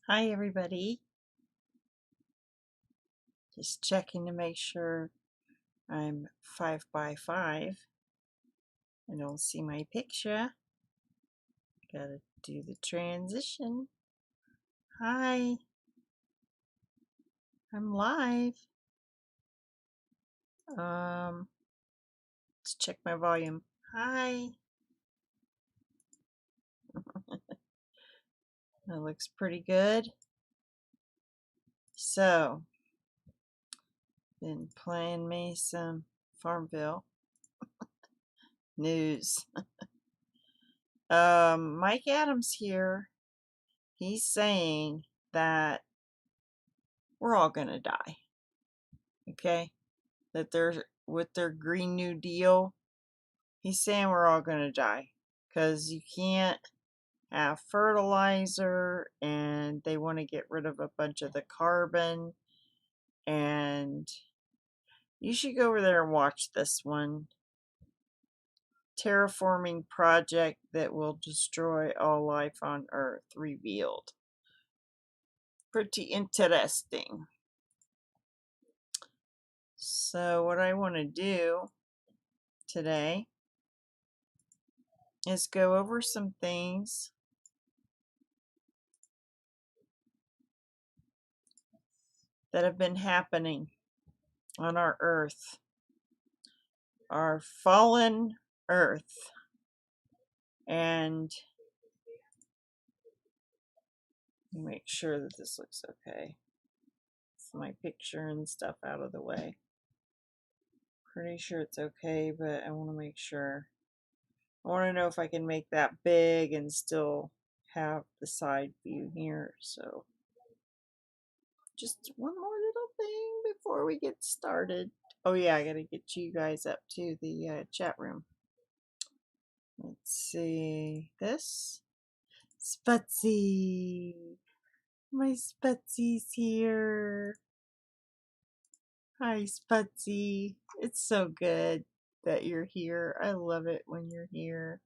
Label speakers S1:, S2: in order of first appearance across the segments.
S1: Hi everybody, just checking to make sure I'm 5 by 5. I don't see my picture. Gotta do the transition. Hi, I'm live. Let's check my volume. Hi. That looks pretty good. So, been playing me some Farmville news. Mike Adams here. He's saying that we're all gonna die. Okay? That they're with their Green New Deal, he's saying we're all going to die because you can't have fertilizer, and they want to get rid of a bunch of the carbon. And you should go over there and watch this one. Terraforming project that will destroy all life on Earth revealed. Pretty interesting. So what I want to do today is go over some things that have been happening on our Earth, our fallen Earth. And make sure that this looks okay. It's my picture and stuff out of the way. Pretty sure it's okay, but I want to make sure. I want to know if I can make that big and still have the side view here. So just one more little thing before we get started. Oh yeah, I gotta get you guys up to the chat room. Let's see this. Sputsy. My Sputsy's here. Hi, Sputsy. It's so good that you're here. I love it when you're here.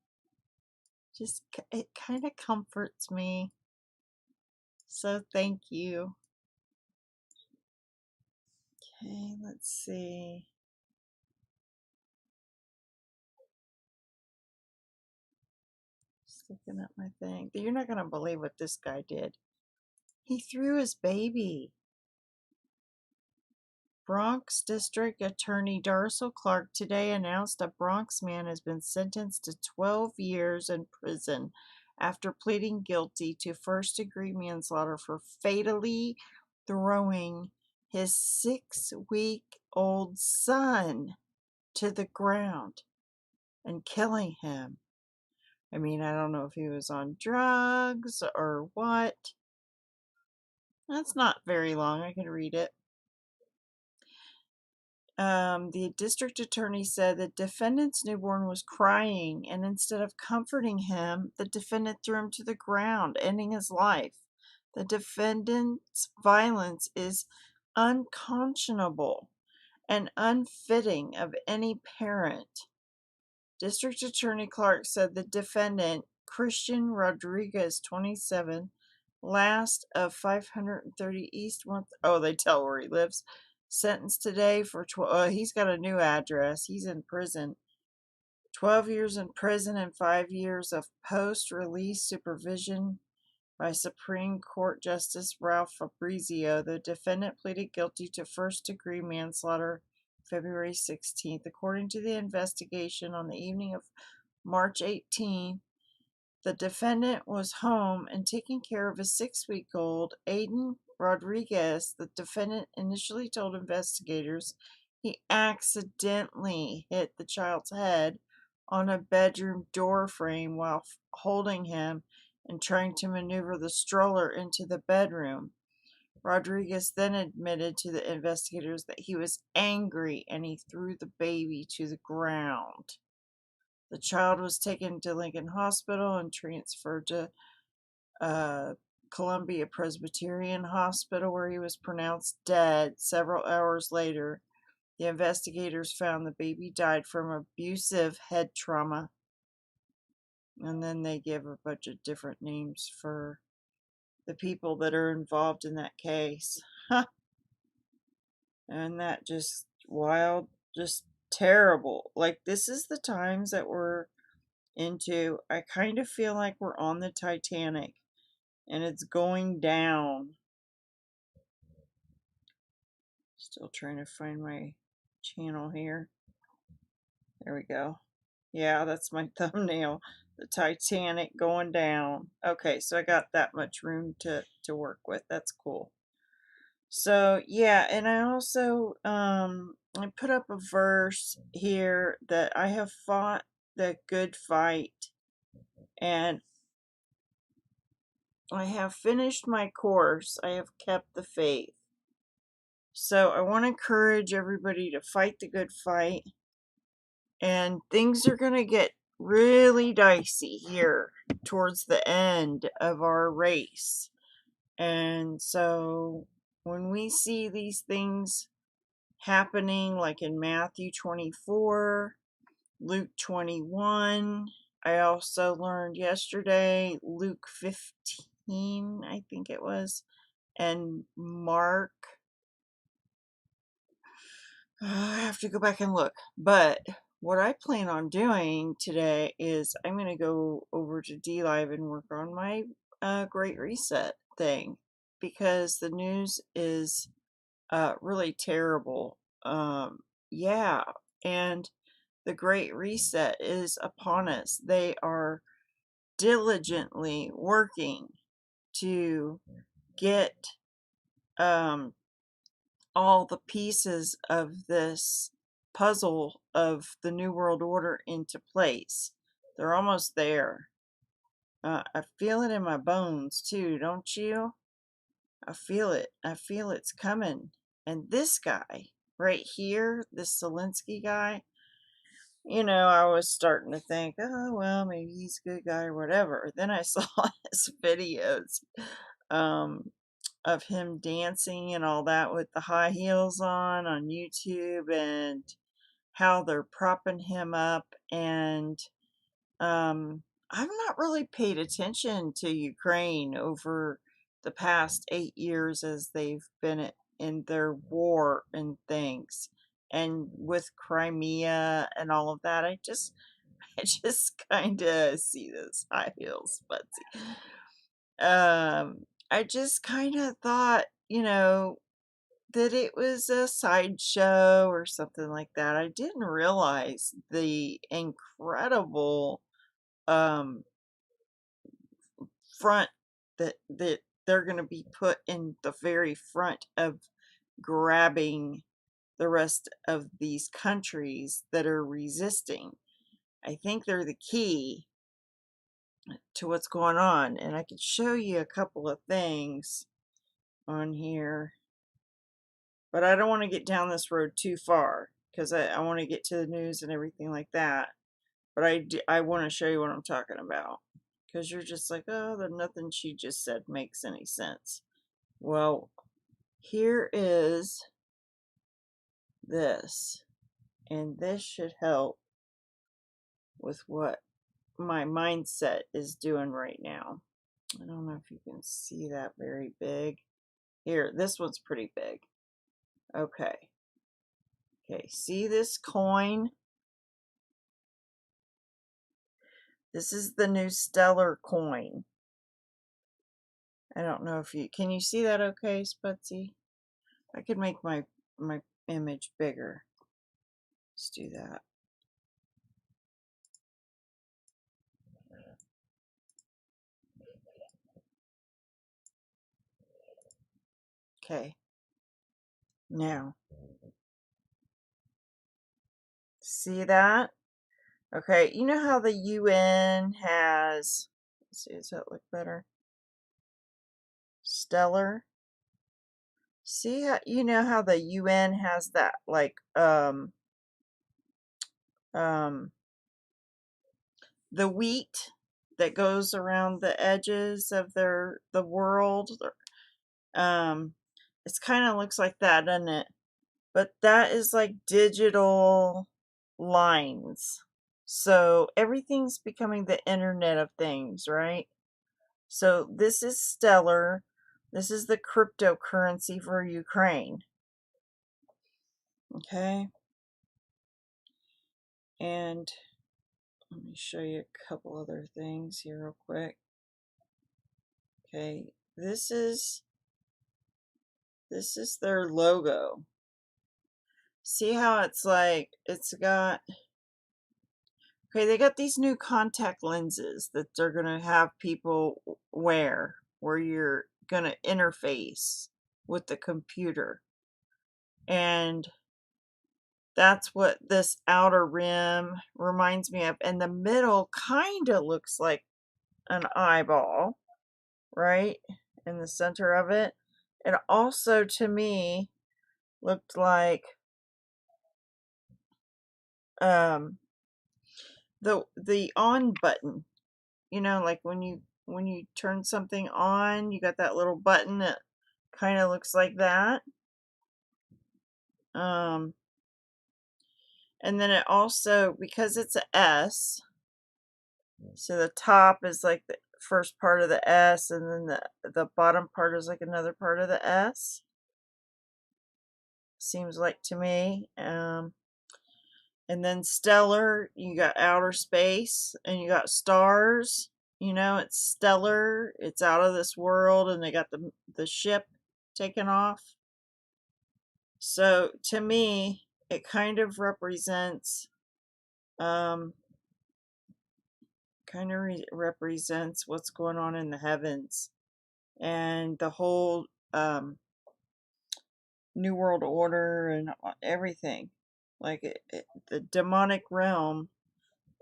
S1: Just, it kind of comforts me. So thank you. Okay, let's see. Just looking at my thing. You're not going to believe what this guy did. He threw his baby. Bronx District Attorney Darcel Clark today announced a Bronx man has been sentenced to 12 years in prison after pleading guilty to first-degree manslaughter for fatally throwing his 6-week-old son to the ground and killing him. I mean, I don't know if he was on drugs or what. That's not very long. I can read it. The district attorney said the defendant's newborn was crying, and instead of comforting him, the defendant threw him to the ground, ending his life. The defendant's violence is unconscionable and unfitting of any parent. District Attorney Clark said the defendant, Christian Rodriguez, 27, last of 530 East they tell where he lives, sentenced today for he's got a new address. He's in prison. 12 years in prison and 5 years of post-release supervision by Supreme Court Justice Ralph Fabrizio. The defendant pleaded guilty to first-degree manslaughter February 16th. According to the investigation, on the evening of March 18, the defendant was home and taking care of his 6-week-old, Aiden Rodriguez. The defendant initially told investigators he accidentally hit the child's head on a bedroom door frame while holding him and trying to maneuver the stroller into the bedroom. Rodriguez then admitted to the investigators that he was angry and he threw the baby to the ground. The child was taken to Lincoln Hospital and transferred to Columbia Presbyterian Hospital, where he was pronounced dead. Several hours later, the investigators found the baby died from abusive head trauma. And then they give a bunch of different names for the people that are involved in that case. And that just wild, just terrible. Like, this is the times that we're into. I kind of feel like we're on the Titanic and it's going down. Still trying to find my channel here. There we go. Yeah, that's my thumbnail. The Titanic going down. Okay, so I got that much room to work with. That's cool. So, yeah, and I also I put up a verse here that I have fought the good fight and I have finished my course. I have kept the faith. So, I want to encourage everybody to fight the good fight, and things are going to get really dicey here towards the end of our race. And so when we see these things happening, like in Matthew 24, Luke 21, I also learned yesterday Luke 15, I think it was, and Mark. I have to go back and look. But what I plan on doing today is I'm going to go over to DLive and work on my Great Reset thing, because the news is really terrible. Yeah, and the Great Reset is upon us. They are diligently working to get all the pieces of this puzzle of the New World Order into place. They're almost there. I feel it in my bones too, don't you? I feel it. I feel it's coming. And this guy right here, this Zelensky guy, I was starting to think, oh, well, maybe he's a good guy or whatever. Then I saw his videos um, of him dancing and all that with the high heels on YouTube, and how they're propping him up. And I've not really paid attention to Ukraine over the past 8 years as they've been in their war and things, and with Crimea and all of that. I just kind of see those high heels, Betsy. I just kind of thought, that it was a sideshow or something like that. I didn't realize the incredible um, front that they're going to be put in the very front of grabbing the rest of these countries that are resisting. I think they're the key to what's going on, and I could show you a couple of things on here, but I don't want to get down this road too far because I want to get to the news and everything like that. But I want to show you what I'm talking about, because you're just like, oh, then nothing she just said makes any sense. Well, here is this, and this should help with what my mindset is doing right now. I don't know if you can see that very big. Here, this one's pretty big. Okay. Okay, see this coin? This is the new Stellar coin. I don't know if can you see that okay, Sputsy? I could make my image bigger. Let's do that. Okay. Now, see that? Okay, you know how the UN has, let's see, does that look better? Stellar. See how, you know how the UN has that, like, the wheat that goes around the edges of the world. It's kind of looks like that, doesn't it? But that is like digital lines. So everything's becoming the Internet of Things, right? So this is Stellar. This is the cryptocurrency for Ukraine. Okay. And let me show you a couple other things here real quick. Okay, this is their logo. See how it's like, it's got, okay, they got these new contact lenses that they're going to have people wear, where you're going to interface with the computer. And that's what this outer rim reminds me of. And the middle kind of looks like an eyeball, right? In the center of it. It also, to me, looked like the on button. You know, like when you turn something on, you got that little button that kind of looks like that. And then it also, because it's a S, so the top is like the first part of the S, and then the bottom part is like another part of the S. Seems like to me. And then stellar, you got outer space, and you got stars. You know, it's stellar, it's out of this world, and they got the ship taken off. So to me, it kind of represents represents what's going on in the heavens, and the whole New World Order and everything. Like the demonic realm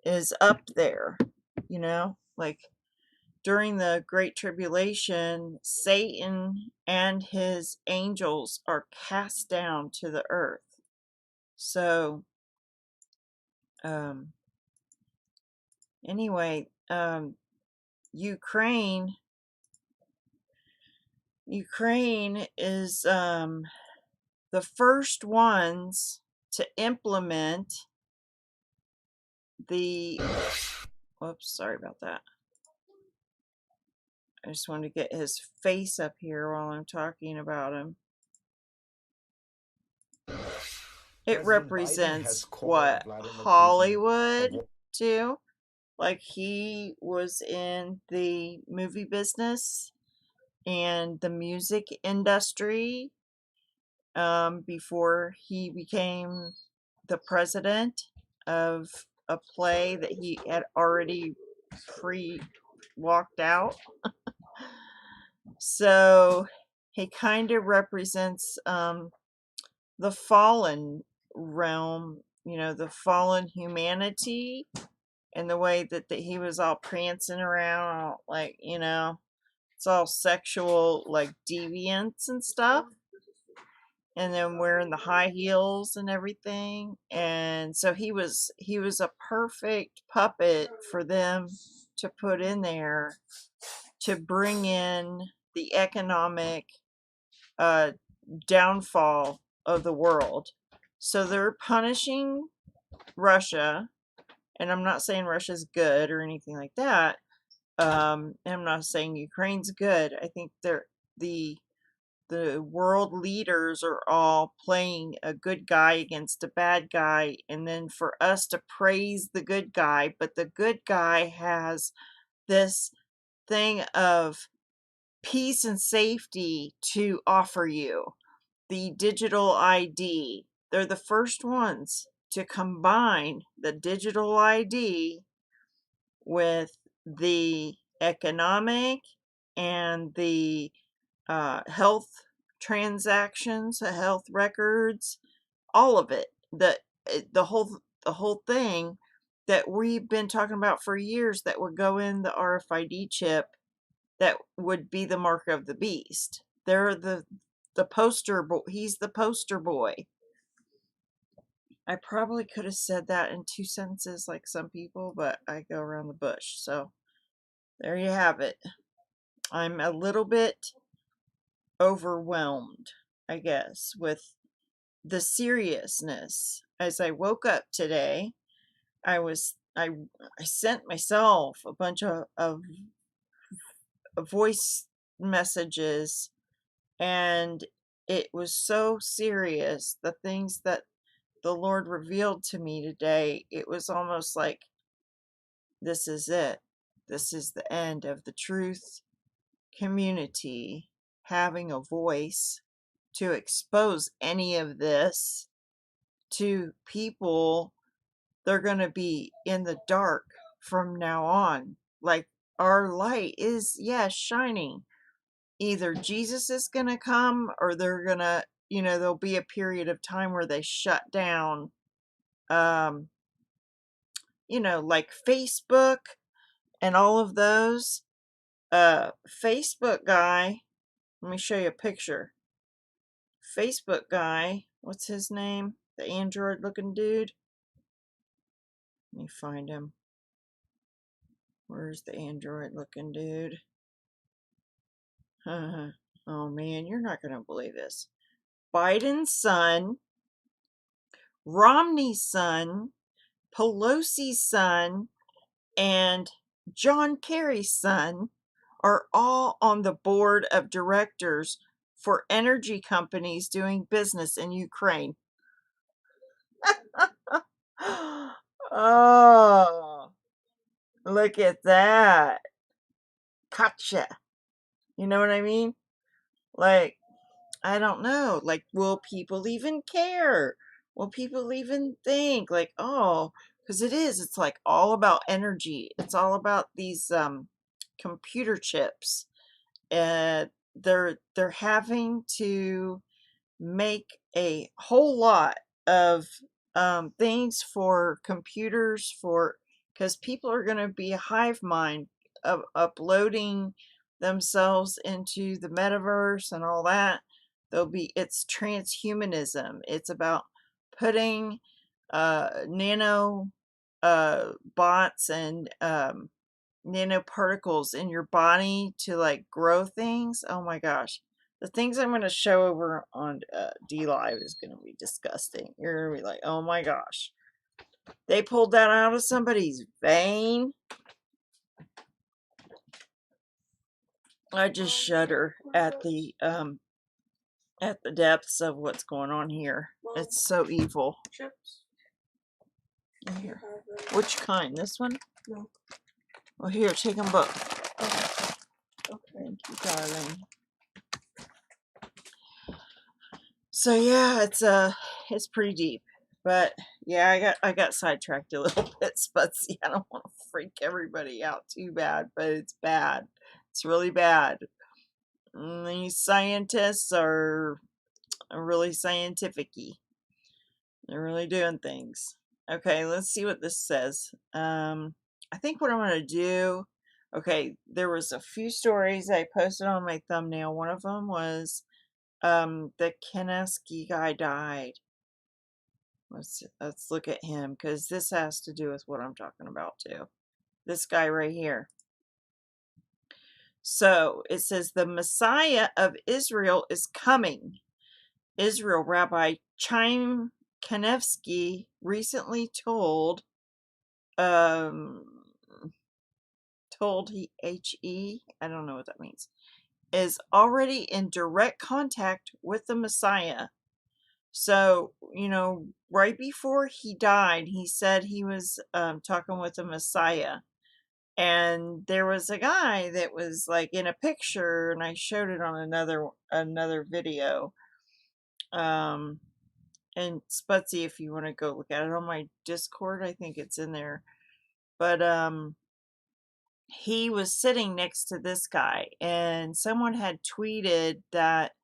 S1: is up there, you know? Like during the Great Tribulation, Satan and his angels are cast down to the earth. So, anyway, Ukraine is the first ones to implement the, whoops, sorry about that. I just wanted to get his face up here while I'm talking about him. It represents what Hollywood too. Like he was in the movie business and the music industry before he became the president of a play that he had already walked out. So he kind of represents the fallen realm, you know, the fallen humanity, and the way that he was all prancing around, like, you know, it's all sexual, like deviance and stuff. And then wearing the high heels and everything. And so he was a perfect puppet for them to put in there to bring in the economic downfall of the world. So they're punishing Russia, and I'm not saying Russia's good or anything like that. I'm not saying Ukraine's good. I think the world leaders are all playing a good guy against a bad guy, and then for us to praise the good guy, but the good guy has this thing of peace and safety to offer you. The digital ID. They're the first ones to combine the digital ID with the economic and the health transactions, health records, all of it. The whole thing that we've been talking about for years, that would go in the RFID chip, that would be the mark of the beast. They're the poster boy. He's the poster boy. I probably could have said that in 2 sentences like some people, but I go around the bush. So there you have it. I'm a little bit overwhelmed, I guess, with the seriousness. As I woke up today, I sent myself a bunch of voice messages, and it was so serious. The things that the Lord revealed to me today, it was almost like, this is it. This is the end of the truth community having a voice to expose any of this to people. They're going to be in the dark from now on. Like, our light is, yes, shining. Either Jesus is going to come, or they're going to, there'll be a period of time where they shut down, like Facebook and all of those. Facebook guy, let me show you a picture. Facebook guy, what's his name? The android looking dude. Let me find him. Where's the android looking dude? Oh man, you're not going to believe this. Biden's son, Romney's son, Pelosi's son, and John Kerry's son are all on the board of directors for energy companies doing business in Ukraine. Oh, look at that. Gotcha. You know what I mean? Like, I don't know. Like, will people even care? Will people even think? Like, oh, because it's like all about energy. It's all about these computer chips. They're having to make a whole lot of things for computers, because people are going to be a hive mind of uploading themselves into the metaverse and all that. It's transhumanism. It's about putting nano bots and nanoparticles in your body to like grow things. Oh my gosh. The things I'm going to show over on D Live is going to be disgusting. You're going to be like, oh my gosh. They pulled that out of somebody's vein. I just shudder at the depths of what's going on here. It's so evil. Here. Which kind? This one? No. Well, here, take them both. Okay. Thank you, darling. So yeah, it's pretty deep, but yeah, I got sidetracked a little bit, Sputsy. I don't want to freak everybody out too bad, but it's bad. It's really bad. These scientists are really scientific-y. They're really doing things. Okay, let's see what this says. I think what I'm going to do, okay, there was a few stories I posted on my thumbnail. One of them was the Kanievsky guy died. Let's look at him, because this has to do with what I'm talking about too. This guy right here. So it says the Messiah of Israel is coming. Israel Rabbi Kanievsky recently told I don't know what that means, is already in direct contact with the Messiah. So, right before he died, he said he was talking with the Messiah. And there was a guy that was like in a picture, and I showed it on another video. And Sputsy, if you want to go look at it on my Discord, I think it's in there. But he was sitting next to this guy, and someone had tweeted that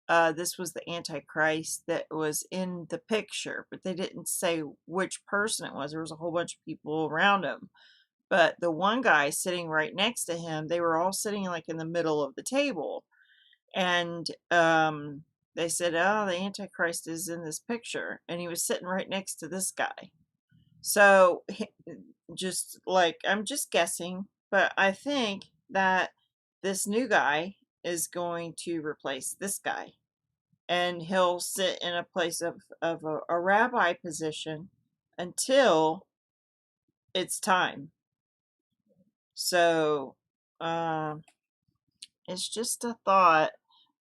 S1: this was the Antichrist that was in the picture, but they didn't say which person it was. There was a whole bunch of people around him. But the one guy sitting right next to him, they were all sitting like in the middle of the table. And they said, oh, the Antichrist is in this picture. And he was sitting right next to this guy. So, just like, I'm just guessing, but I think that this new guy is going to replace this guy. And he'll sit in a place of a rabbi position until it's time. So, It's just a thought.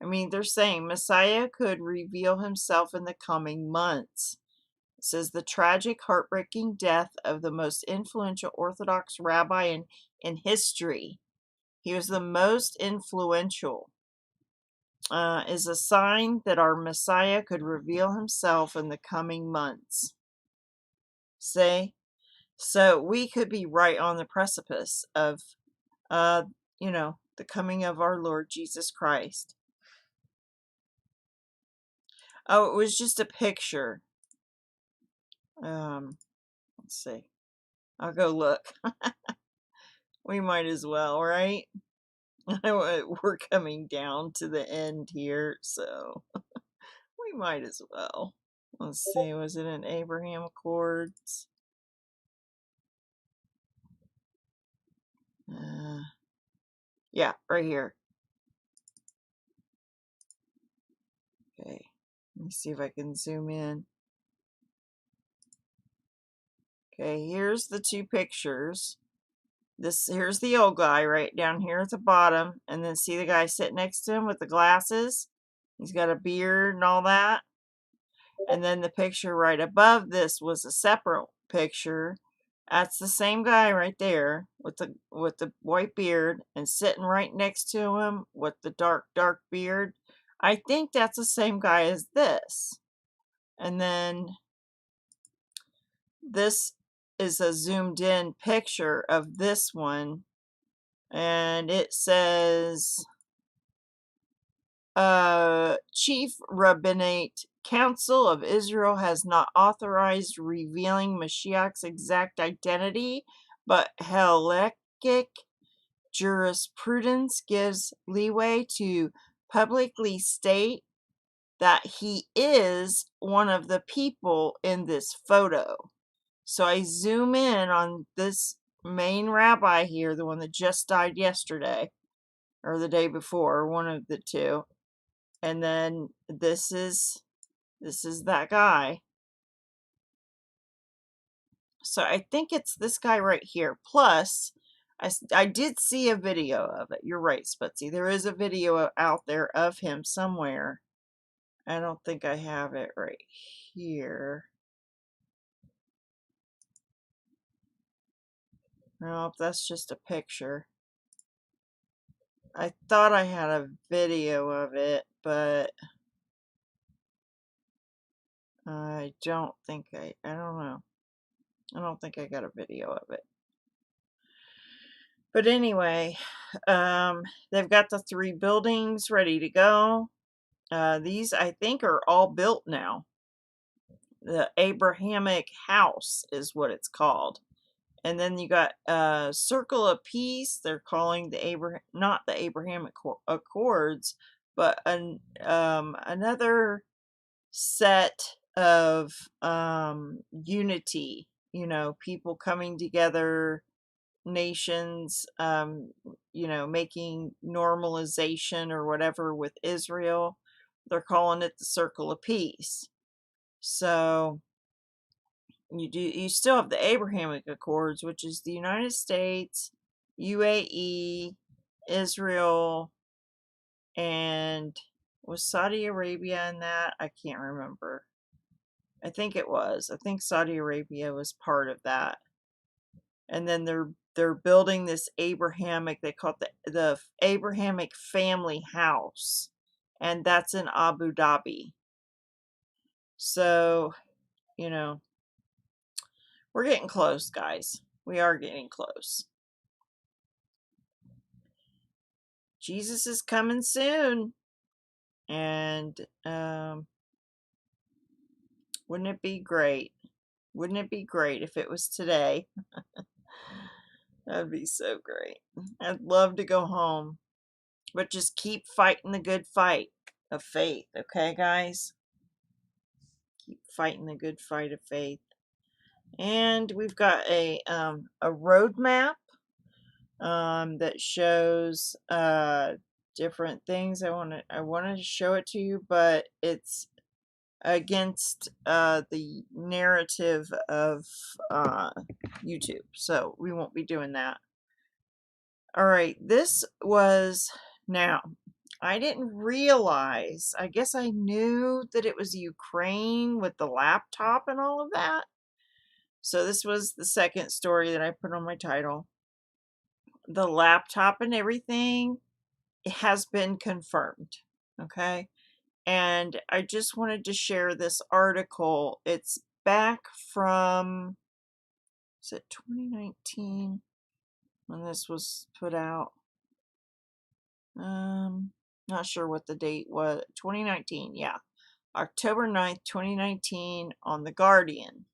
S1: I mean, they're saying Messiah could reveal himself in the coming months. It says the tragic, heartbreaking death of the most influential Orthodox rabbi in history. He was the most influential. Is a sign that our Messiah could reveal himself in the coming months. Say, so we could be right on the precipice of, the coming of our Lord Jesus Christ. Oh, it was just a picture. Let's see. I'll go look. We might as well, right? We're coming down to the end here, so we might as well. Let's see, was it in Abraham Accords? Yeah, right here. Okay, let me see if I can zoom in. Okay, here's the two pictures. Here's the old guy right down here at the bottom, and then see the guy sitting next to him with the glasses? He's got a beard and all that. And then the picture right above this was a separate picture. That's the same guy right there with the white beard, and sitting right next to him with the dark beard. I think that's the same guy as this. And then this is a zoomed in picture of this one, and it says Chief Rabbinate Council of Israel has not authorized revealing Mashiach's exact identity, but halakhic jurisprudence gives leeway to publicly state that he is one of the people in this photo. So I zoom in on this main rabbi here, the one that just died yesterday or the day before, one of the two. And then this is that guy. So I think it's this guy right here. Plus, I did see a video of it. You're right, Sputsy. There is a video out there of him somewhere. I don't think I have it right here. No, that's just a picture. I thought I had a video of it, but I don't think I don't know. I don't think I got a video of it. But anyway, they've got the 3 buildings ready to go. These, I think, are all built now. The Abrahamic House is what it's called. And then you got Circle of Peace. They're calling not the Abrahamic Accords, but another set of unity. People coming together, nations, making normalization or whatever with Israel. They're calling it the Circle of Peace. So you still have the Abrahamic Accords, which is the United States, UAE, Israel, and was Saudi Arabia in that? I can't remember. I think it was. I think Saudi Arabia was part of that. And then they're building this Abrahamic, they call it the Abrahamic Family House, and that's in Abu Dhabi. So, we're getting close, guys. We are getting close. Jesus is coming soon. And wouldn't it be great? Wouldn't it be great if it was today? That'd be so great. I'd love to go home. But just keep fighting the good fight of faith, okay, guys? Keep fighting the good fight of faith. And we've got a roadmap that shows different things. I wanted to show it to you, but it's against the narrative of YouTube, so we won't be doing that. All right, this was Now, I didn't realize, I guess I knew that it was Ukraine with the laptop and all of that. So this was the second story that I put on my title. The laptop and everything has been confirmed. Okay. And I just wanted to share this article. It's back from, is it 2019 when this was put out? Not sure what the date was. 2019, yeah. October 9th, 2019 on The Guardian.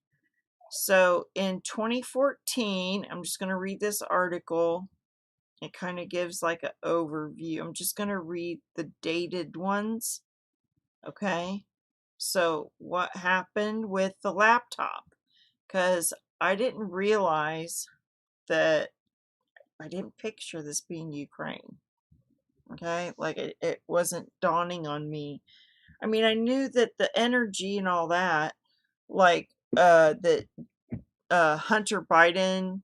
S1: So in 2014, I'm just going to read this article. It kind of gives like an overview. I'm just going to read the dated ones. Okay. So what happened with the laptop? Because I didn't realize that I didn't picture this being Ukraine. Okay. Like it wasn't dawning on me. I mean, I knew that the energy and all that, like that Hunter Biden,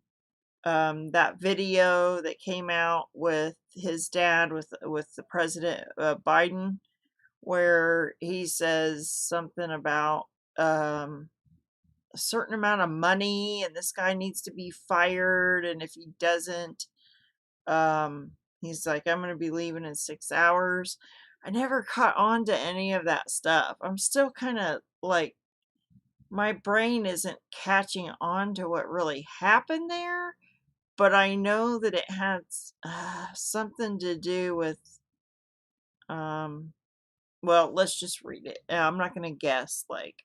S1: that video that came out with his dad with the president Biden, where he says something about a certain amount of money and this guy needs to be fired, and if he doesn't, he's like, I'm going to be leaving in 6 hours. I never caught on to any of that stuff. I'm still kind of like, my brain isn't catching on to what really happened there, but I know that it has something to do with, well, let's just read it. I'm not going to guess. Like,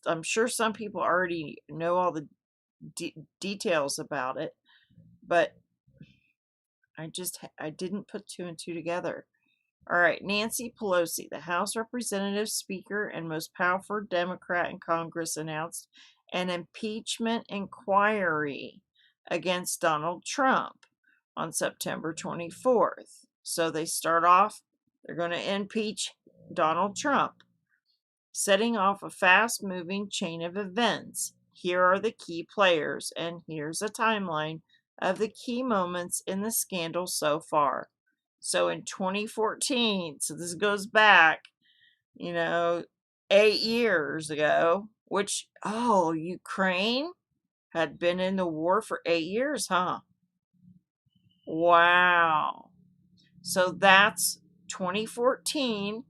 S1: I'm sure some people already know all the details about it, but I didn't put two and two together. All right, Nancy Pelosi, the House Representative Speaker and most powerful Democrat in Congress, announced an impeachment inquiry against Donald Trump on September 24th. So they start off, they're going to impeach Donald Trump, setting off a fast-moving chain of events. Here are the key players, and here's a timeline of the key moments in the scandal so far. So in 2014, so this goes back, 8 years ago, which, Ukraine had been in the war for 8 years, huh? Wow. So that's 2014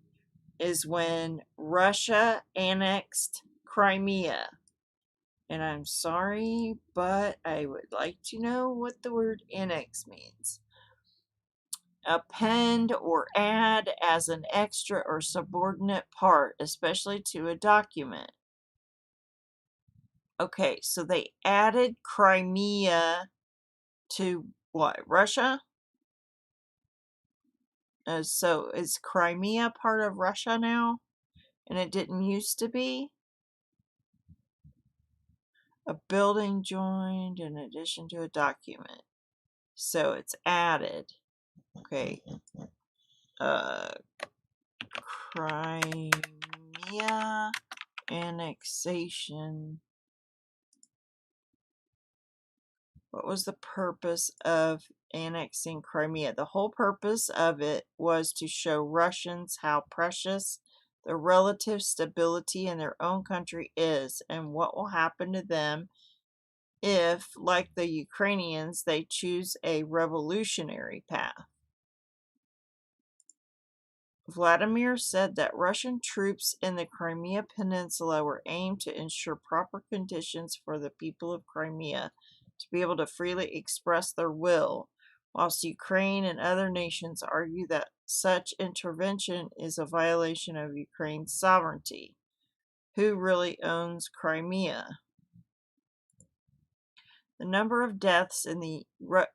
S1: is when Russia annexed Crimea. And I'm sorry, but I would like to know what the word annex means. Append or add as an extra or subordinate part, especially to a document. Okay, so they added Crimea to what? Russia? So is Crimea part of Russia now? And it didn't used to be? A building joined in addition to a document. So it's added. Okay. Crimea annexation. What was the purpose of annexing Crimea? The whole purpose of it was to show Russians how precious the relative stability in their own country is and what will happen to them if, like the Ukrainians, they choose a revolutionary path. Vladimir said that Russian troops in the Crimea Peninsula were aimed to ensure proper conditions for the people of Crimea to be able to freely express their will, whilst Ukraine and other nations argue that such intervention is a violation of Ukraine's sovereignty. Who really owns Crimea? The number of deaths in the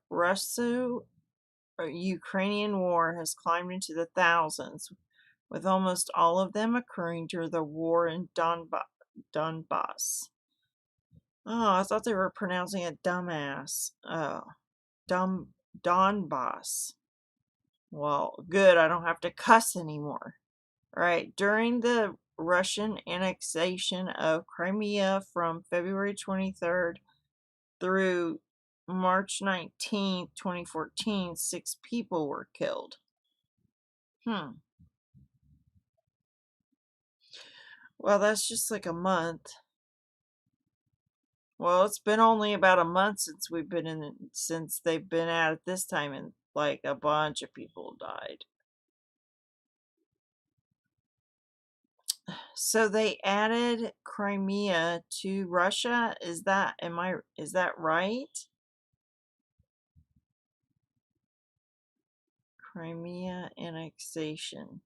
S1: Russo-Ukrainian war has climbed into the thousands, with almost all of them occurring during the war in Donbass. Oh, I thought they were pronouncing it dumbass. Oh, Donbass. Well, good, I don't have to cuss anymore. All right, during the Russian annexation of Crimea from February 23rd through March 19th, 2014, 6 people were killed. Well, that's just like a month. Well, it's been only about a month since they've been at it this time, and like a bunch of people died. So they added Crimea to Russia. Is that right? Crimea annexation.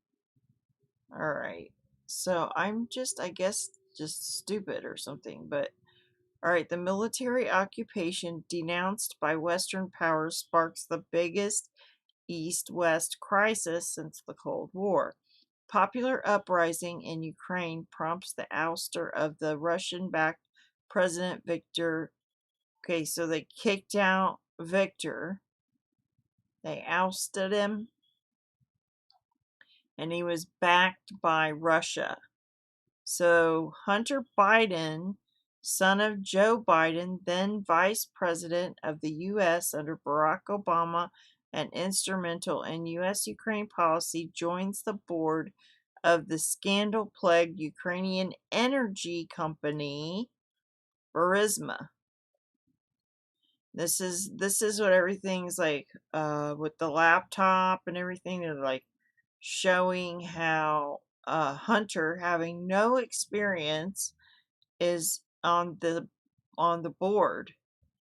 S1: All right. So I'm just, I guess, just stupid or something, but all right. The military occupation denounced by Western powers sparks the biggest East-West crisis since the Cold War. Popular uprising in Ukraine prompts the ouster of the Russian-backed President Viktor. Okay, so they kicked out Viktor. They ousted him, and he was backed by Russia. So Hunter Biden, son of Joe Biden, then Vice President of the U.S. under Barack Obama and instrumental in U.S.-Ukraine policy, joins the board of the scandal-plagued Ukrainian energy company Burisma. This is what everything's like with the laptop and everything. They're like showing how Hunter, having no experience, is on the board,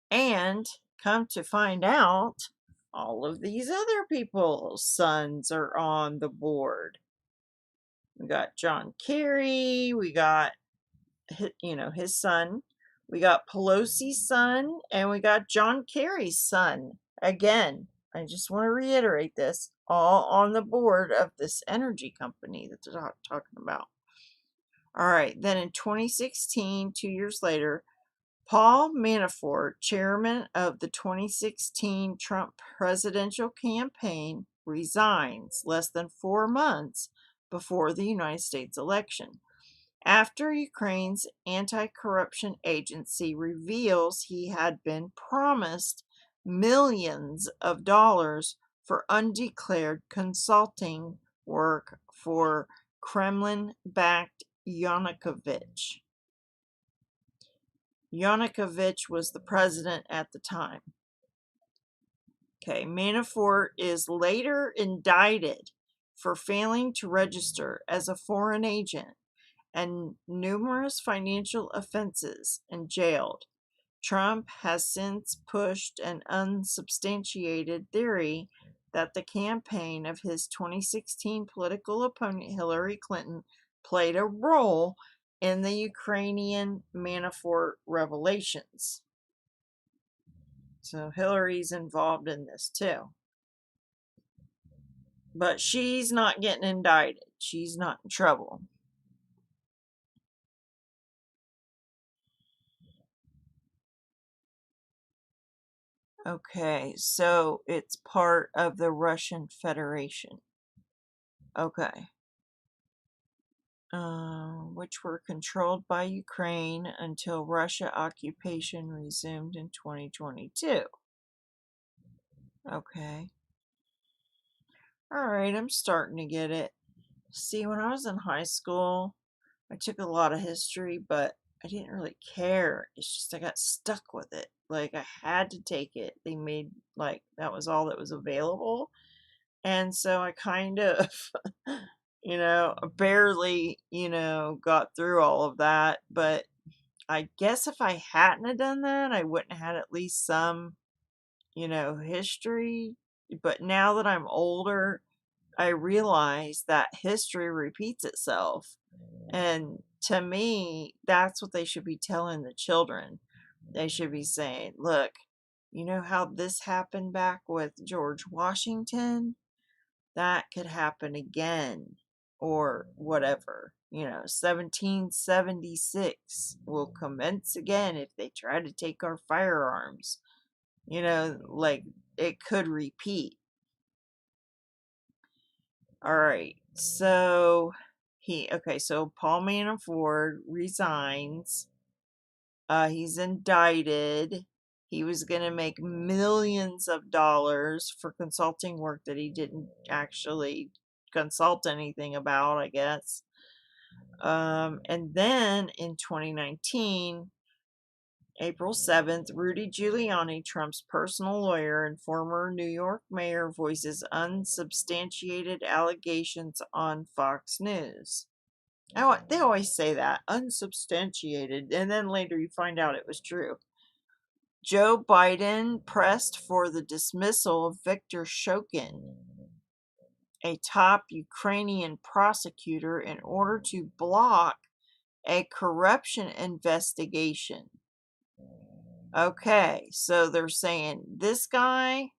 S1: and come to find out, all of these other people's sons are on the board. We got John Kerry, we got his son, we got Pelosi's son, and we got John Kerry's son. Again, I just want to reiterate this, all on the board of this energy company that they're talking about. All right, then in 2016, 2 years later, Paul Manafort, chairman of the 2016 Trump presidential campaign, resigns less than 4 months before the United States election, after Ukraine's anti-corruption agency reveals he had been promised millions of dollars for undeclared consulting work for Kremlin-backed Yanukovych. Yanukovych was the president at the time. Okay, Manafort is later indicted for failing to register as a foreign agent and numerous financial offenses and jailed. Trump has since pushed an unsubstantiated theory that the campaign of his 2016 political opponent Hillary Clinton played a role in the Ukrainian Manafort revelations. So Hillary's involved in this too. But she's not getting indicted. She's not in trouble. Okay, so it's part of the Russian Federation. Okay. Which were controlled by Ukraine until Russia occupation resumed in 2022. Okay. All right, I'm starting to get it. See, when I was in high school, I took a lot of history, but I didn't really care. It's just I got stuck with it. Like, I had to take it. They made, like, that was all that was available. And so I kind of, barely, got through all of that. But I guess if I hadn't have done that, I wouldn't have had at least some, history. But now that I'm older, I realize that history repeats itself. And to me, that's what they should be telling the children. They should be saying, look, you know how this happened back with George Washington? That could happen again, or whatever. 1776 will commence again if they try to take our firearms. Like it could repeat. All right, so so Paul Manafort resigns. He's indicted. He was going to make millions of dollars for consulting work that he didn't actually consult anything about, I guess. And then in 2019, April 7th, Rudy Giuliani, Trump's personal lawyer and former New York mayor, voices unsubstantiated allegations on Fox News. They always say that, unsubstantiated, and then later you find out it was true. Joe Biden pressed for the dismissal of Viktor Shokin, a top Ukrainian prosecutor, in order to block a corruption investigation. Okay, so they're saying, this guy,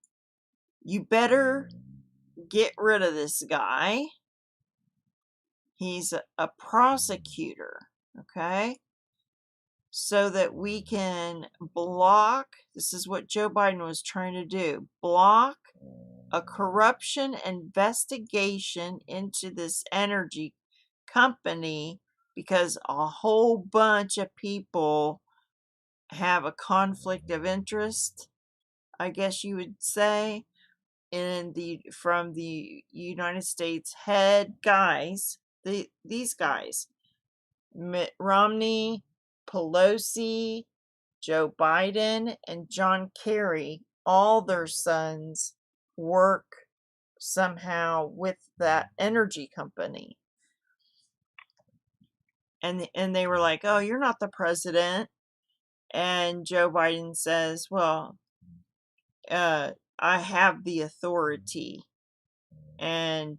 S1: you better get rid of this guy. He's a prosecutor, okay? So that we can block, this is what Joe Biden was trying to do, block a corruption investigation into this energy company because a whole bunch of people have a conflict of interest, I guess you would say, from the United States head guys, these guys, Mitt Romney, Pelosi, Joe Biden, and John Kerry, all their sons work somehow with that energy company. And they were like, oh, you're not the president. And Joe Biden says, well, I have the authority. And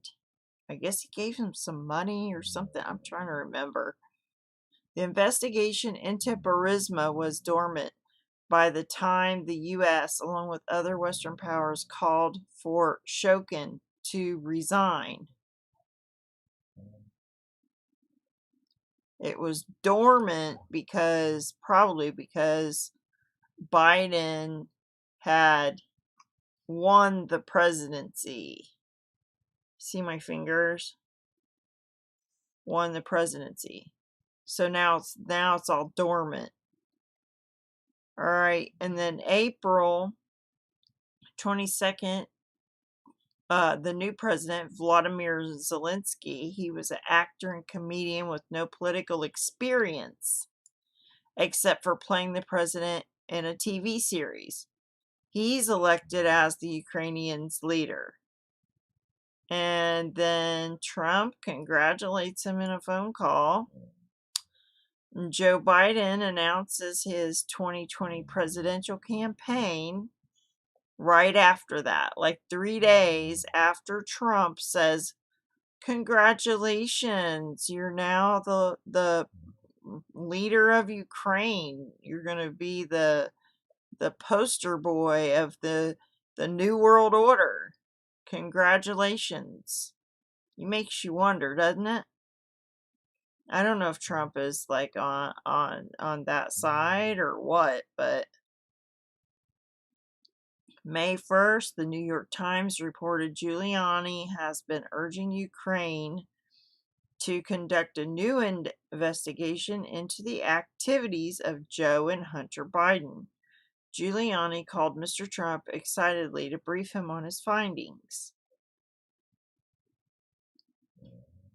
S1: I guess he gave him some money or something. I'm trying to remember. The investigation into Burisma was dormant by the time the U.S., along with other Western powers, called for Shokin to resign. It was dormant probably because Biden had won the presidency. See my fingers? Won the presidency. So now it's all dormant. All right, and then April 22nd, the new president, Vladimir Zelensky, he was an actor and comedian with no political experience, except for playing the president in a TV series. He's elected as the Ukrainians' leader. And then Trump congratulates him in a phone call. Joe Biden announces his 2020 presidential campaign right after that, like 3 days after Trump says, congratulations, you're now the leader of Ukraine. You're going to be the poster boy of the new world order. Congratulations. It makes you wonder, doesn't it? I don't know if Trump is like on that side or what, but May 1st, the New York Times reported Giuliani has been urging Ukraine to conduct a new investigation into the activities of Joe and Hunter Biden. Giuliani called Mr. Trump excitedly to brief him on his findings.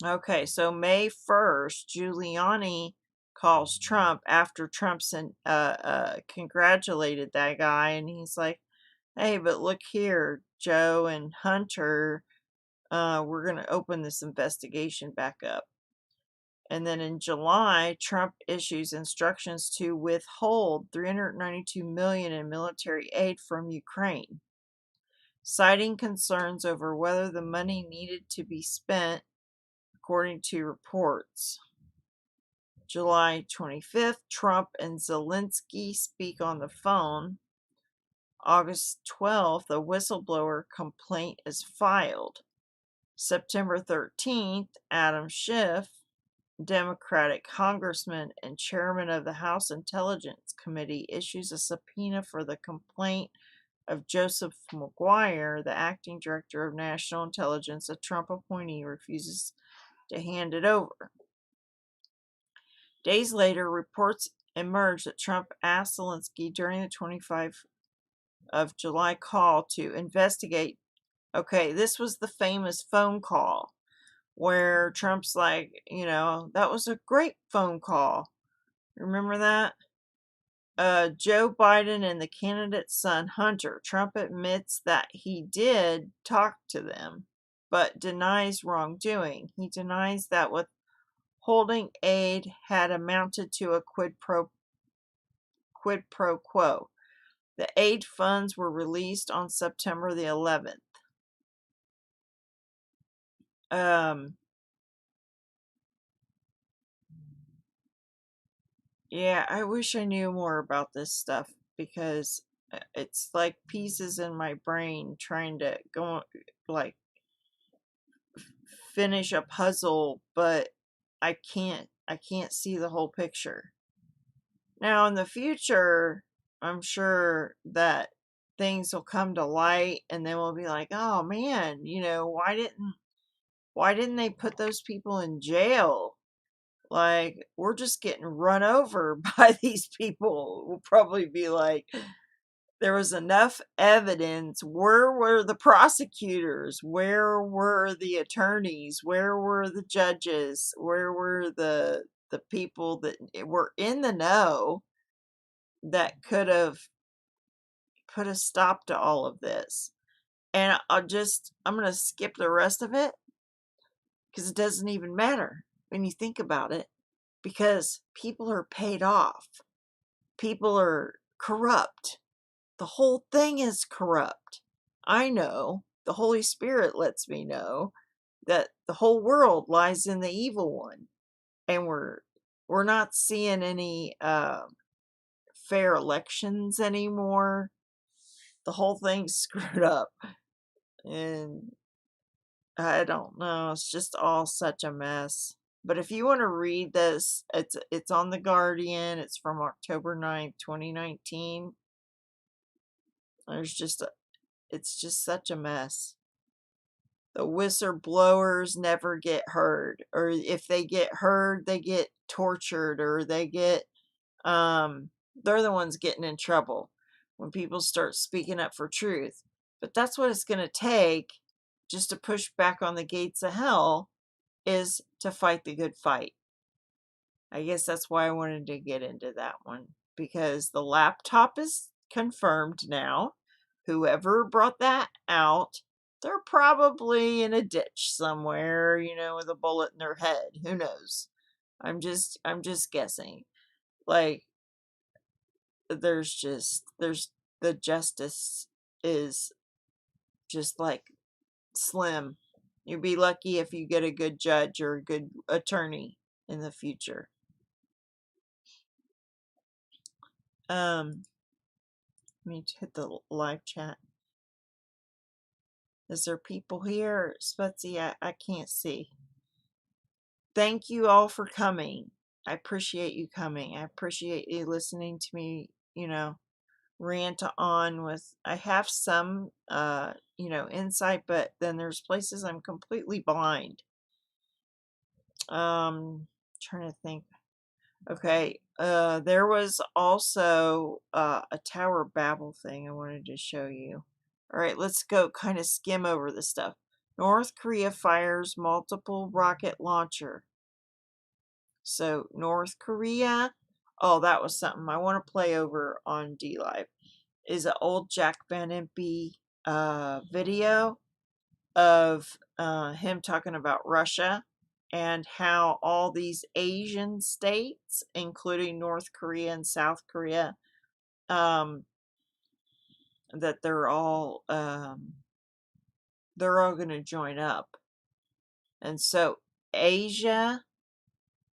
S1: Okay, so May 1st, Giuliani calls Trump after Trump congratulated that guy, and he's like, hey, but look here, Joe and Hunter, we're going to open this investigation back up. And then in July, Trump issues instructions to withhold $392 million in military aid from Ukraine, citing concerns over whether the money needed to be spent, according to reports. July 25th, Trump and Zelensky speak on the phone. August 12th, a whistleblower complaint is filed. September 13th, Adam Schiff, Democratic congressman and chairman of the House Intelligence Committee, issues a subpoena for the complaint of Joseph McGuire, the acting director of national intelligence. A Trump appointee refuses to hand it over. Days later, reports emerged that Trump asked Zelensky during the 25th of July call to investigate. Okay, this was the famous phone call. where Trump's like, that was a great phone call. Remember that? Joe Biden and the candidate's son, Hunter. Trump admits that he did talk to them, but denies wrongdoing. He denies that withholding aid had amounted to a quid pro quo. The aid funds were released on September the 11th. Yeah, I wish I knew more about this stuff because it's like pieces in my brain trying to go, like, finish a puzzle, but I can't see the whole picture. Now in the future, I'm sure that things will come to light and then we'll be like, "Oh man, why didn't they put those people in jail? Like, we're just getting run over by these people." We'll probably be like, there was enough evidence. Where were the prosecutors? Where were the attorneys? Where were the judges? Where were the people that were in the know that could have put a stop to all of this? And I'm going to skip the rest of it because it doesn't even matter when you think about it, because people are paid off. People are corrupt. The whole thing is corrupt. I know. The Holy Spirit lets me know that the whole world lies in the evil one. And we're not seeing any fair elections anymore. The whole thing's screwed up. And I don't know. It's just all such a mess. But if you want to read this, it's on The Guardian. It's from October 9th, 2019. It's just such a mess. The whistleblowers never get heard, or if they get heard, they get tortured, or they're the ones getting in trouble when people start speaking up for truth. But that's what it's going to take just to push back on the gates of hell, is to fight the good fight. I guess that's why I wanted to get into that one, because the laptop is confirmed now. Whoever brought that out, they're probably in a ditch somewhere, with a bullet in their head. Who knows? I'm just guessing. Like, there's the justice is just like slim. You'd be lucky if you get a good judge or a good attorney in the future. Let me hit the live chat. Is there people here? Sputsy, I can't see. Thank you all for coming. I appreciate you coming. I appreciate you listening to me, rant on with, I have some, insight, but then there's places I'm completely blind. Trying to think. Okay. There was also a Tower of Babel thing I wanted to show you. All right, let's go kind of skim over the stuff. North Korea fires multiple rocket launcher. So North Korea, oh, that was something I want to play over on D Live. Is an old Jack Van Impe video of him talking about Russia and how all these Asian states, including North Korea and South Korea, that they're all going to join up. And so Asia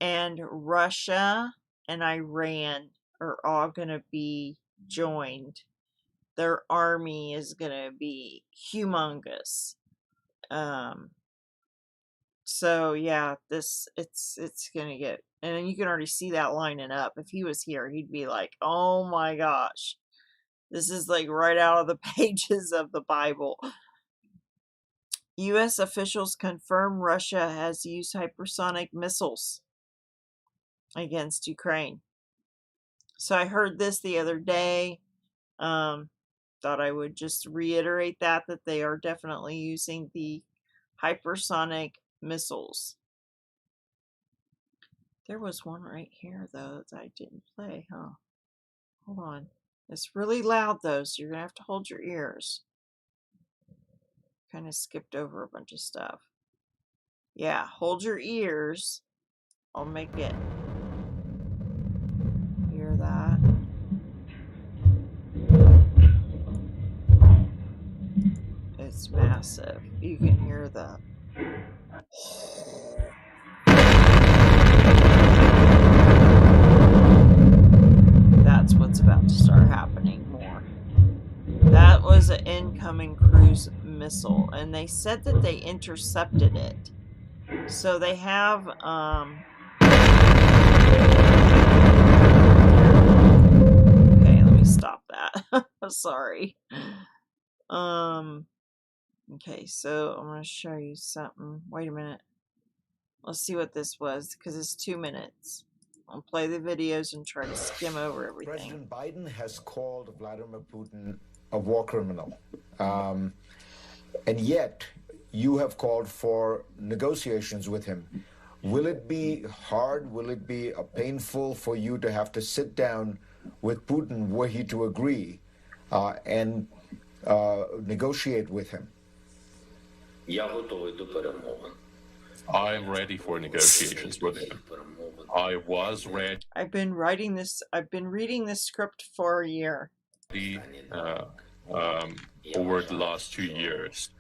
S1: and Russia and Iran are all going to be joined. Their army is going to be humongous. So yeah, it's going to get, and you can already see that lining up. If he was here, he'd be like, "Oh my gosh, this is like right out of the pages of the Bible." U.S. officials confirm Russia has used hypersonic missiles against Ukraine. So I heard this the other day. Thought I would just reiterate that they are definitely using the hypersonic missiles. There was one right here, though, that I didn't play, huh? Hold on. It's really loud, though, so you're going to have to hold your ears. Kind of skipped over a bunch of stuff. Yeah, hold your ears. I'll make it. Hear that? It's massive. You can hear the... That's what's about to start happening more. That was an incoming cruise missile, and they said that they intercepted it. So they have, okay, let me stop that. Sorry. Okay, so I'm going to show you something. Wait a minute. Let's see what this was, because it's 2 minutes. I'll play the videos and try to skim over everything.
S2: President Biden has called Vladimir Putin a war criminal. And yet, you have called for negotiations with him. Will it be hard? Will it be painful for you to have to sit down with Putin were he to agree and negotiate with him?
S3: I'm ready for negotiations with him. I was ready.
S1: I've been reading this script for a year.
S3: Over the last 2 years.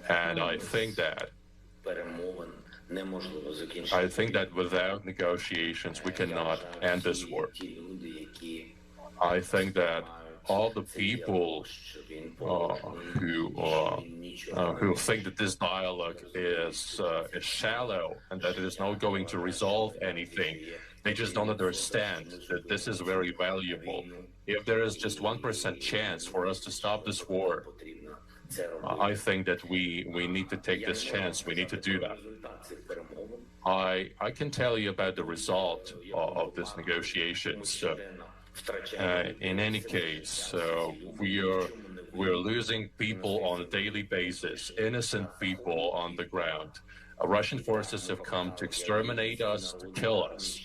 S3: And I think that without negotiations, we cannot end this war. I think that all the people who think that this dialogue is shallow and that it is not going to resolve anything, they just don't understand that this is very valuable. If there is just 1% chance for us to stop this war, I think that we need to take this chance. We need to do that. I can tell you about the result of these negotiations. In any case, we're losing people on a daily basis, innocent people on the ground. Russian forces have come to exterminate us, to kill us.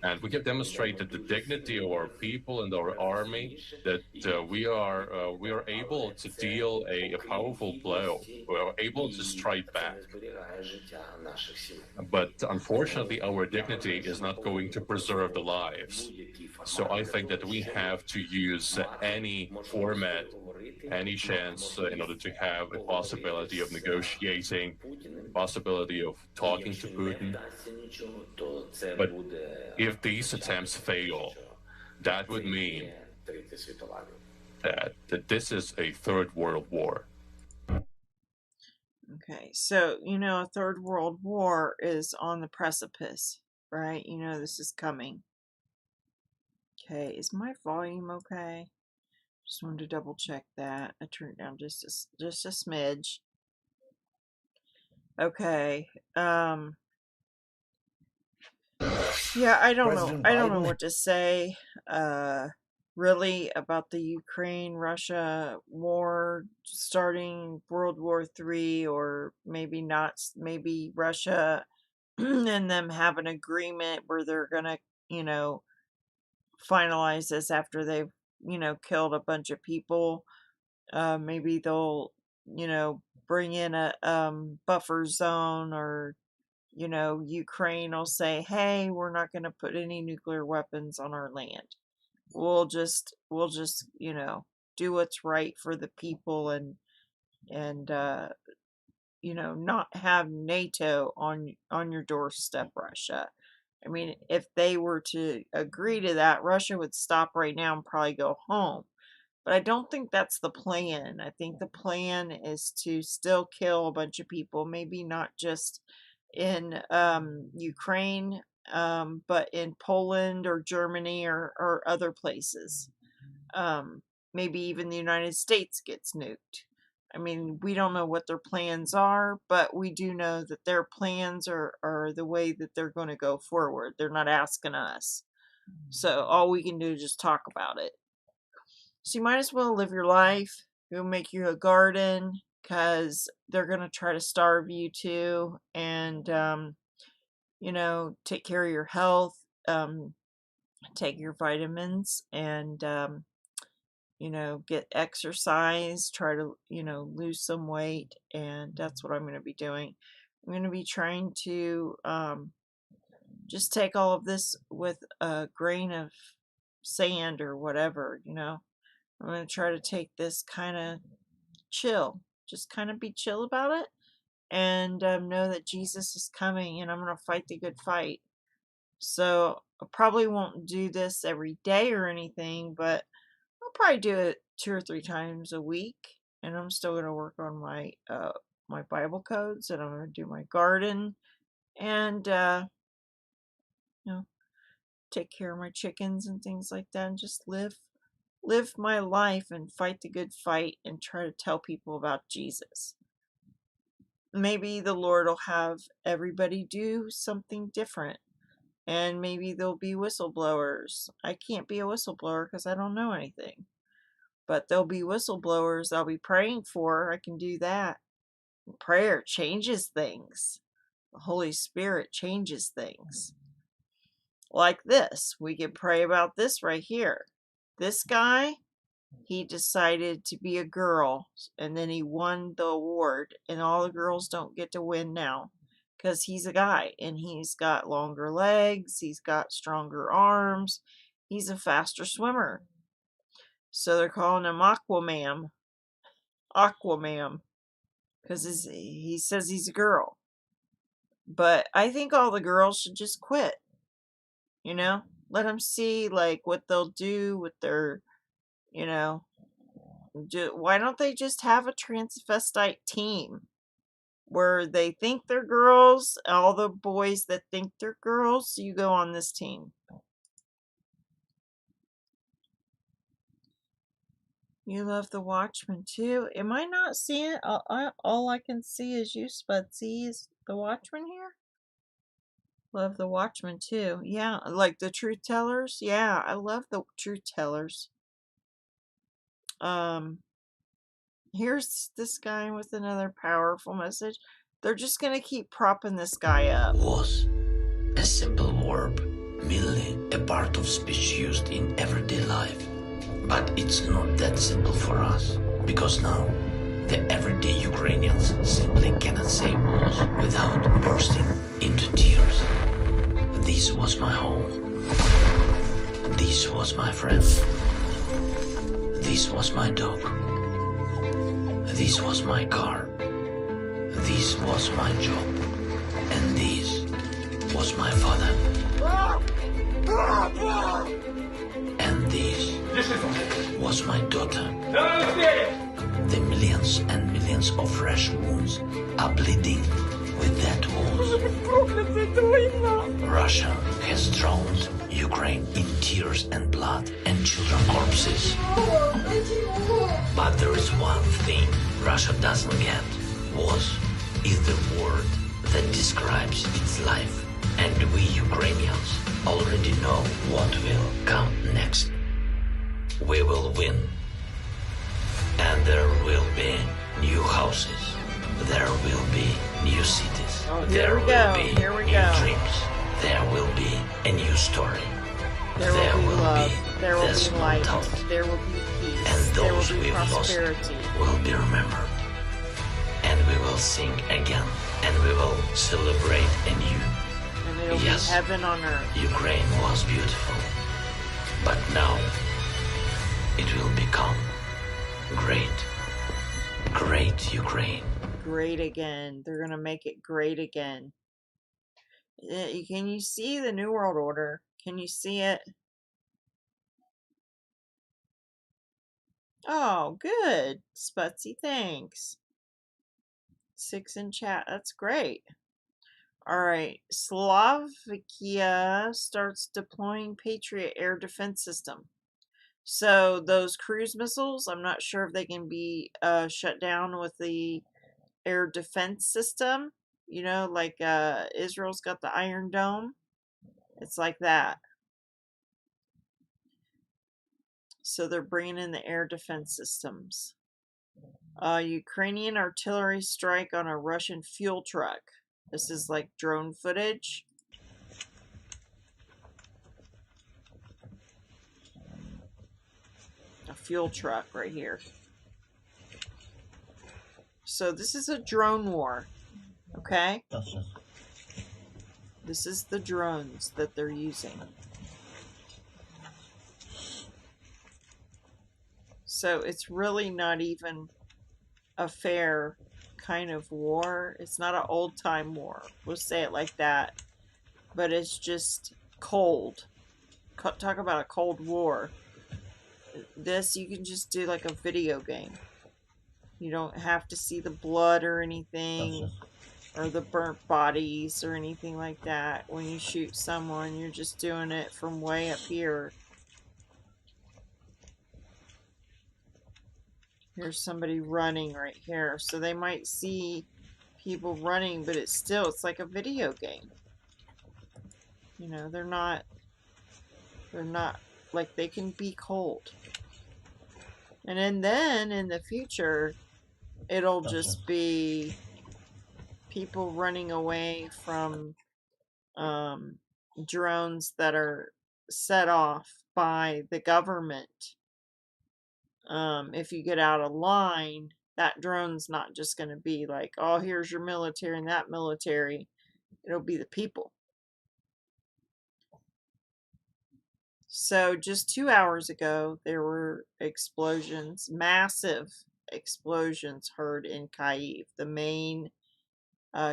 S3: And we have demonstrated the dignity of our people and our army, that we are able to deal a powerful blow. We are able to strike back. But unfortunately, our dignity is not going to preserve the lives. So I think that we have to use any format, any chance in order to have a possibility of negotiating, possibility of talking to Putin. But if these attempts fail, that would mean that this is a third world war.
S1: Okay, so, a third world war is on the precipice, right? This is coming. Okay, is my volume okay? Just wanted to double check that. I turned it down just a smidge. Okay. Yeah, I don't know what to say. Really about the Ukraine-Russia war starting World War III, or maybe not. Maybe Russia and them have an agreement where they're gonna, finalize this after they've, killed a bunch of people. Maybe they'll, bring in a buffer zone, or Ukraine will say, "Hey, we're not going to put any nuclear weapons on our land. We'll just do what's right for the people, and not have NATO on your doorstep, Russia." I mean, if they were to agree to that, Russia would stop right now and probably go home. But I don't think that's the plan. I think the plan is to still kill a bunch of people, maybe not just in Ukraine, but in Poland or Germany, or other places. Maybe even the United States gets nuked. I mean, we don't know what their plans are, but we do know that their plans are the way that they're going to go forward. They're not asking us. So all we can do is just talk about it. So you might as well live your life. Go make you a garden. because they're going to try to starve you too, and take care of your health, take your vitamins, and get exercise, try to lose some weight, and that's what I'm going to be doing. I'm going to be trying to just take all of this with a grain of sand or whatever. I'm going to try to take this kind of chill, just kind of be chill about it, and know that Jesus is coming, and I'm going to fight the good fight. So I probably won't do this every day or anything, but I'll probably do it 2 or 3 times a week, and I'm still going to work on my my Bible codes, and I'm going to do my garden, and take care of my chickens and things like that, and just live my life and fight the good fight and try to tell people about Jesus. Maybe the Lord will have everybody do something different, and maybe there'll be whistleblowers. I can't be a whistleblower because I don't know anything, but there'll be whistleblowers I'll be praying for. I can do that. Prayer changes things. The Holy Spirit changes things. Like this. We can pray about this right here. This guy, he decided to be a girl, and then he won the award, and all the girls don't get to win now because he's a guy, and he's got longer legs, he's got stronger arms, he's a faster swimmer. So they're calling him Aquaman, because he says he's a girl. But I think all the girls should just quit, let them see like what they'll do with their, why don't they just have a transvestite team where they think they're girls, all the boys that think they're girls, you go on this team. You love The Watchmen too? Am I not seeing it? All I can see is you, Spudsy. Is The Watchmen here? Love The Watchmen too. Yeah, like the Truth Tellers. Yeah, I love the Truth Tellers. Here's this guy with another powerful message. They're just gonna keep propping this guy up.
S4: Was a simple verb, merely a part of speech used in everyday life. But it's not that simple for us, because now the everyday Ukrainians simply cannot say was without bursting into tears. This was my home. This was my friend. This was my dog. This was my car. This was my job. And this was my father. And this was my daughter. The millions and millions of fresh wounds are bleeding with that wounds. Russia has drowned Ukraine in tears and blood and children corpses. But there is one thing Russia doesn't get. Was is the word that describes its life. And we Ukrainians already know what will come next. We will win. And there will be new houses. There will be new cities. There will be new dreams. There will be a new story.
S1: There will be love. There will
S4: there's
S1: be
S4: no
S1: light.
S4: doubt.
S1: There will be peace.
S4: And
S1: There
S4: those
S1: will be
S4: we've lost
S1: prosperity.
S4: will be remembered. And we will sing again. And we will celebrate anew.
S1: And it'll
S4: Yes.
S1: be heaven on earth.
S4: Ukraine was beautiful. But now it will become great. Great Ukraine.
S1: Great again. They're going to make it great again. Can you see the New World Order? Can you see it? Oh, good. Sputsy, thanks. 6 in chat. That's great. Alright. Slovakia starts deploying Patriot air defense system. So those cruise missiles, I'm not sure if they can be shut down with the air defense system. Like Israel's got the Iron Dome. It's like that. So they're bringing in the air defense systems. Ukrainian artillery strike on a Russian fuel truck. This is like drone footage. A fuel truck right here. So this is a drone war, okay? This is the drones that they're using. So it's really not even a fair kind of war. It's not an old-time war. We'll say it like that. But it's just cold. Talk about a cold war. This, you can just do like a video game. You don't have to see the blood or anything, or the burnt bodies or anything like that. When you shoot someone, you're just doing it from way up here. Here's somebody running right here. So they might see people running, but it's like a video game. You know, they're not like, they can be cold. And then in the future, it'll just be people running away from drones that are set off by the government. If you get out of line, that drone's not just going to be like, oh, here's your military and that military. It'll be the people. So just 2 hours ago, there were explosions, massive explosions heard in Kyiv, the main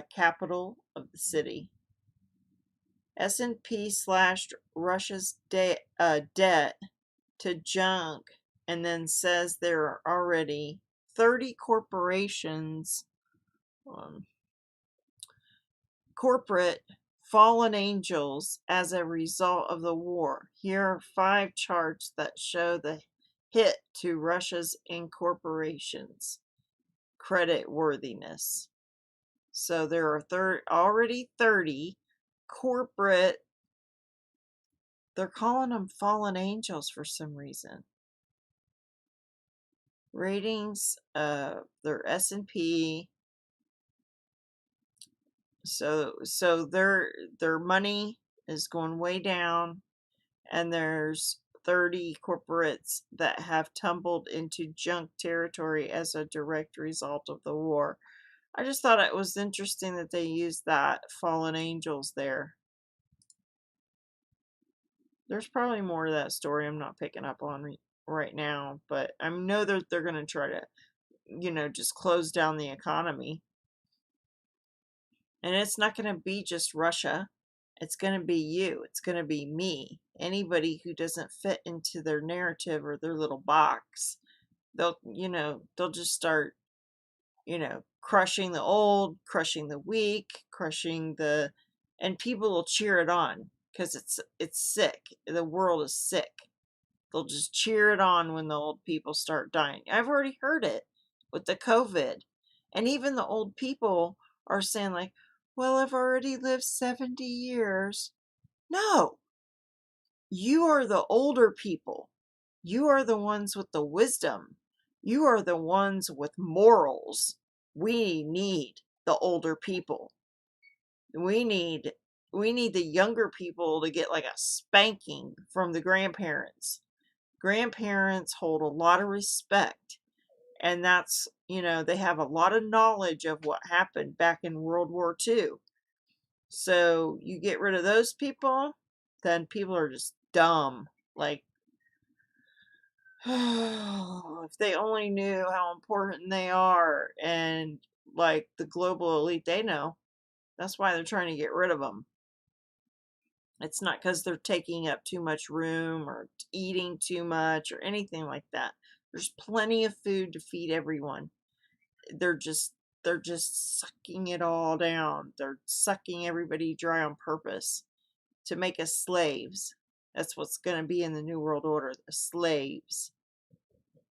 S1: capital of the city. S&P slashed Russia's debt to junk, and then says there are already 30 corporations, corporate fallen angels as a result of the war. Here are 5 charts that show the hit to Russia's incorporations credit worthiness. So there are already 30 corporate, they're calling them fallen angels for some reason. Ratings, their S&P. So their money is going way down, and there's 30 corporates that have tumbled into junk territory as a direct result of the war. I just thought it was interesting that they used that fallen angels there. There's probably more to that story I'm not picking up on right now, but I know that they're going to try to, you know, just close down the economy. And it's not going to be just Russia. It's going to be you. It's going to be me. Anybody who doesn't fit into their narrative or their little box, they'll just start, crushing the old, crushing the weak, and people will cheer it on because it's sick. The world is sick. They'll just cheer it on when the old people start dying. I've already heard it with the COVID. And even the old people are saying like, well, I've already lived 70 years. No, you are the older people. You are the ones with the wisdom. You are the ones with morals. We need the older people. We need the younger people to get like a spanking from the grandparents. Grandparents hold a lot of respect, and that's, they have a lot of knowledge of what happened back in World War II. So you get rid of those people, then people are just dumb. Like, if they only knew how important they are, and like the global elite, they know. That's why they're trying to get rid of them. It's not because they're taking up too much room or eating too much or anything like that. There's plenty of food to feed everyone. They're just sucking it all down. They're sucking everybody dry on purpose to make us slaves. That's what's going to be in the New World Order, the slaves.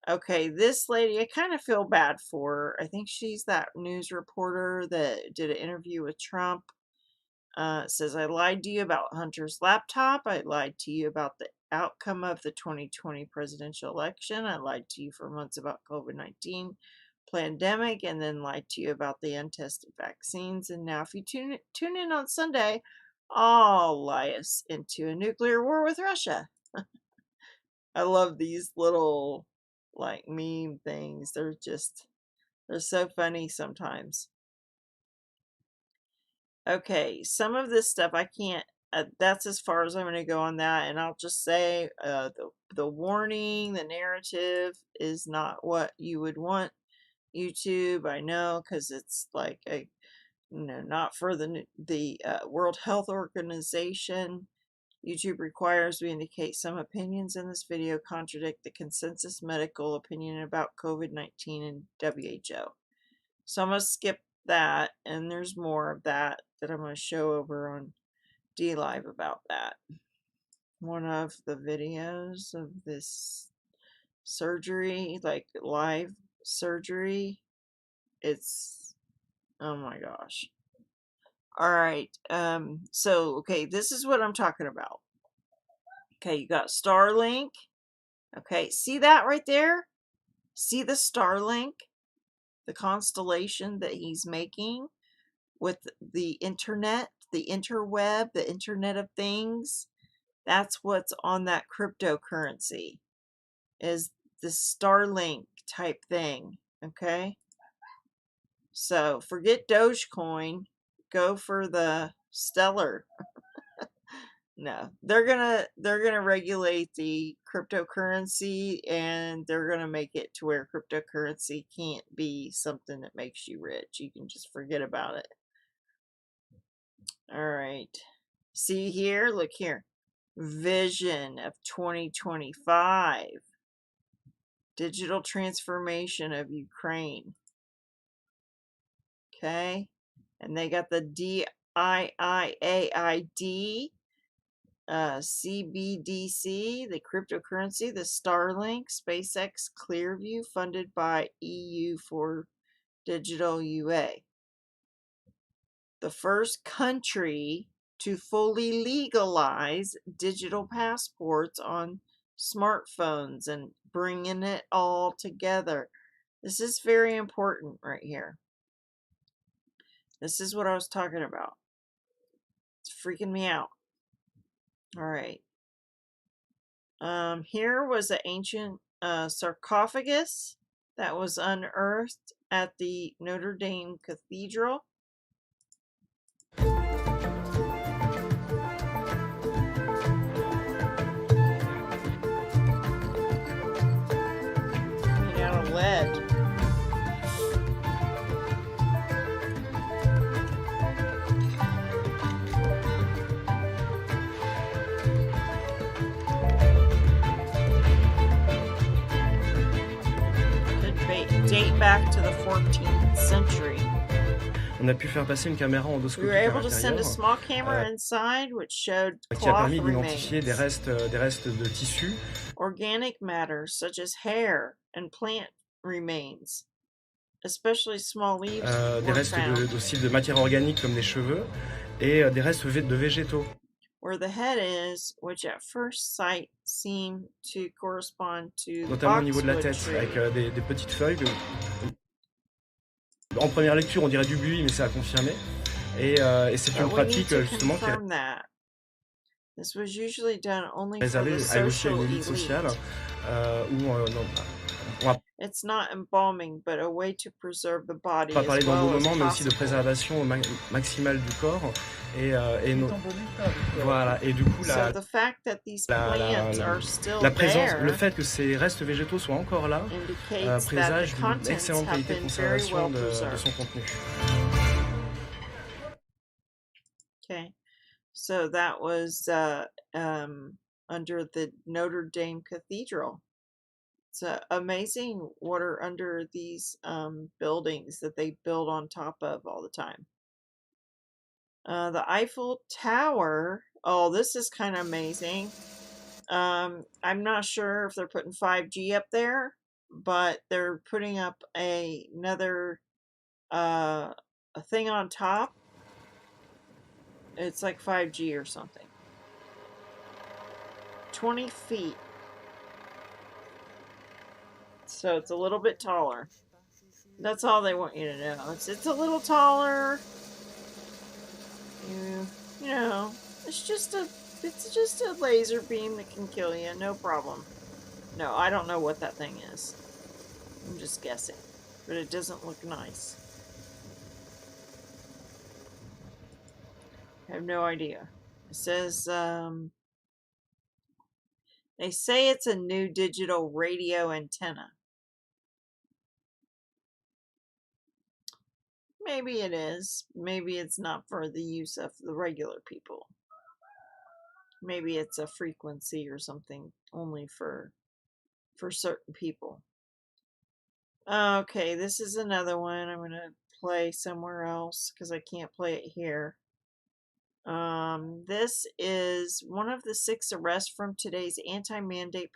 S1: Okay, this lady, I kind of feel bad for her. I think she's that news reporter that did an interview with Trump. It says, I lied to you about Hunter's laptop. I lied to you about the outcome of the 2020 presidential election. I lied to you for months about COVID-19. pandemic and then lied to you about the untested vaccines. And now if you tune in on Sunday, I'll lie us into a nuclear war with Russia. I love these little like meme things. They're so funny sometimes. Okay, some of this stuff I can't, that's as far as I'm going to go on that. And I'll just say the warning, the narrative is not what you would want YouTube. I know, because it's like not for the World Health Organization. YouTube requires we indicate some opinions in this video contradict the consensus medical opinion about COVID-19 and WHO. So I'm going to skip that, and there's more of that I'm going to show over on DLive about that. One of the videos of this surgery, like live surgery, it's, oh my gosh. All right, so, okay, this is what I'm talking about. Okay, you got Starlink. Okay, see that right there? See the Starlink? The constellation that he's making with the internet, the interweb, the Internet of Things. That's what's on that cryptocurrency, is the Starlink type thing, okay? So forget Dogecoin, go for the Stellar. No, they're gonna regulate the cryptocurrency, and they're gonna make it to where cryptocurrency can't be something that makes you rich. You can just forget about it. All right, see here, look here, vision of 2025, digital transformation of Ukraine. Okay, and they got the DIIAID. CBDC, the cryptocurrency, the Starlink, SpaceX, Clearview, funded by EU for Digital UA. The first country to fully legalize digital passports on smartphones and bringing it all together. This is very important right here. This is what I was talking about. It's freaking me out. All right. Here was an ancient sarcophagus that was unearthed at the Notre Dame Cathedral. Made out of lead. Date back to the 14th century.
S5: On a pu faire passer une caméra
S1: We
S5: endoscopique
S1: were
S5: à
S1: able to send a
S5: l'intérieur
S1: small camera inside, which showed
S5: qui a
S1: cloth
S5: permis d'identifier des
S1: remains,
S5: restes de tissus,
S1: organic matter such as hair and plant remains, especially small leaves
S5: des
S1: were
S5: restes
S1: found.
S5: aussi de matière organique comme des cheveux et des restes de végétaux.
S1: Where the head is, which at first sight seem to correspond to the
S5: Notamment au niveau de la
S1: boxwood
S5: tête,
S1: tree.
S5: avec des petites feuilles. En première lecture, on dirait du buis, mais c'est à confirmer. Et c'est une
S1: But we need
S5: pratique
S1: to
S5: justement qui est
S1: confirm that. This was usually done only for
S5: réservée
S1: the
S5: à aussi à
S1: social
S5: une élite sociale,
S1: elite.
S5: où on va
S1: It's not embalming, but a way to preserve the body
S5: pas
S1: as
S5: parler
S1: well as
S5: d'embaumement, mais aussi de
S1: possible.
S5: préservation maximale du corps. Voilà, et du coup,
S1: So the fact that these plants are still
S5: la présence, le
S1: there
S5: fait que ces restes végétaux soient encore là,
S1: indicates that
S5: présage
S1: the
S5: d'une
S1: contents
S5: excellente
S1: have
S5: qualité de
S1: been very
S5: conservation
S1: well
S5: de
S1: preserved.
S5: son contenu.
S1: Okay, so that was under the Notre Dame Cathedral. It's amazing what are under these buildings that they build on top of all the time. The Eiffel Tower. Oh, this is kind of amazing. I'm not sure if they're putting 5G up there, but they're putting up another a thing on top. It's like 5G or something. 20 feet. So it's a little bit taller. That's all they want you to know. It's a little taller. You know, it's just a laser beam that can kill you, no problem. No, I don't know what that thing is. I'm just guessing, but it doesn't look nice. I have no idea. It says they say it's a new digital radio antenna. Maybe it is. Maybe it's not for the use of the regular people. Maybe it's a frequency or something only for certain people. Okay, this is another one I'm going to play somewhere else because I can't play it here. This is one of the 6 arrests from today's anti-mandate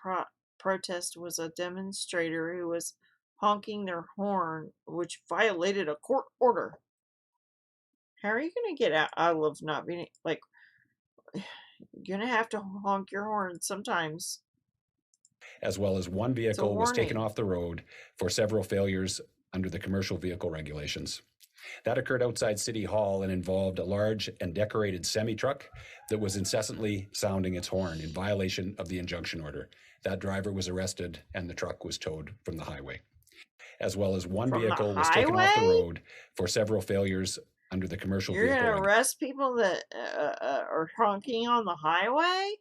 S1: protest was a demonstrator who was honking their horn, which violated a court order. How are you going to get out of not being, like, you're going to have to honk your horn sometimes.
S6: As well as one vehicle was taken off the road for several failures under the commercial vehicle regulations. That occurred outside City Hall and involved a large and decorated semi-truck that was incessantly sounding its horn in violation of the injunction order. That driver was arrested and the truck was towed from the highway. As well as one vehicle was taken off the road for several failures under the commercial vehicle.
S1: You're going to arrest people that are honking on the highway?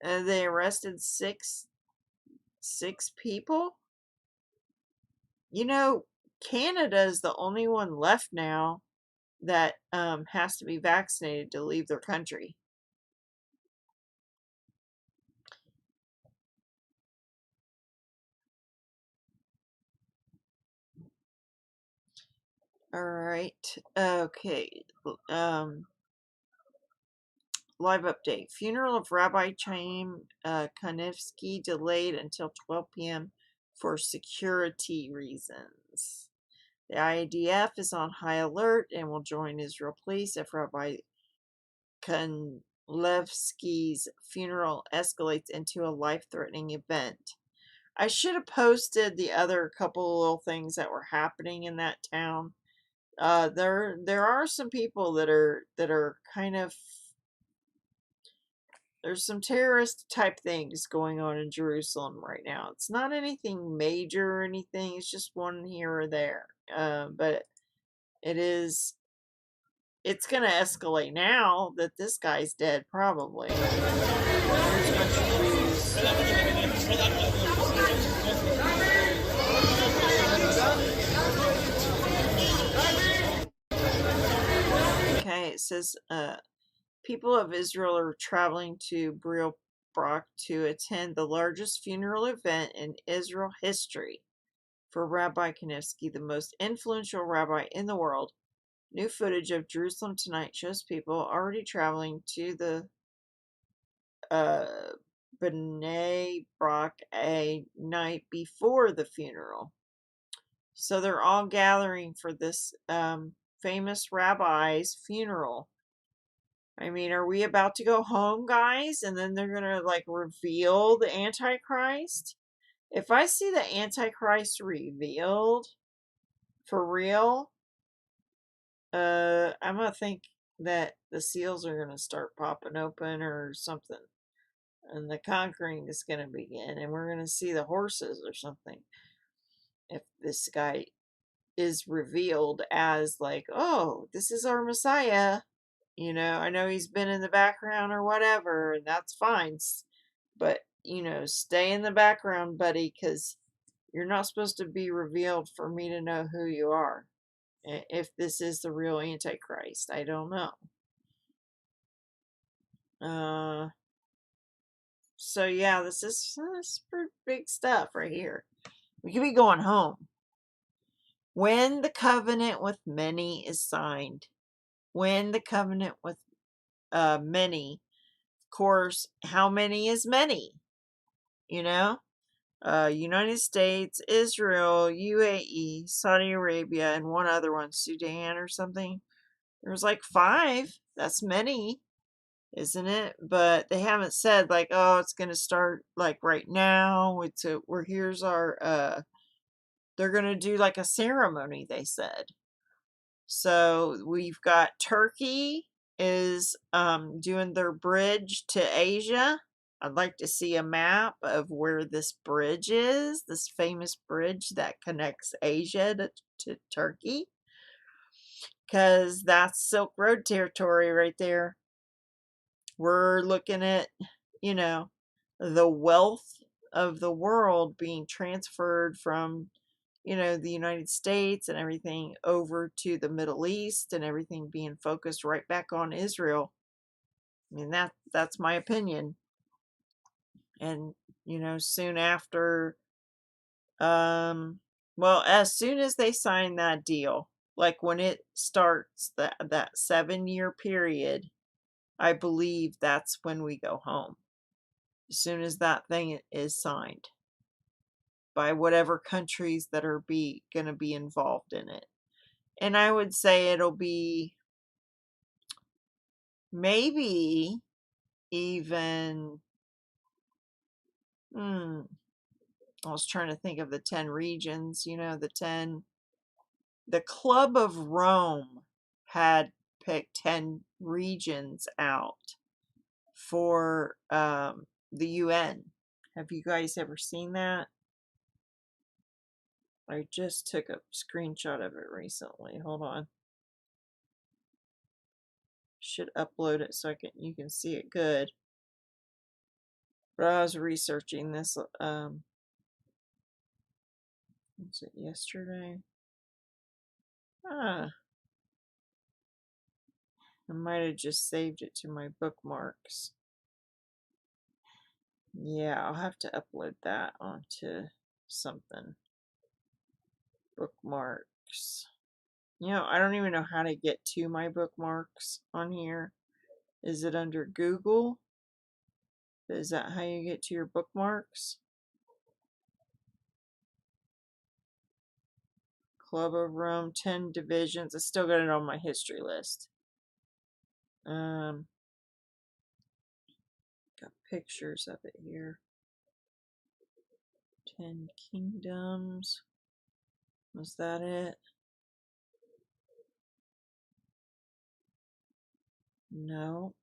S1: They arrested six people? You know, Canada is the only one left now that has to be vaccinated to leave their country. All right. Okay. Live update. Funeral of Rabbi Kanievsky delayed until 12 p.m. for security reasons. The IDF is on high alert and will join Israel police if Rabbi Kanievsky's funeral escalates into a life-threatening event. I should have posted the other couple of little things that were happening in that town. There are some people that are kind of, there's some terrorist type things going on in Jerusalem right now. It's not anything major or anything. It's just one here or there. But it's going to escalate now that this guy's dead, probably. Okay, it says, people of Israel are traveling to Brio Brock to attend the largest funeral event in Israel history for Rabbi Kanievsky, the most influential rabbi in the world. New footage of Jerusalem Tonight shows people already traveling to the Bnei Brak a night before the funeral. So they're all gathering for this famous rabbi's funeral. I mean, are we about to go home, guys? And then they're going to, like, reveal the Antichrist? If I see the Antichrist revealed, for real, I'm going to think that the seals are going to start popping open or something. And the conquering is going to begin. And we're going to see the horses or something. If this guy is revealed as, like, oh, this is our Messiah. You know, I know he's been in the background or whatever, and that's fine. But, you know, stay in the background, buddy, because you're not supposed to be revealed for me to know who you are. If this is the real Antichrist, I don't know. So, yeah, this is pretty big stuff right here. We could be going home. When the covenant with many is signed, when the covenant with many, of course, how many is many? You know, United States, Israel, UAE, Saudi Arabia, and one other one, Sudan or something. There's like 5. That's many, isn't it? But they haven't said, like, oh, it's going to start like right now. Here's our they're going to do like a ceremony, they said. So we've got Turkey is doing their bridge to Asia. I'd like to see a map of where this bridge is, this famous bridge that connects Asia to Turkey, because that's Silk Road territory right there. We're looking at, you know, the wealth of the world being transferred from, you know, the United States and everything over to the Middle East, and everything being focused right back on Israel. I mean, that's my opinion. And, you know, soon after, well, as soon as they sign that deal, like when it starts that 7-year period, I believe that's when we go home. As soon as that thing is signed by whatever countries that are going to be involved in it. And I would say it'll be maybe even, I was trying to think of the 10 regions, you know, the Club of Rome had picked 10 regions out for the UN. Have you guys ever seen that? I just took a screenshot of it recently. Hold on. Should upload it so you can see it good. But I was researching this. Was it yesterday? I might have just saved it to my bookmarks. Yeah, I'll have to upload that onto something. Bookmarks. You know, I don't even know how to get to my bookmarks on here. Is it under Google? Is that how you get to your bookmarks? Club of Rome, 10 divisions. I still got it on my history list. Got pictures of it here. 10 kingdoms. Was that it? No.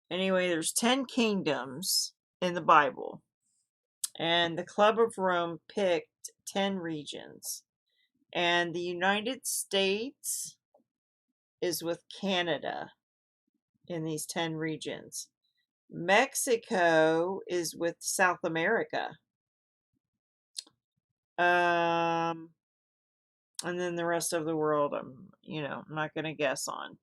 S1: Anyway, there's 10 kingdoms in the Bible. And the Club of Rome picked 10 regions. And the United States is with Canada in these 10 regions. Mexico is with South America. And then the rest of the world, I'm not going to guess on.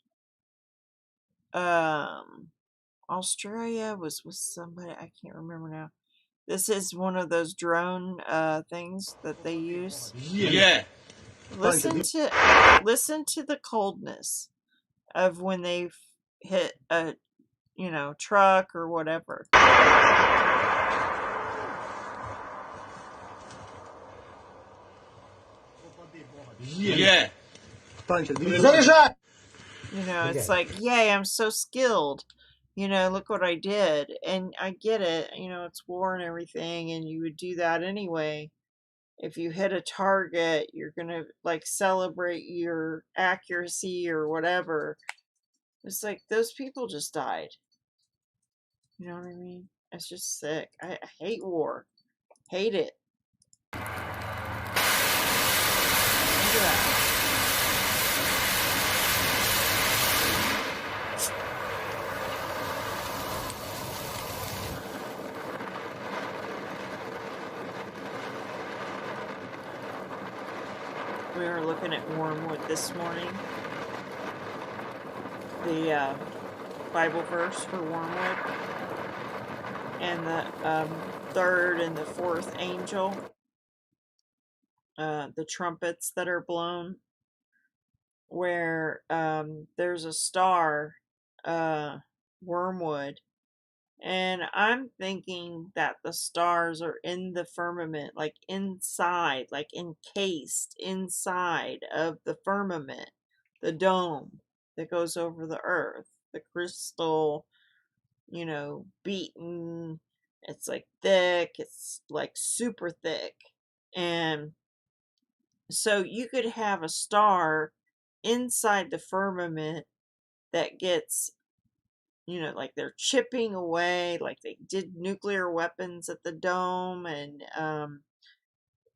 S1: Australia was with somebody, I can't remember now. This is one of those drone things that they use.
S7: Yeah.
S1: Listen to the coldness of when they hit a truck or whatever.
S7: Yeah.
S1: It's like, yay, I'm so skilled. Look what I did. And I get it. It's war and everything, and you would do that anyway. If you hit a target, you're going to like celebrate your accuracy or whatever. It's like those people just died. You know what I mean? It's just sick. I hate war. Hate it. Look at that. We were looking at Wormwood this morning. The Bible verse for Wormwood. And the third and the fourth angel. The trumpets that are blown. Where there's a star, Wormwood. And I'm thinking that the stars are in the firmament, like inside, like encased inside of the firmament, the dome that goes over the earth, the crystal, beaten. It's like thick, it's like super thick. And so you could have a star inside the firmament that gets, like they're chipping away, like they did nuclear weapons at the dome, and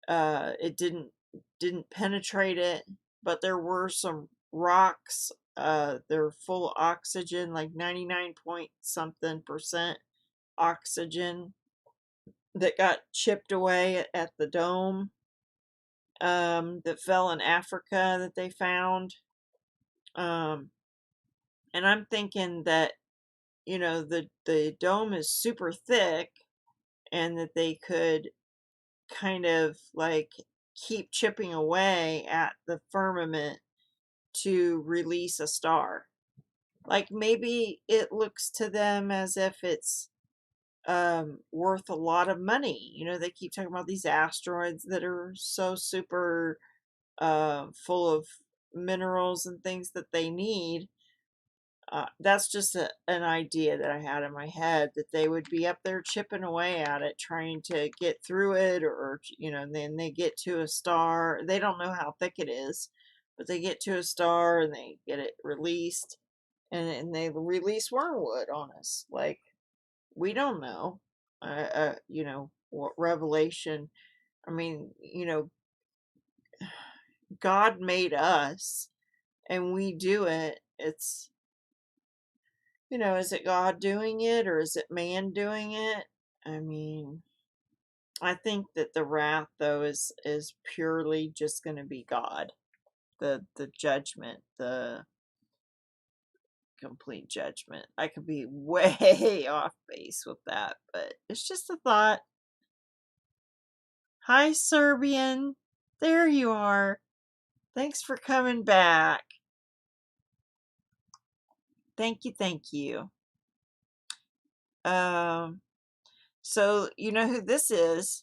S1: it didn't penetrate it, but there were some rocks. They're full of oxygen, like 99 point something percent oxygen, that got chipped away at the dome, that fell in Africa that they found. And I'm thinking that, the dome is super thick, and that they could kind of like keep chipping away at the firmament to release a star. Like maybe it looks to them as if it's worth a lot of money. They keep talking about these asteroids that are so super full of minerals and things that they need. That's just an idea that I had in my head, that they would be up there chipping away at it, trying to get through it, or, and then they get to a star. They don't know how thick it is, but they get to a star and they get it released, and they release wormwood on us. Like, we don't know, what revelation. I mean, God made us and we do it. It's, is it God doing it or is it man doing it? I mean, I think that the wrath, though, is purely just going to be God. The judgment, the complete judgment. I could be way off base with that, but it's just a thought. Hi, Serbian. There you are. Thanks for coming back. Thank you, thank you. So you know who this is?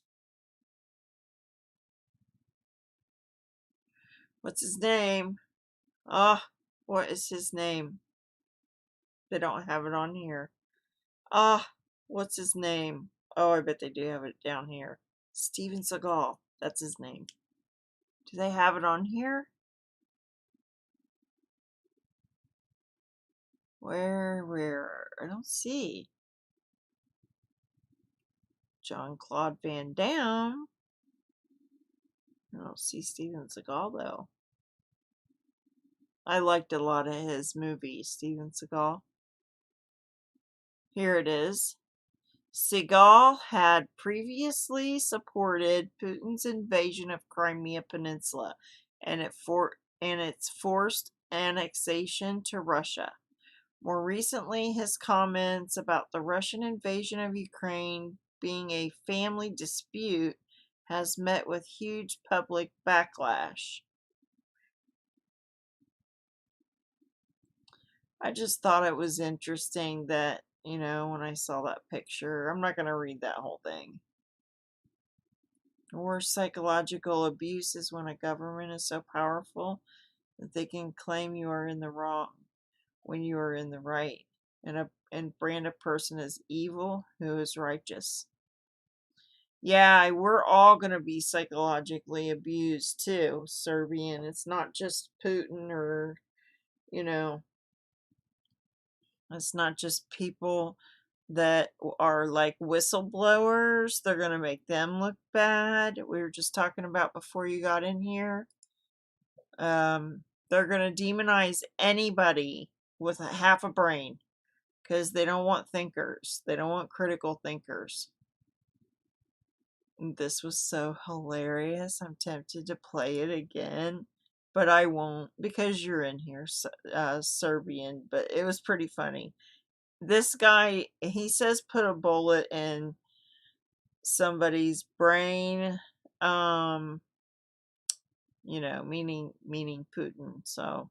S1: What's his name? What is his name? They don't have it on here. What's his name? Oh, I bet they do have it down here. Steven Seagal. That's his name. Do they have it on here? Where? I don't see. Jean-Claude Van Damme. I don't see Steven Seagal, though. I liked a lot of his movies, Steven Seagal. Here it is. Seagal had previously supported Putin's invasion of Crimea Peninsula and its forced annexation to Russia. More recently, his comments about the Russian invasion of Ukraine being a family dispute has met with huge public backlash. I just thought it was interesting that, when I saw that picture, I'm not going to read that whole thing. Or psychological abuse is when a government is so powerful that they can claim you are in the wrong when you are in the right, and brand a person as evil who is righteous. Yeah, we're all going to be psychologically abused too, Serbian. It's not just Putin, or, it's not just people that are like whistleblowers. They're going to make them look bad. We were just talking about before you got in here. They're going to demonize anybody with half a brain because they don't want thinkers. They don't want critical thinkers. This was so hilarious. I'm tempted to play it again, but I won't because you're in here, Serbian. But it was pretty funny. This guy, he says put a bullet in somebody's brain, meaning Putin. So,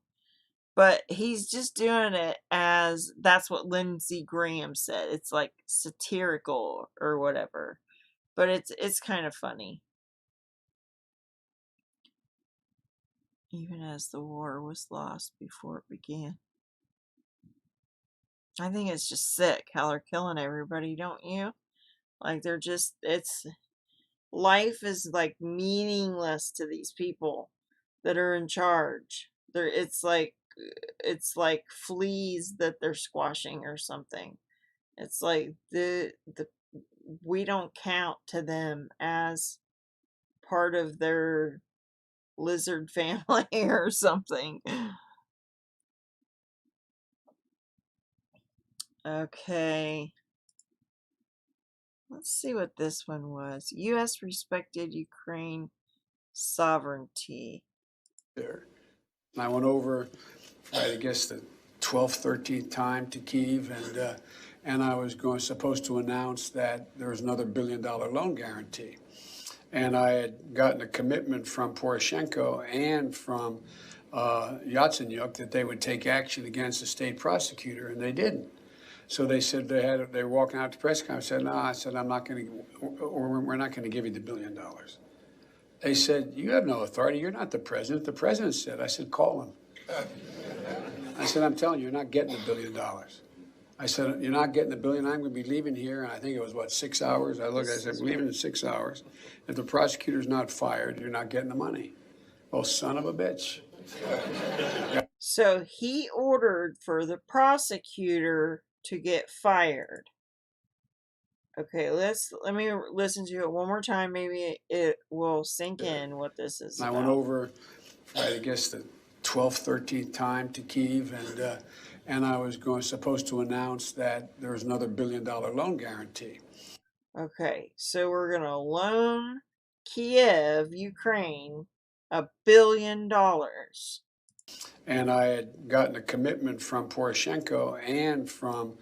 S1: but he's just doing it as that's what Lindsey Graham said. It's like satirical or whatever, but it's kind of funny. Even as the war was lost before it began. I think it's just sick how they're killing everybody, don't you? Like they're just, life is like meaningless to these people that are in charge. It's like fleas that they're squashing or something. It's like we don't count to them as part of their lizard family or something. Okay. Let's see what this one was. U.S. respected Ukraine sovereignty.
S8: There. And I went over, I guess, the 12th, 13th time to Kyiv, and I was supposed to announce that there was another $1 billion loan guarantee. And I had gotten a commitment from Poroshenko and from Yatsenyuk that they would take action against the state prosecutor, and they didn't. So they said they were walking out to press conference. I said, no, I said, I'm not going to, or we're not going to give you the $1 billion. They said, you have no authority. You're not the president. The president said. I said, call him. I said, I'm telling you, you're not getting the $1 billion. I said, you're not getting the $1 billion. I'm going to be leaving here. And I think it was, 6 hours? I looked, I said, leaving in 6 hours. If the prosecutor's not fired, you're not getting the money. Oh, son of a bitch.
S1: So he ordered for the prosecutor to get fired. Okay, let me listen to it one more time. Maybe it will sink in what this is
S8: I
S1: about.
S8: went over, I guess, the 12th, 13th time to Kyiv, and I was supposed to announce that there was another $1 billion loan guarantee.
S1: Okay, so we're going to loan Kiev, Ukraine, $1 billion.
S8: And I had gotten a commitment from Poroshenko and from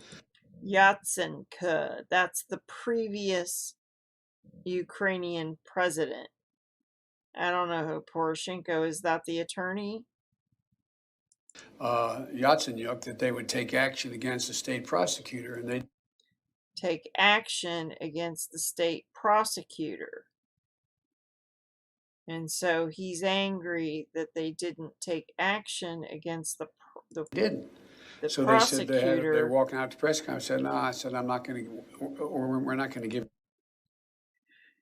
S1: Yatsenyuk. That's the previous Ukrainian president. I don't know who Poroshenko is. That the attorney?
S8: Yatsenyuk that they would take action against the state prosecutor, and they
S1: take action against the state prosecutor. And so he's angry that they didn't take action against the
S8: didn't.
S1: The
S8: so
S1: prosecutor.
S8: They said they're walking out to press conference. I said, no, I said, I'm not going to, or we're not going to give.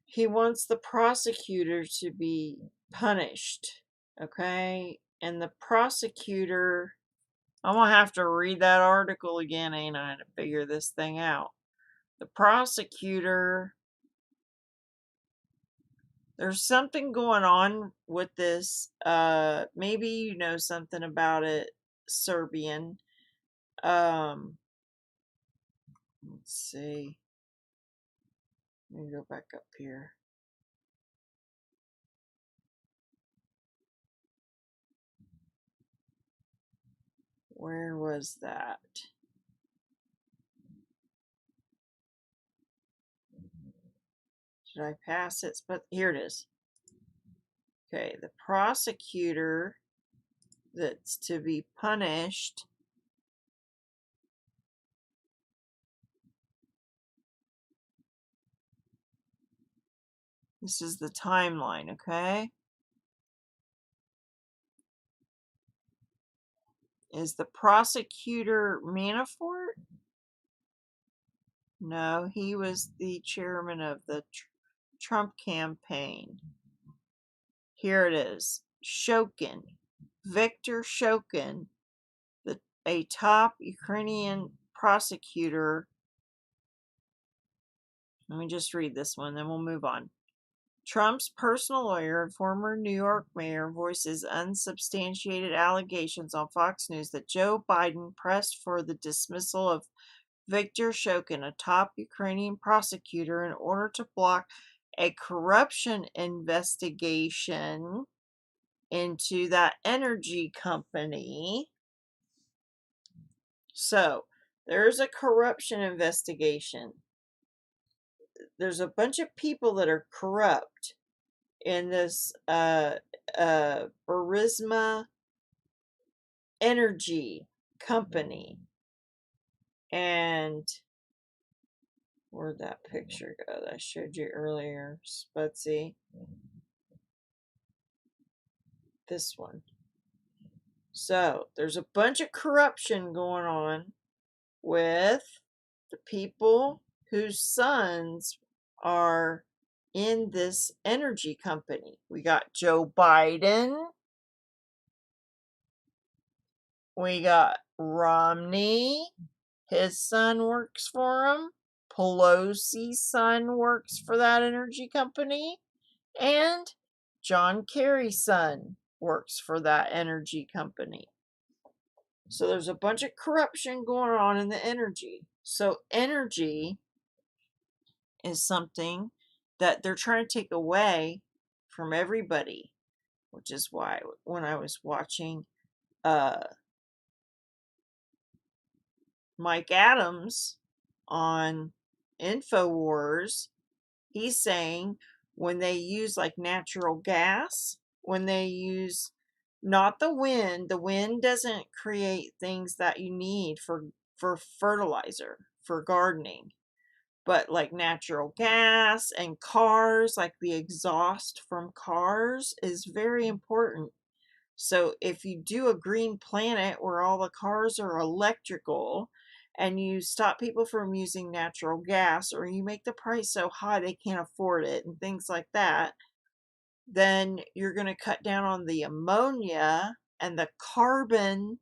S1: He wants the prosecutor to be punished, okay? And the prosecutor, I'm going to have to read that article again, ain't I, to figure this thing out. The prosecutor, there's something going on with this. Maybe you know something about it, Serbian. Let's see. Let me go back up here. Where was that? Should I pass it? But here it is. Okay, the prosecutor that's to be punished this is the timeline, okay? Is the prosecutor Manafort? No, he was the chairman of the Trump campaign. Here it is. Shokin. Viktor Shokin, a top Ukrainian prosecutor. Let me just read this one, then we'll move on. Trump's personal lawyer and former New York mayor voices unsubstantiated allegations on Fox News that Joe Biden pressed for the dismissal of Viktor Shokin, a top Ukrainian prosecutor, in order to block a corruption investigation into that energy company. So, there's a corruption investigation. There's a bunch of people that are corrupt in this Burisma energy company. And where'd that picture go that I showed you earlier, Spudsy? This one. So, there's a bunch of corruption going on with the people whose sons are in this energy company. We got Joe Biden. We got Romney. His son works for him. Pelosi's son works for that energy company. And John Kerry's son works for that energy company. So there's a bunch of corruption going on in the energy. So energy is something that they're trying to take away from everybody, which is why when I was watching Mike Adams on InfoWars, he's saying when they use like natural gas, when they use not the wind doesn't create things that you need for fertilizer, for gardening. But like natural gas and cars, like the exhaust from cars is very important. So if you do a green planet where all the cars are electrical and you stop people from using natural gas, or you make the price so high they can't afford it and things like that, then you're going to cut down on the ammonia and the carbon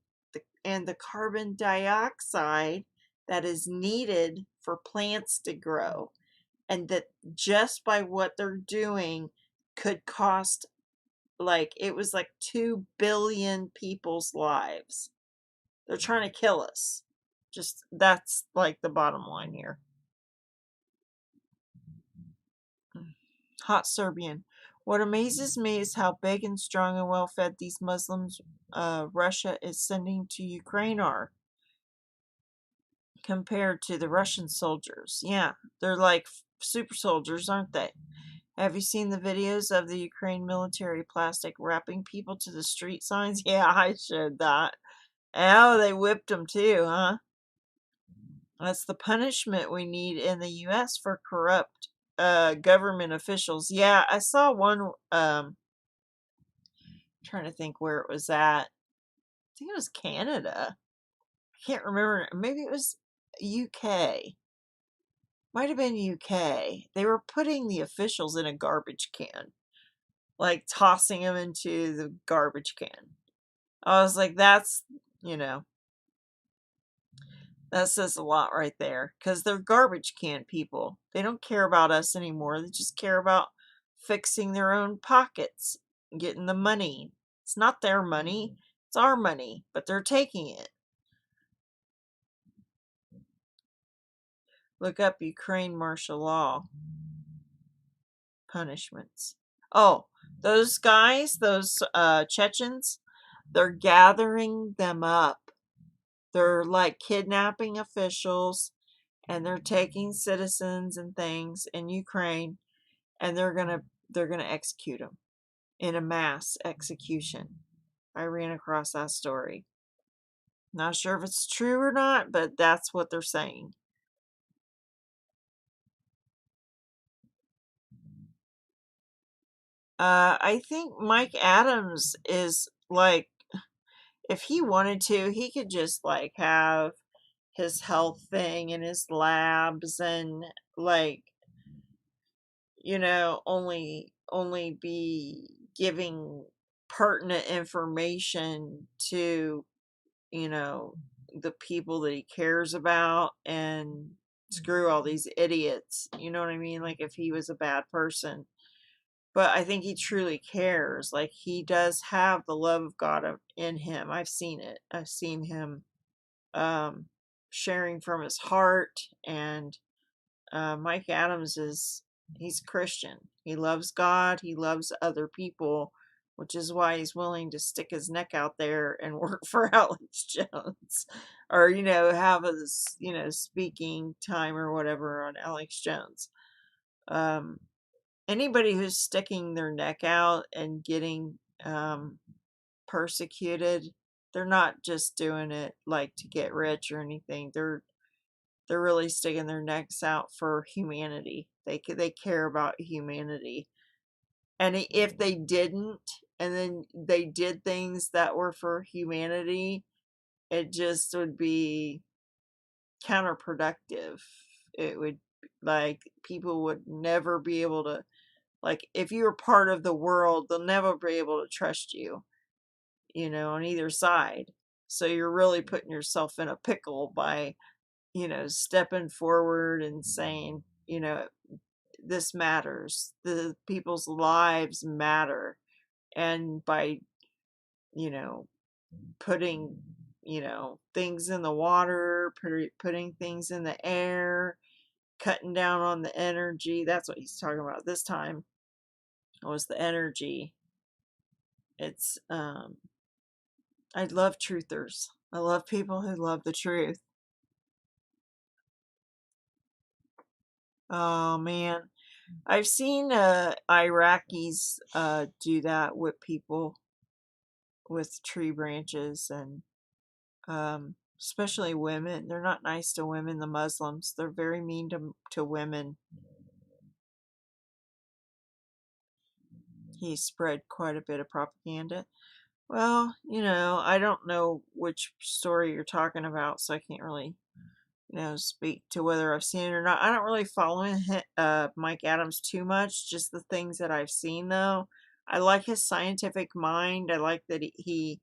S1: and the carbon dioxide that is needed for plants to grow. And that just by what they're doing could cost, like, it was like 2 billion people's lives. They're trying to kill us. Just, that's like the bottom line here. Hot Serbian. What amazes me is how big and strong and well-fed these Muslims Russia is sending to Ukraine are compared to the Russian soldiers. Yeah, they're like super soldiers, aren't they? Have you seen the videos of the Ukraine military plastic wrapping people to the street signs? Yeah, I showed that. Oh, they whipped them too, huh? That's the punishment we need in the U.S. for corrupt government officials. Yeah, I saw one, trying to think where it was at. I think it was Canada. I can't remember. Maybe it was UK. Might have been UK. They were putting the officials in a garbage can, like tossing them into the garbage can. I was like, that's, that says a lot right there, because they're garbage can people. They don't care about us anymore. They just care about fixing their own pockets, getting the money. It's not their money, it's our money, but they're taking it. Look up Ukraine martial law punishments. Oh, those guys, those Chechens, they're gathering them up. They're like kidnapping officials, and they're taking citizens and things in Ukraine, and they're gonna execute them in a mass execution. I ran across that story. Not sure if it's true or not, but that's what they're saying. I think Mike Adams is like, if he wanted to, he could just like have his health thing in his labs and like, only be giving pertinent information to, the people that he cares about, and screw all these idiots. You know what I mean? Like if he was a bad person. But I think he truly cares. Like he does have the love of God in him. I've seen it. I've seen him sharing from his heart. And Mike Adams he's Christian. He loves God. He loves other people, which is why he's willing to stick his neck out there and work for Alex Jones, or have a speaking time or whatever on Alex Jones. Anybody who's sticking their neck out and getting persecuted, they're not just doing it like to get rich or anything. They're really sticking their necks out for humanity. They care about humanity. And if they didn't, and then they did things that were for humanity, it just would be counterproductive. It would, like, people would never be able to Like, if you're part of the world, they'll never be able to trust you, on either side. So you're really putting yourself in a pickle by, stepping forward and saying, this matters. The people's lives matter. And by, putting, things in the water, putting things in the air, cutting down on the energy. That's what he's talking about this time. Was the energy. It's I love truthers. I love people who love the truth. Oh man, I've seen Iraqis do that with people with tree branches, and especially women. They're not nice to women. The Muslims, they're very mean to women. He spread quite a bit of propaganda. Well, I don't know which story you're talking about, so I can't really, speak to whether I've seen it or not. I don't really follow Mike Adams too much, just the things that I've seen, though. I like his scientific mind. I like that he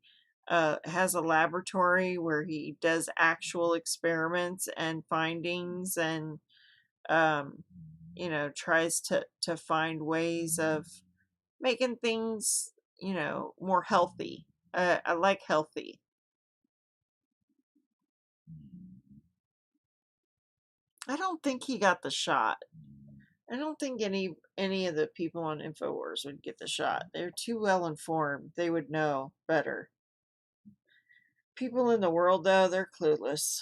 S1: has a laboratory where he does actual experiments and findings, and, tries to find ways of making things, more healthy. I like healthy. I don't think he got the shot. I don't think any of the people on InfoWars would get the shot. They're too well informed. They would know better. People in the world, though, they're clueless.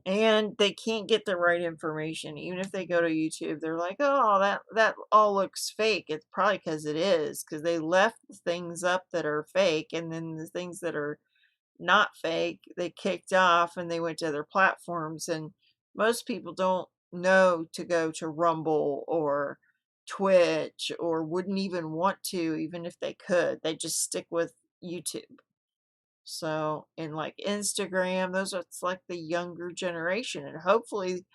S1: And they can't get the right information. Even if they go to YouTube, they're like, oh, that all looks fake. It's probably because it is. Because they left things up that are fake. And then the things that are not fake, they kicked off and they went to other platforms. And most people don't know to go to Rumble or Twitch, or wouldn't even want to, even if they could. They just stick with YouTube. So, and like Instagram, it's like the younger generation, and hopefully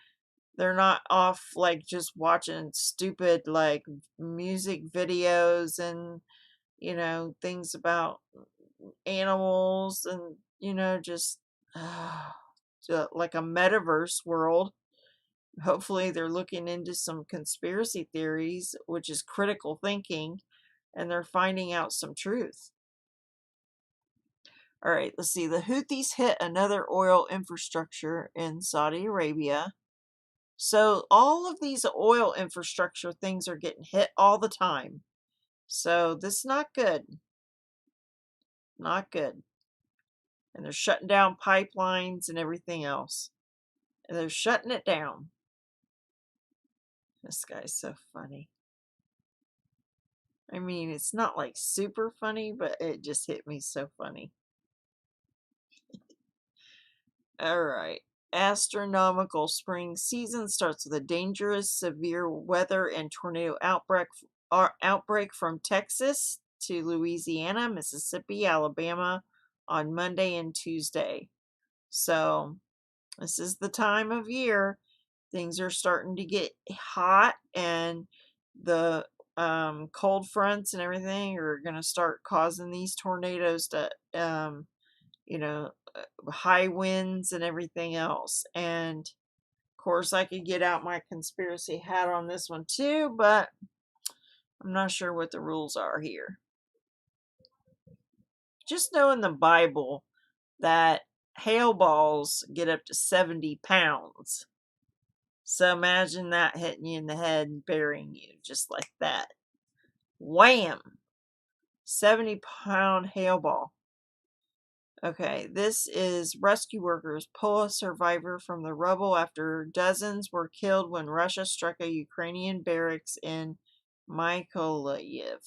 S1: they're not off like just watching stupid like music videos and things about animals, and just like a metaverse world. Hopefully they're looking into some conspiracy theories, which is critical thinking, and they're finding out some truth. All right, let's see. The Houthis hit another oil infrastructure in Saudi Arabia. So all of these oil infrastructure things are getting hit all the time. So this is not good. Not good. And they're shutting down pipelines and everything else. And they're shutting it down. This guy's so funny. I mean, it's not like super funny, but it just hit me so funny. All right. Astronomical spring season starts with a dangerous, severe weather and tornado outbreak from Texas to Louisiana, Mississippi, Alabama on Monday and Tuesday. So this is the time of year. Things are starting to get hot, and the cold fronts and everything are going to start causing these tornadoes to, high winds and everything else. And of course, I could get out my conspiracy hat on this one too, but I'm not sure what the rules are here. Just know in the Bible that hail balls get up to 70 pounds. So imagine that hitting you in the head and burying you just like that. Wham! 70-pound hail ball. Okay, this is rescue workers pull a survivor from the rubble after dozens were killed when Russia struck a Ukrainian barracks in Mykolaiv.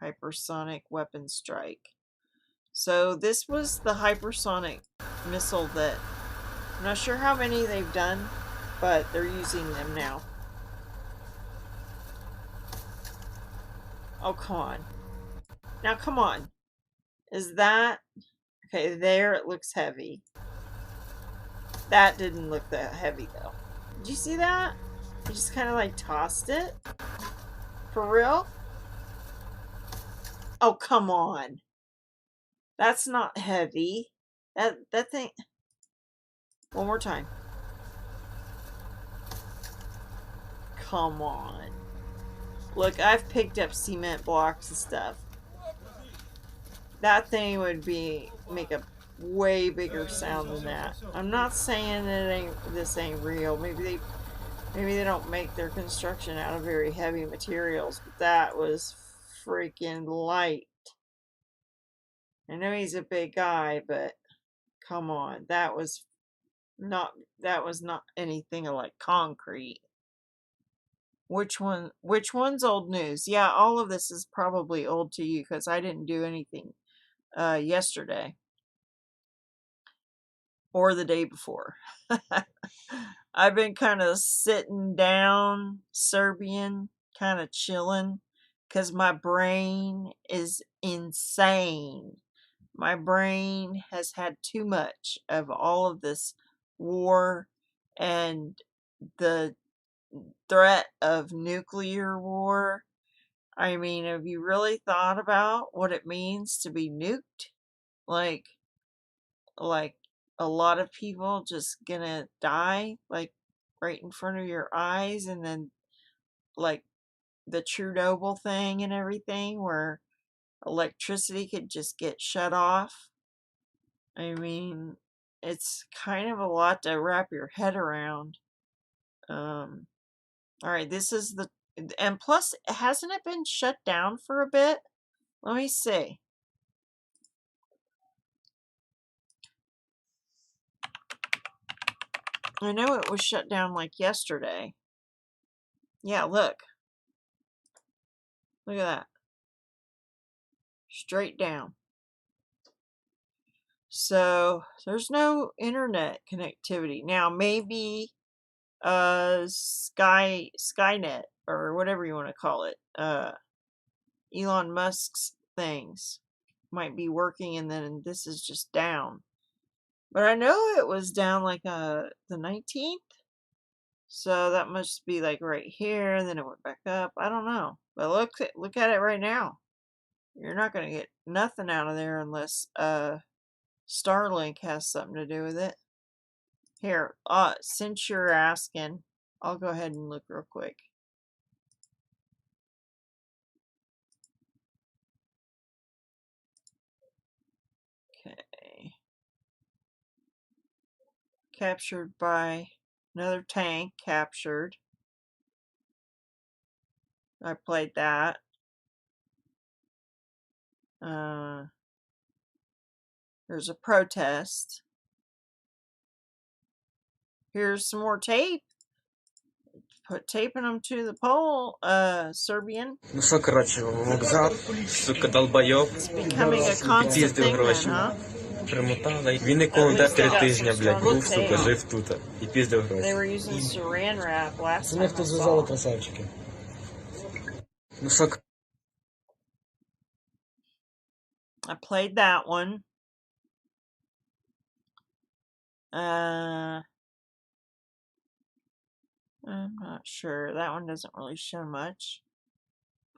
S1: Hypersonic weapon strike. So this was the hypersonic missile that, I'm not sure how many they've done, but they're using them now. Oh, come on. Now, come on. Is that... Okay, there it looks heavy. That didn't look that heavy, though. Did you see that? He just kind of like tossed it. For real? Oh, come on. That's not heavy. That thing. One more time. Come on. Look, I've picked up cement blocks and stuff. That thing would make a way bigger sound than that. I'm not saying that this ain't real. Maybe they don't make their construction out of very heavy materials, but that was freaking light. I know he's a big guy, but come on, that was not anything like concrete. Which one's old news? Yeah, all of this is probably old to you because I didn't do anything yesterday or the day before. I've been kind of sitting down, Serbian, kind of chilling, because my brain is insane. My brain has had too much of all of this war and the threat of nuclear war. I mean, have you really thought about what it means to be nuked? Like a lot of people just gonna die, like right in front of your eyes, and then like the Chernobyl thing and everything, where electricity could just get shut off. I mean, it's kind of a lot to wrap your head around. All right, this is and plus, hasn't it been shut down for a bit? Let me see. I know it was shut down like yesterday. Yeah, look. Look at that. Straight down. So there's no internet connectivity. Now maybe Skynet or whatever you want to call it, Elon Musk's things might be working, and then this is just down. But I know it was down like the 19th. So that must be like right here, and then it went back up. I don't know. But look at it right now. You're not going to get nothing out of there unless Starlink has something to do with it. Here, since you're asking, I'll go ahead and look real quick. Okay. Captured by another tank, captured. I played that. There's a protest. Here's some more tape. Taping them to the pole, Serbian.
S9: Ну що, коротше, вокзал, сука, долбойоб.
S1: It's becoming a constant thing then, huh?
S9: Примотали. Він ніколи не 3 тижні, блядь, був, сука, жив тут. І піздив гроші.
S1: They were using saran wrap last
S9: Це
S1: time
S9: не
S1: I
S9: хто
S1: saw.
S9: зв'язали красавчики. Ну що,
S1: I played that one. I'm not sure. That one doesn't really show much.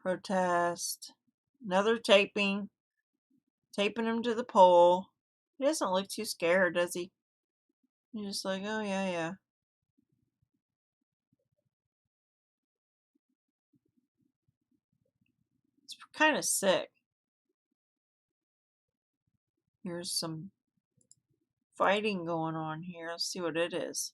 S1: Protest. Another taping. Taping him to the pole. He doesn't look too scared, does he? He's just like, oh, yeah, yeah. It's kind of sick. Here's some fighting going on here. Let's see what it is.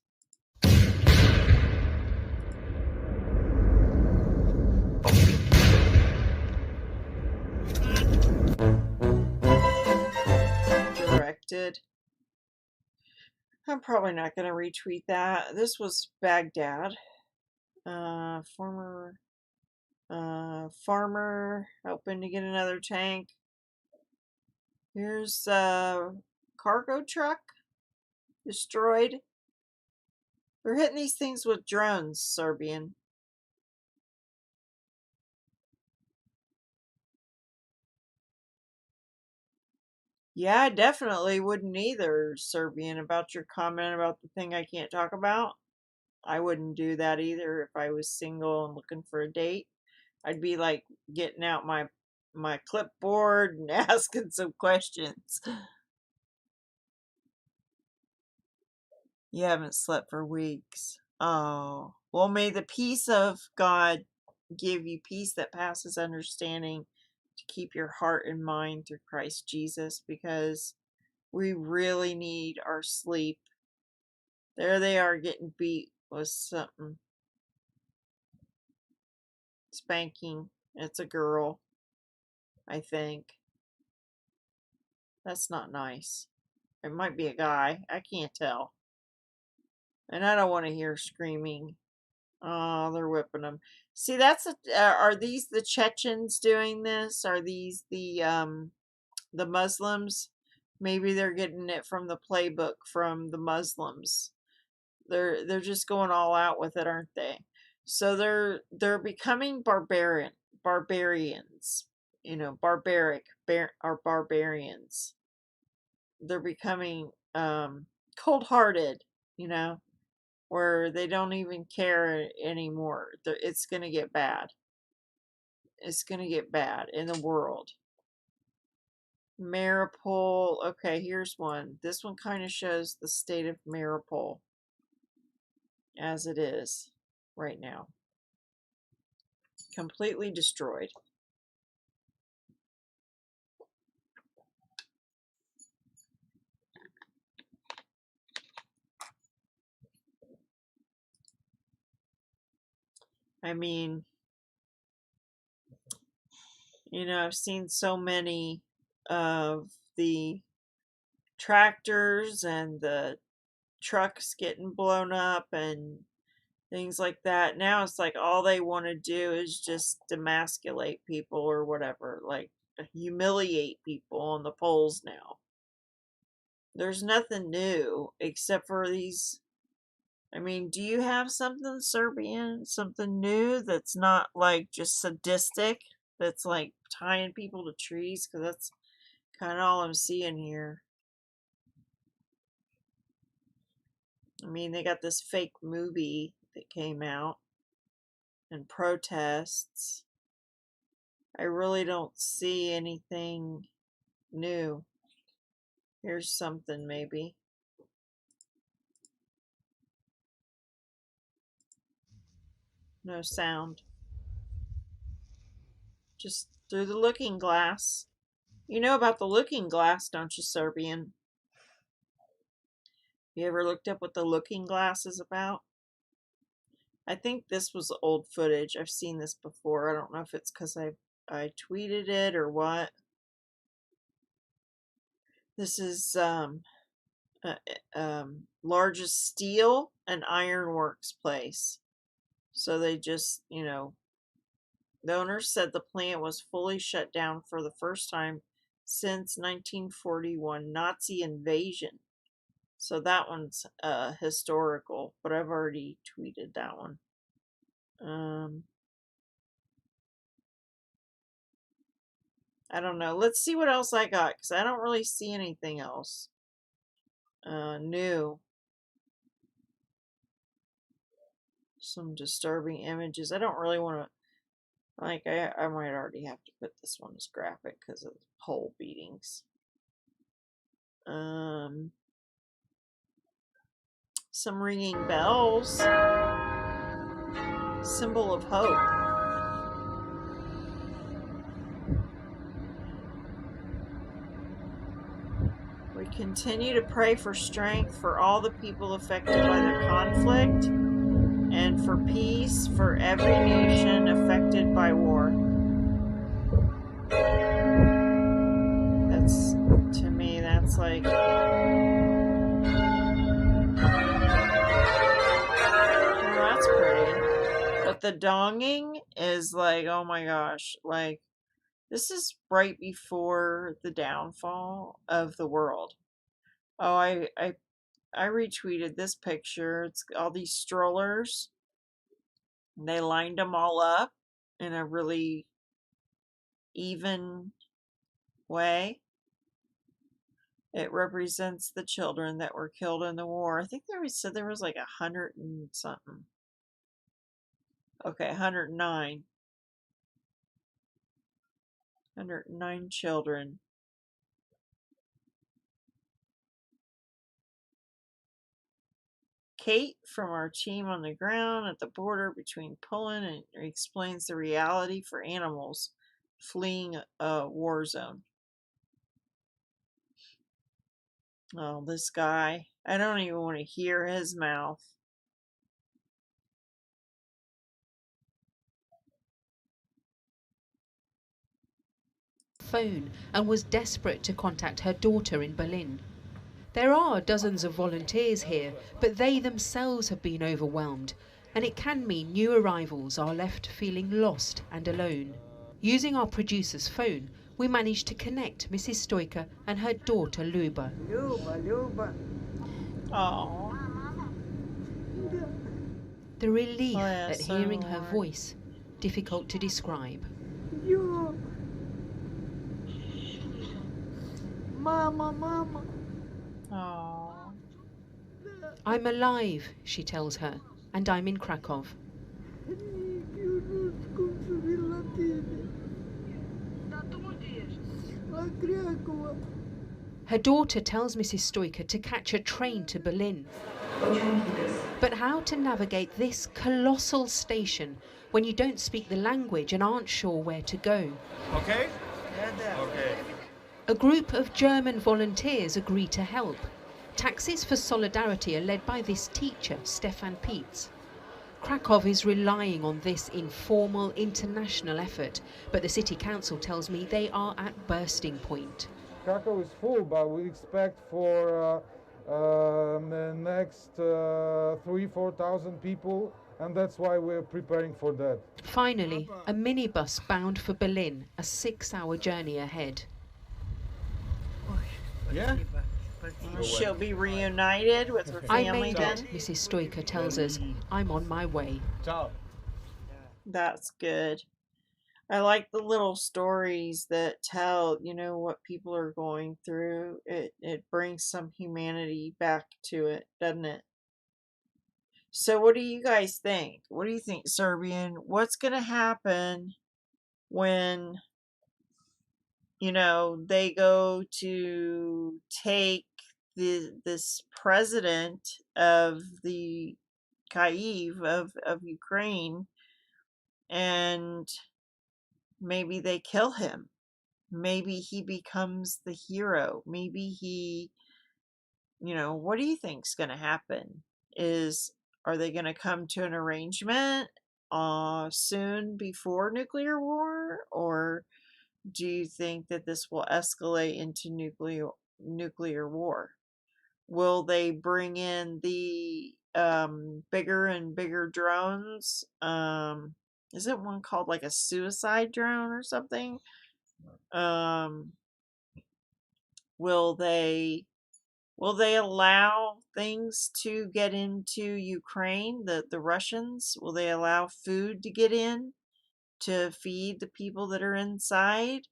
S1: Directed. I'm probably not going to retweet that. This was Baghdad. Former farmer hoping to get another tank. Here's a cargo truck destroyed. They're hitting these things with drones, Serbian. Yeah, I definitely wouldn't either, Serbian, about your comment about the thing I can't talk about. I wouldn't do that either if I was single and looking for a date. I'd be like getting out my clipboard and asking some questions. You haven't slept for weeks. Oh, well, may the peace of God give you peace that passes understanding to keep your heart and mind through Christ Jesus, because we really need our sleep. There they are getting beat with something. Spanking. It's a girl, I think. That's not nice. It might be a guy. I can't tell. And I don't want to hear screaming. Oh, they're whipping them. See, are these the Chechens doing this? Are these the Muslims? Maybe they're getting it from the playbook from the Muslims. They're just going all out with it, aren't they? So they're becoming barbarians. Barbarians. They're becoming cold-hearted, where they don't even care anymore. It's going to get bad. It's going to get bad in the world. Maripol. Okay, here's one. This one kind of shows the state of Maripol as it is right now. Completely destroyed. I mean, I've seen so many of the tractors and the trucks getting blown up and things like that. Now it's like all they want to do is just demasculate people or whatever, like humiliate people on the polls now. There's nothing new except for these. I mean, do you have something Serbian, something new that's not like just sadistic, that's like tying people to trees? Because that's kind of all I'm seeing here. I mean, they got this fake movie that came out and protests. I really don't see anything new. Here's something maybe. No sound. Just through the looking glass. You know about the looking glass, don't you, Serbian? You ever looked up what the looking glass is about? I think this was old footage. I've seen this before. I don't know if it's because I tweeted it or what. This is largest steel and ironworks place. So they just, the owner said the plant was fully shut down for the first time since 1941 Nazi invasion. So that one's historical, but I've already tweeted that one. I don't know. Let's see what else I got, because I don't really see anything else new. Some disturbing images. I don't really want to, I might already have to put this one as graphic because of the pole beatings. Some ringing bells. Symbol of hope. We continue to pray for strength for all the people affected by the conflict and for peace for every nation affected by war. To me, that's like... that's pretty. But the donging is like, oh my gosh, like, this is right before the downfall of the world. Oh, I retweeted this picture. It's all these strollers. They lined them all up in a really even way. It represents the children that were killed in the war. I think they said there was like 100 and something. Okay, 109. 109 children. Kate from our team on the ground at the border between Poland and explains the reality for animals fleeing a war zone. Oh, this guy. I don't even want to hear his mouth.
S10: Phone and was desperate to contact her daughter in Berlin. There are dozens of volunteers here, but they themselves have been overwhelmed, and it can mean new arrivals are left feeling lost and alone. Using our producer's phone, we managed to connect Mrs. Stoiker and her daughter Luba.
S1: Oh.
S10: The relief at hearing her voice, difficult to describe.
S1: Mama. Oh.
S10: I'm alive, she tells her, and I'm in Krakow. Her daughter tells Mrs. Stoiker to catch a train to Berlin. But how to navigate this colossal station when you don't speak the language and aren't sure where to go?
S7: Okay? Okay.
S10: A group of German volunteers agree to help. Taxis for Solidarity are led by this teacher, Stefan Pietz. Krakow is relying on this informal international effort, but the city council tells me they are at bursting point.
S11: Krakow is full, but we expect for the next 3,000-4,000 people, and that's why we're preparing for that.
S10: Finally, a minibus bound for Berlin, a 6-hour journey ahead.
S7: Yeah?
S1: She'll be reunited with her
S10: I
S1: family
S10: made
S1: then?
S10: it, Mrs. Stoiker tells us. I'm on my way.
S7: Ciao.
S1: That's good. I like the little stories that tell, what people are going through. It brings some humanity back to it, doesn't it? So what do you guys think? What do you think, Serbian? What's going to happen when, they go to take this president of the Kyiv of Ukraine, and maybe they kill him? Maybe he becomes the hero. Maybe he, what do you think's going to happen? Are they going to come to an arrangement soon before nuclear war, or do you think that this will escalate into nuclear war? Will they bring in the bigger and bigger drones? Isn't one called like a suicide drone or something? Will they allow things to get into Ukraine? The Russians, will they allow food to get in to feed the people that are inside?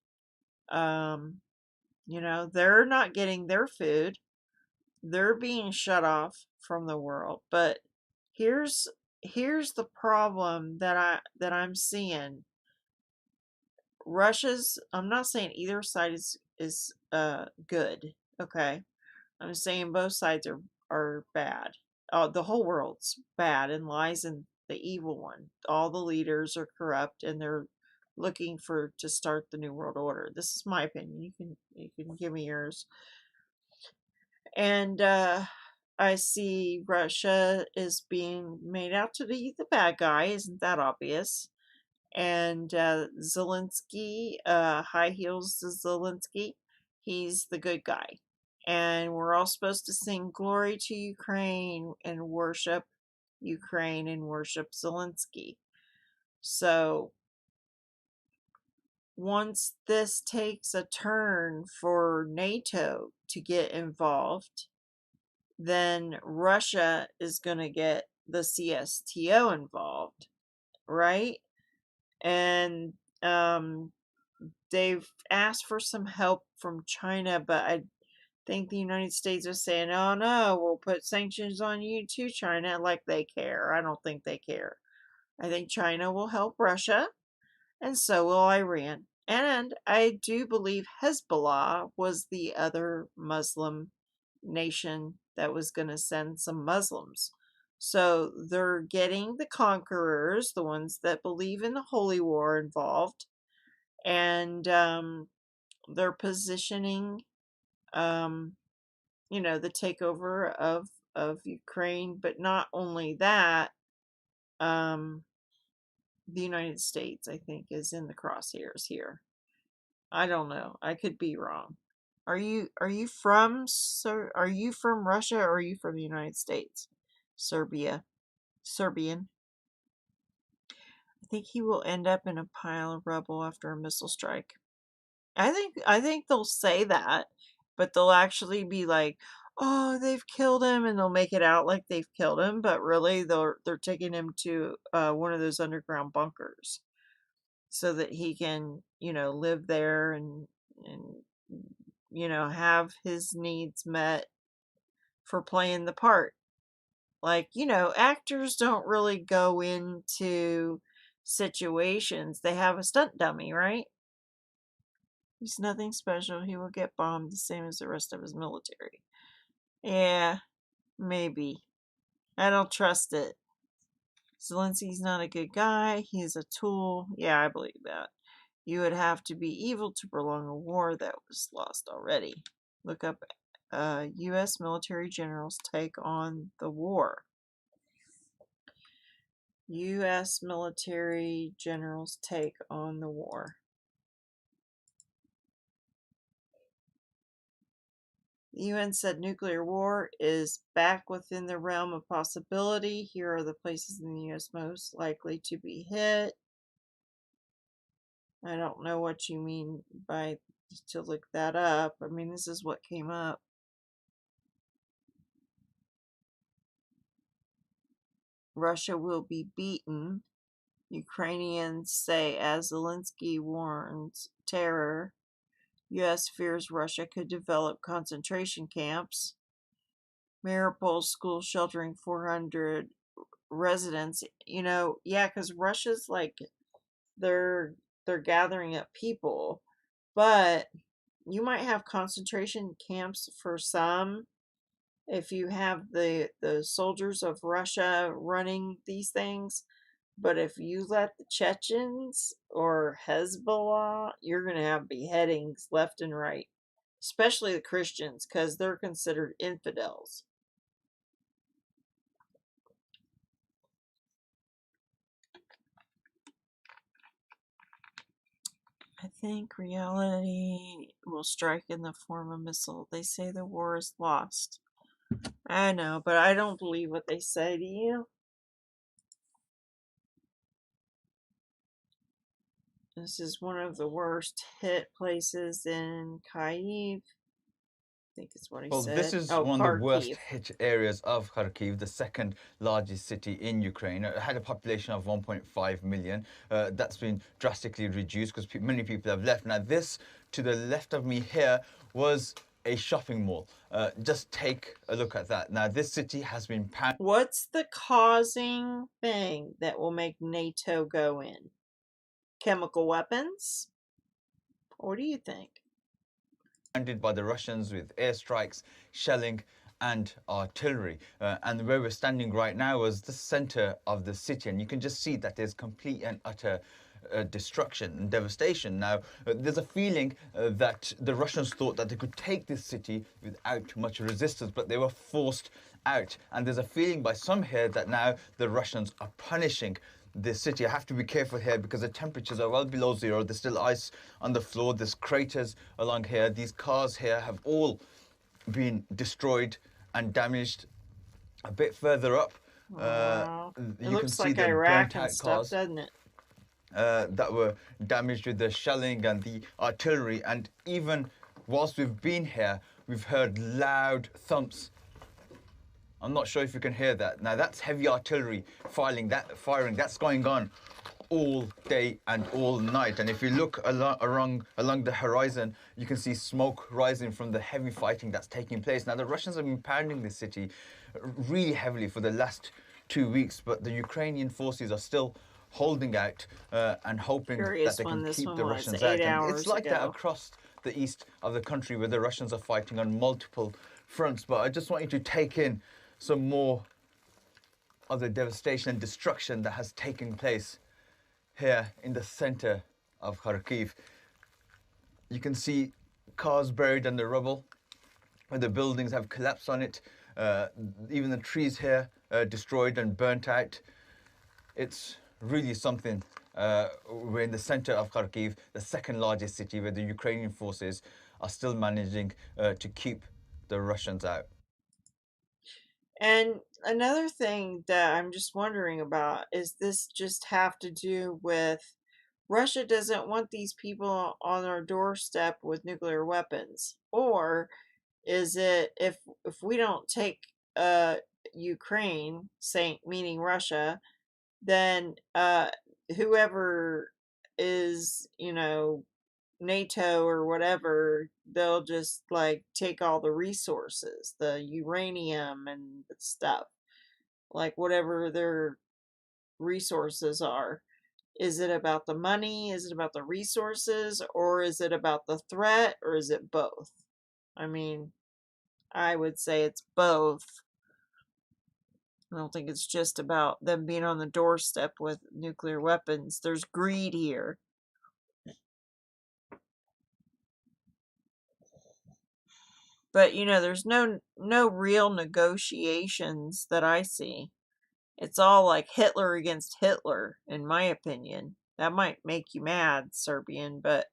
S1: They're not getting their food. They're being shut off from the world. But here's the problem that I'm seeing. I'm not saying either side is good, okay? I'm saying both sides are bad. The whole world's bad and lies in the evil one. All the leaders are corrupt and they're looking to start the new world order. This is my opinion. You can give me yours. And I see Russia is being made out to be the bad guy. Isn't that obvious? And Zelensky, High Heels Zelensky, he's the good guy. And we're all supposed to sing glory to Ukraine and worship Ukraine and worship Zelensky. So once this takes a turn for NATO to get involved, then Russia is going to get the CSTO involved, right? And they've asked for some help from China, but think the United States is saying, oh no, we'll put sanctions on you too, China, like they care. I don't think they care. I think China will help Russia, and so will Iran. And I do believe Hezbollah was the other Muslim nation that was going to send some Muslims. So they're getting the conquerors, the ones that believe in the holy war, involved, and they're positioning, the takeover of Ukraine. But not only that, the United States, I think, is in the crosshairs here. I don't know. I could be wrong. Are you from Russia, or are you from the United States? Serbian. I think he will end up in a pile of rubble after a missile strike. I think they'll say that, but they'll actually be like, "Oh, they've killed him," and they'll make it out like they've killed him, but really they're taking him to one of those underground bunkers so that he can, live there and have his needs met for playing the part. Like, actors don't really go into situations. They have a stunt dummy, right? He's nothing special. He will get bombed the same as the rest of his military. Yeah, maybe. I don't trust it. Zelensky's not a good guy. He's a tool. Yeah, I believe that. You would have to be evil to prolong a war that was lost already. Look up U.S. military generals take on the war. U.S. military generals take on the war. The UN said nuclear war is back within the realm of possibility. Here are the places in the U.S. most likely to be hit. I don't know what you mean by to look that up. I mean, this is what came up. Russia will be beaten. Ukrainians say as Zelensky warns terror. U.S. fears Russia could develop concentration camps. Mariupol school sheltering 400 residents. Yeah, because Russia's like, they're gathering up people, but you might have concentration camps for some if you have the soldiers of Russia running these things. But if you let the Chechens or Hezbollah, you're going to have beheadings left and right, especially the Christians, because they're considered infidels. I think reality will strike in the form of missile. They say the war is lost. I know, but I don't believe what they say. Do you? This is one of the worst hit places in Kyiv. I think it's what he said.
S12: Well, this is one of the worst hit areas of Kharkiv, the second largest city in Ukraine. It had a population of 1.5 million. That's been drastically reduced because many people have left. Now, this to the left of me here was a shopping mall. Just take a look at that. Now, this city has been...
S1: What's the causing thing that will make NATO go in? Chemical weapons? What do you think?
S12: By the Russians with airstrikes, shelling and artillery. And where we're standing right now is the center of the city, and you can just see that there's complete and utter destruction and devastation. Now, there's a feeling that the Russians thought that they could take this city without much resistance, but they were forced out. And there's a feeling by some here that now the Russians are punishing this city. I have to be careful here because the temperatures are well below zero. There's still ice on the floor. There's craters along here. These cars here have all been destroyed and damaged. A bit further up,
S1: wow.
S12: You
S1: looks
S12: can see
S1: like
S12: the
S1: Iraq
S12: burnt out
S1: and stuff,
S12: cars,
S1: doesn't it?
S12: that were damaged with the shelling and the artillery. And even whilst we've been here, we've heard loud thumps. I'm not sure if you can hear that. Now, that's heavy artillery firing. That's going on all day and all night. And if you look along the horizon, you can see smoke rising from the heavy fighting that's taking place. Now, the Russians have been pounding this city really heavily for the last 2 weeks, but the Ukrainian forces are still holding out and hoping that they can keep the Russians out. And it's like that across the east of the country, where the Russians are fighting on multiple fronts. But I just want you to take in some more of the devastation and destruction that has taken place here in the center of Kharkiv. You can see cars buried under rubble, where the buildings have collapsed on it. Even the trees here destroyed and burnt out. It's really something. We're in the center of Kharkiv, the second largest city, where the Ukrainian forces are still managing to keep the Russians out.
S1: And another thing that I'm just wondering about is, this just have to do with Russia doesn't want these people on our doorstep with nuclear weapons? Or is it, if we don't take Ukraine, meaning Russia, then whoever is, NATO or whatever, they'll just like take all the resources, the uranium and stuff, like whatever their resources are. Is it about the money? Is it about the resources? Or is it about the threat? Or is it both? I mean, I would say it's both. I don't think it's just about them being on the doorstep with nuclear weapons. There's greed here. But, there's no real negotiations that I see. It's all like Hitler against Hitler, in my opinion. That might make you mad, Serbian, but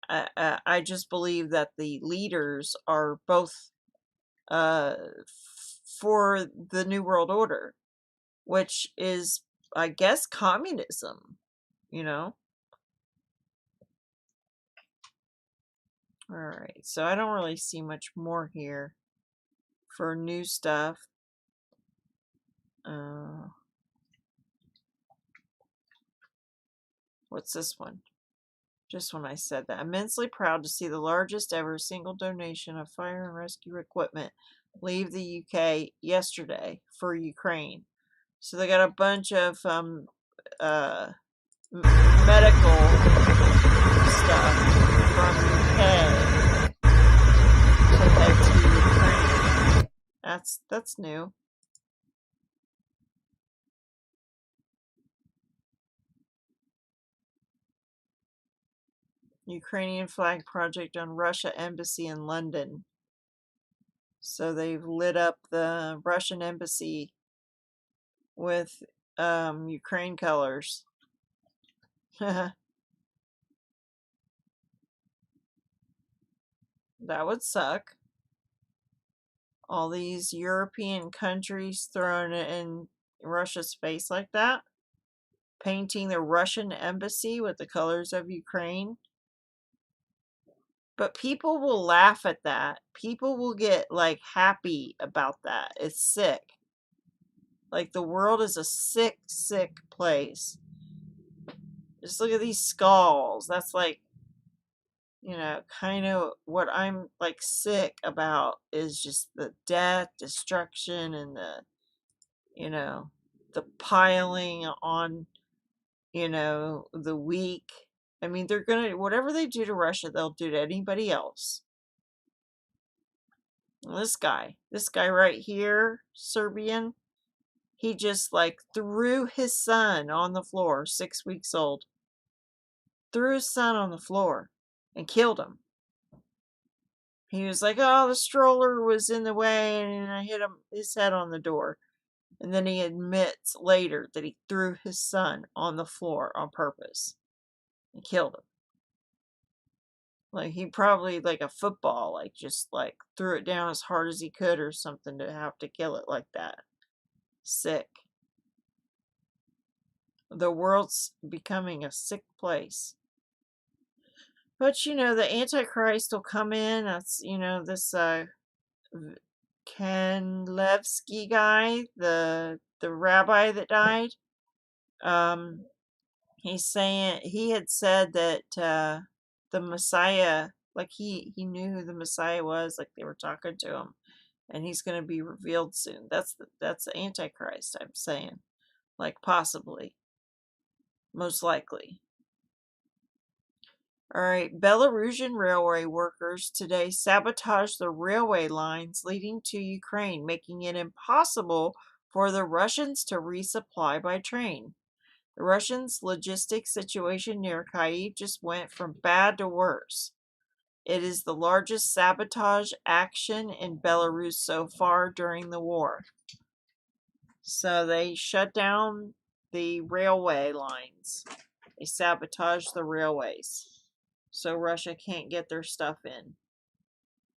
S1: I just believe that the leaders are both for the New World Order, which is, I guess, communism, Alright, so I don't really see much more here for new stuff. What's this one? Just when I said that. Immensely proud to see the largest ever single donation of fire and rescue equipment leave the UK yesterday for Ukraine. So they got a bunch of medical stuff from UK to head to Ukraine. That's new. Ukrainian flag project on Russia embassy in London. So they've lit up the Russian embassy with Ukraine colors. That would suck. All these European countries throwing it in Russia's face like that. Painting the Russian embassy with the colors of Ukraine. But people will laugh at that. People will get like happy about that. It's sick. Like, the world is a sick, sick place. Just look at these skulls. That's like, kind of what I'm like sick about, is just the death, destruction, and the piling on, the weak. I mean, they're gonna, whatever they do to Russia, they'll do to anybody else. This guy right here, Serbian, he just like threw his son on the floor, 6 weeks old. Threw his son on the floor and killed him. He was like, oh, the stroller was in the way, and I hit his head on the door. And then he admits later that he threw his son on the floor on purpose and killed him. Like, he probably, like a football, like, just, like, threw it down as hard as he could or something to have to kill it like that. Sick. The world's becoming a sick place. But, the Antichrist will come in. That's, this Kanievsky guy, the rabbi that died. He's saying he had said that the Messiah, like he knew who the Messiah was, like they were talking to him, and he's going to be revealed soon. That's the Antichrist, I'm saying, like possibly, most likely. All right, Belarusian railway workers today sabotaged the railway lines leading to Ukraine, making it impossible for the Russians to resupply by train. The Russians' logistics situation near Kyiv just went from bad to worse. It is the largest sabotage action in Belarus so far during the war. So they shut down the railway lines. They sabotaged the railways so Russia can't get their stuff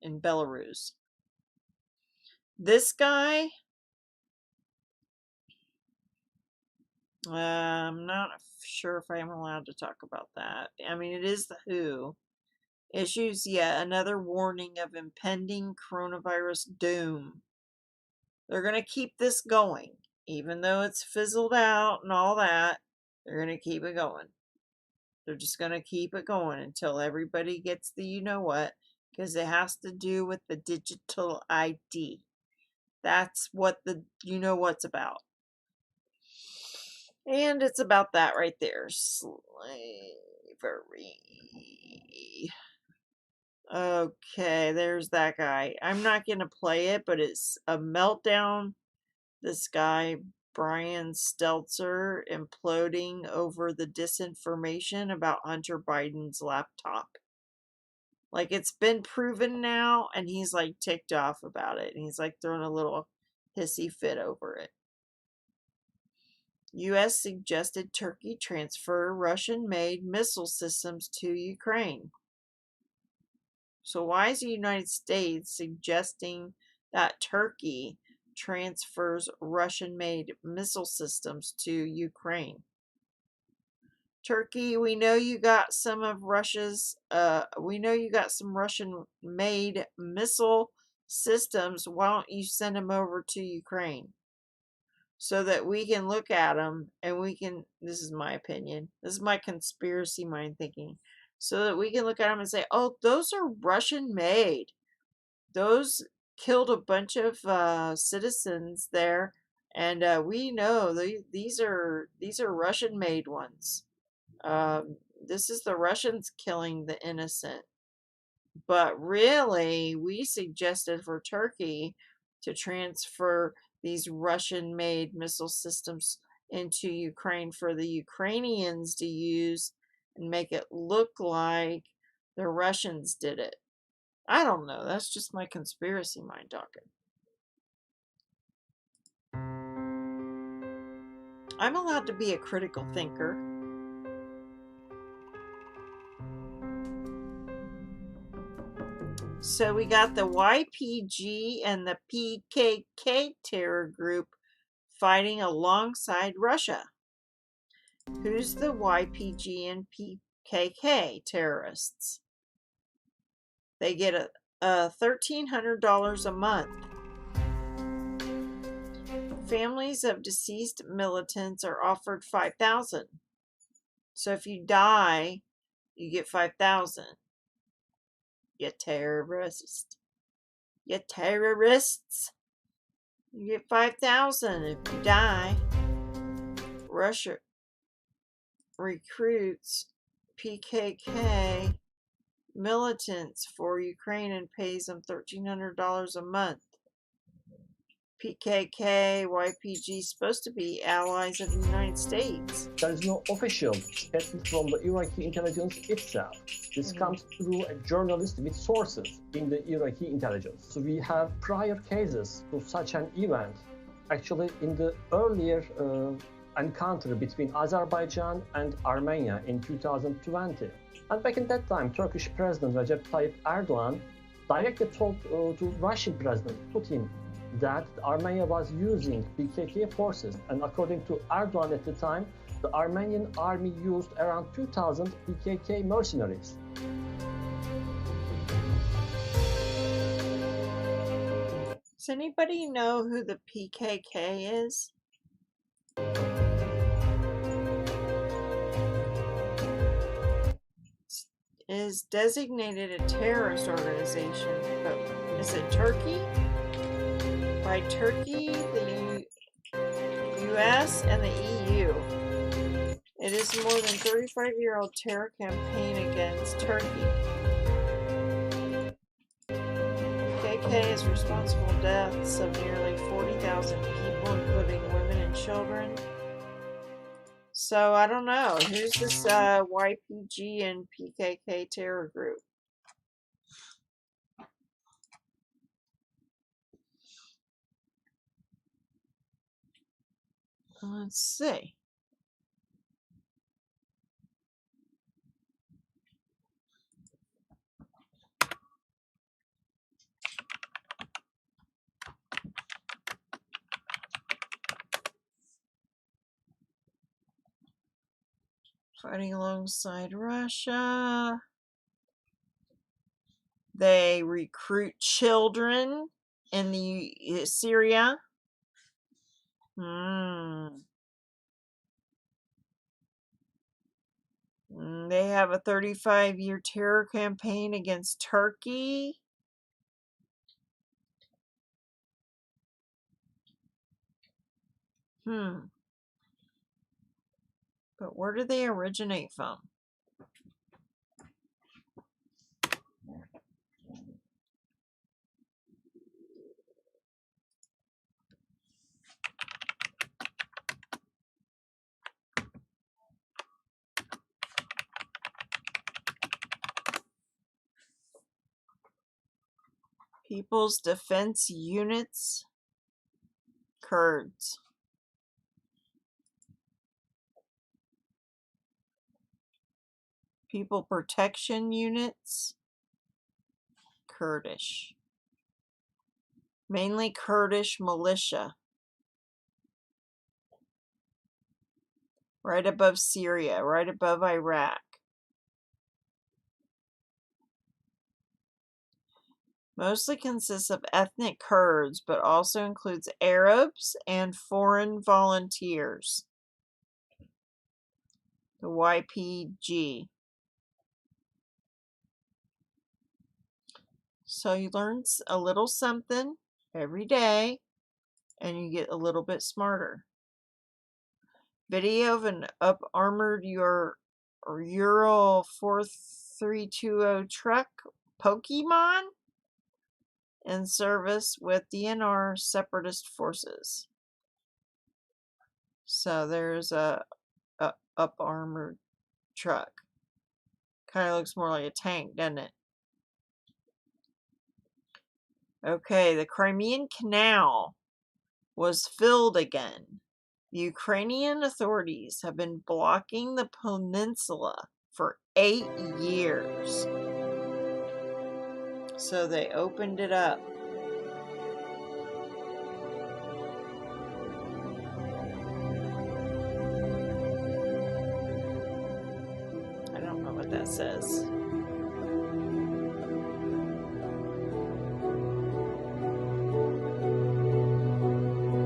S1: in Belarus. This guy, I'm not sure if I'm allowed to talk about that. I mean, it is the WHO. Issues yet another warning of impending coronavirus doom. They're going to keep this going. Even though it's fizzled out and all that, they're going to keep it going. They're just going to keep it going until everybody gets the you-know-what, because it has to do with the digital ID. That's what the you-know-what's about. And it's about that right there. Slavery. Okay, there's that guy. I'm not going to play it, but it's a meltdown. This guy, Brian Stelter, imploding over the disinformation about Hunter Biden's laptop. Like, it's been proven now, and he's like ticked off about it. And he's like throwing a little hissy fit over it. U.S. suggested Turkey transfer Russian-made missile systems to Ukraine. So why is the United States suggesting that Turkey transfers Russian-made missile systems to Ukraine? Turkey, we know you got some of Russia's, we know you got some Russian-made missile systems. Why don't you send them over to Ukraine? So that we can look at them and we can, this is my opinion, this is my conspiracy mind thinking, so that we can look at them and say, oh, those are Russian made. Those killed a bunch of citizens there, and we know these are Russian made ones. This is the Russians killing the innocent. But really, we suggested for Turkey to transfer these Russian-made missile systems into Ukraine for the Ukrainians to use and make it look like the Russians did it. I don't know. That's just my conspiracy mind talking. I'm allowed to be a critical thinker. So we got the YPG and the PKK terror group fighting alongside Russia. Who's the YPG and PKK terrorists? They get a $1,300 a month. Families of deceased militants are offered $5,000. So if you die, you get $5,000. You terrorist. You terrorists. You get $5,000 if you die. Russia recruits PKK militants for Ukraine and pays them $1,300 a month. PKK, YPG supposed to be allies of the United States.
S13: There is no official statement from the Iraqi intelligence itself. This comes through a journalist with sources in the Iraqi intelligence. So we have prior cases to such an event, actually in the earlier encounter between Azerbaijan and Armenia in 2020. And back in that time, Turkish President Recep Tayyip Erdogan directly told to Russian President Putin that Armenia was using PKK forces, and according to Erdogan at the time, the Armenian army used around 2,000 PKK mercenaries.
S1: Does anybody know who the PKK is? is designated a terrorist organization, but is it Turkey? By Turkey, the US, and the EU. It is more than 35-year-old terror campaign against Turkey. KK is responsible for deaths of nearly 40,000 people, including women and children. So I don't know. Who's this YPG and PKK terror group? Let's see. Fighting alongside Russia. They recruit children in the Syria. They have a 35-year terror campaign against Turkey. But where do they originate from? People's Defense Units, Kurds. People Protection Units, Kurdish. Mainly Kurdish militia. Right above Syria, right above Iraq. Mostly consists of ethnic Kurds, but also includes Arabs and foreign volunteers. The YPG. So you learn a little something every day, and you get a little bit smarter. Video of an up-armored Ural 4320 truck Pokemon in service with DNR separatist forces. So there's a up-armored truck. Kind of looks more like a tank, doesn't it? Okay, the Crimean Canal was filled again. The Ukrainian authorities have been blocking the peninsula for 8 years. So they opened it up. I don't know what that says.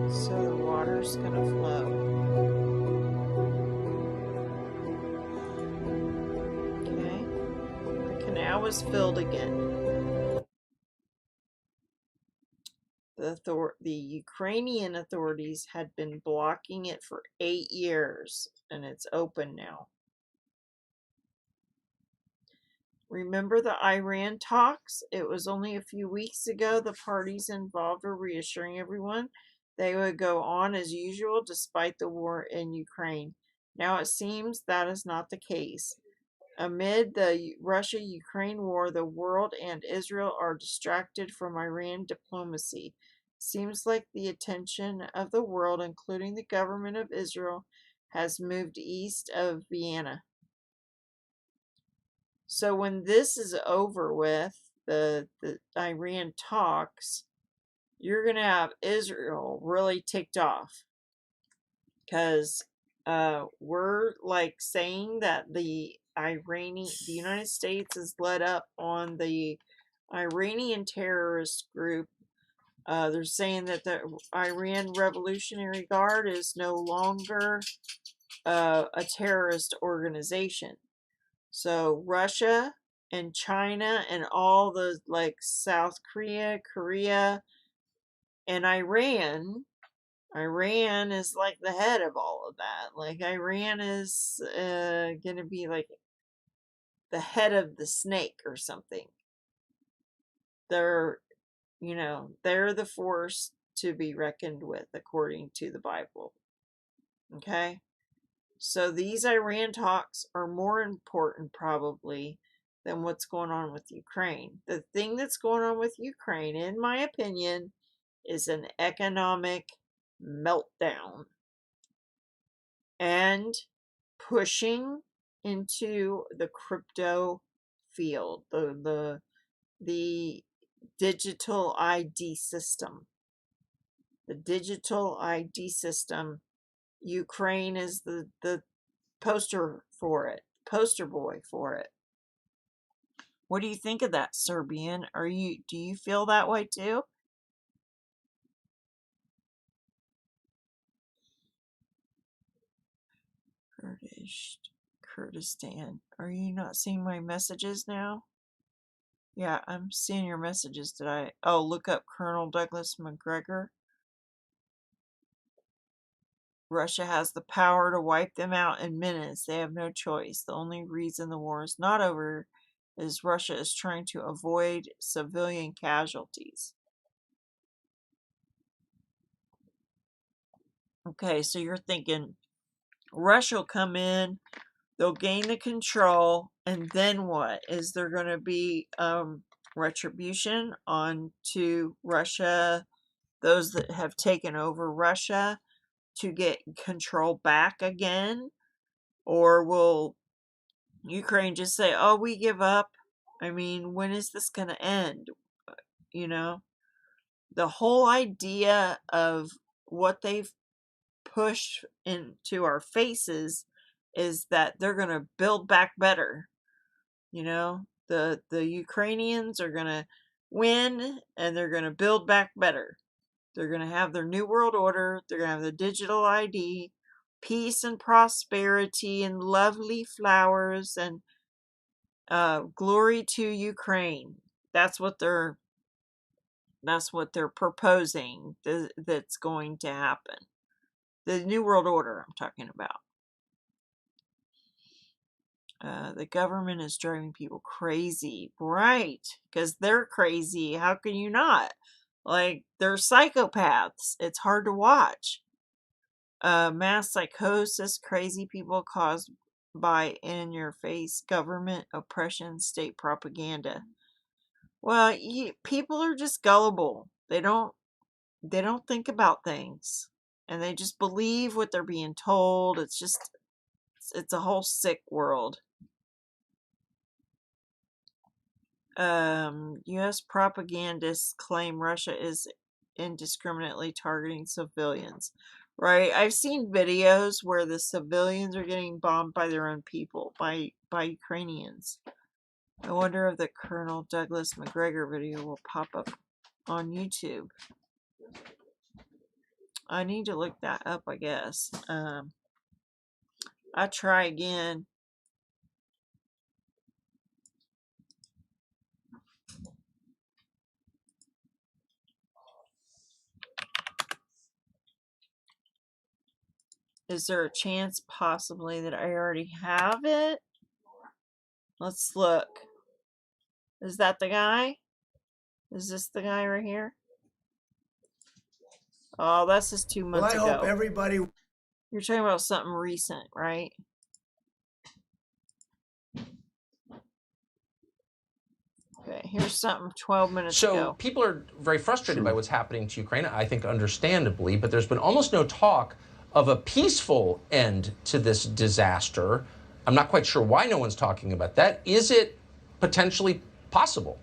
S1: So the water's gonna flow. Okay. The canal was filled again. The Ukrainian authorities had been blocking it for 8 years, and it's open now. Remember the Iran talks? It was only a few weeks ago the parties involved were reassuring everyone they would go on as usual despite the war in Ukraine. Now it seems that is not the case. Amid the Russia-Ukraine war, the world and Israel are distracted from Iran diplomacy. Seems like the attention of the world, including the government of Israel, has moved east of Vienna. So when this is over with, the Iran talks, you're going to have Israel really ticked off. Because we're like saying that the United States is led up on the Iranian terrorist group. They're saying that the Iran Revolutionary Guard is no longer a terrorist organization. So Russia and China and all the like South Korea, and Iran. Iran is like the head of all of that. Like Iran is gonna be like the head of the snake or something. They're, they're the force to be reckoned with according to the Bible. Okay? So these Iran talks are more important probably than what's going on with Ukraine. The thing that's going on with Ukraine, in my opinion, is an economic meltdown and pushing into the crypto field, the digital ID system. The digital ID system, Ukraine is the poster for it, poster boy for it. What do you think of that, Serbian? Do you feel that way too? Kurdistan. Are you not seeing my messages now? Yeah, I'm seeing your messages. Did I? Oh, look up Colonel Douglas McGregor. Russia has the power to wipe them out in minutes. They have no choice. The only reason the war is not over is Russia is trying to avoid civilian casualties. Okay, so you're thinking Russia will come in, they'll gain the control, and then what? Is there going to be retribution on to Russia, those that have taken over Russia, to get control back again? Or will Ukraine just say, oh, we give up? I mean, when is this going to end? The whole idea of what they've pushed into our faces is that they're going to build back better. The Ukrainians are going to win and they're going to build back better. They're going to have their new world order. They're going to have the digital ID, peace and prosperity and lovely flowers and glory to Ukraine. That's what they're proposing that's going to happen. The new world order I'm talking about. The government is driving people crazy. Right, because they're crazy. How can you not? Like, they're psychopaths. It's hard to watch. Mass psychosis, crazy people caused by in-your-face government oppression, state propaganda. Well, people are just gullible. They don't think about things. And they just believe what they're being told. It's a whole sick world. U.S. propagandists claim Russia is indiscriminately targeting civilians. Right? I've seen videos where the civilians are getting bombed by their own people, by Ukrainians. I wonder if the Colonel Douglas McGregor video will pop up on YouTube. I need to look that up, I guess. I'll try again. Is there a chance possibly that I already have it? Let's look. Is that the guy? Is this the guy right here? Oh, that's just 2 months ago.
S14: Well, I hope everybody...
S1: You're talking about something recent, right? Okay, here's something 12 minutes ago.
S15: So people are very frustrated by what's happening to Ukraine, I think understandably, but there's been almost no talk of a peaceful end to this disaster. I'm not quite sure why no one's talking about that. Is it potentially possible?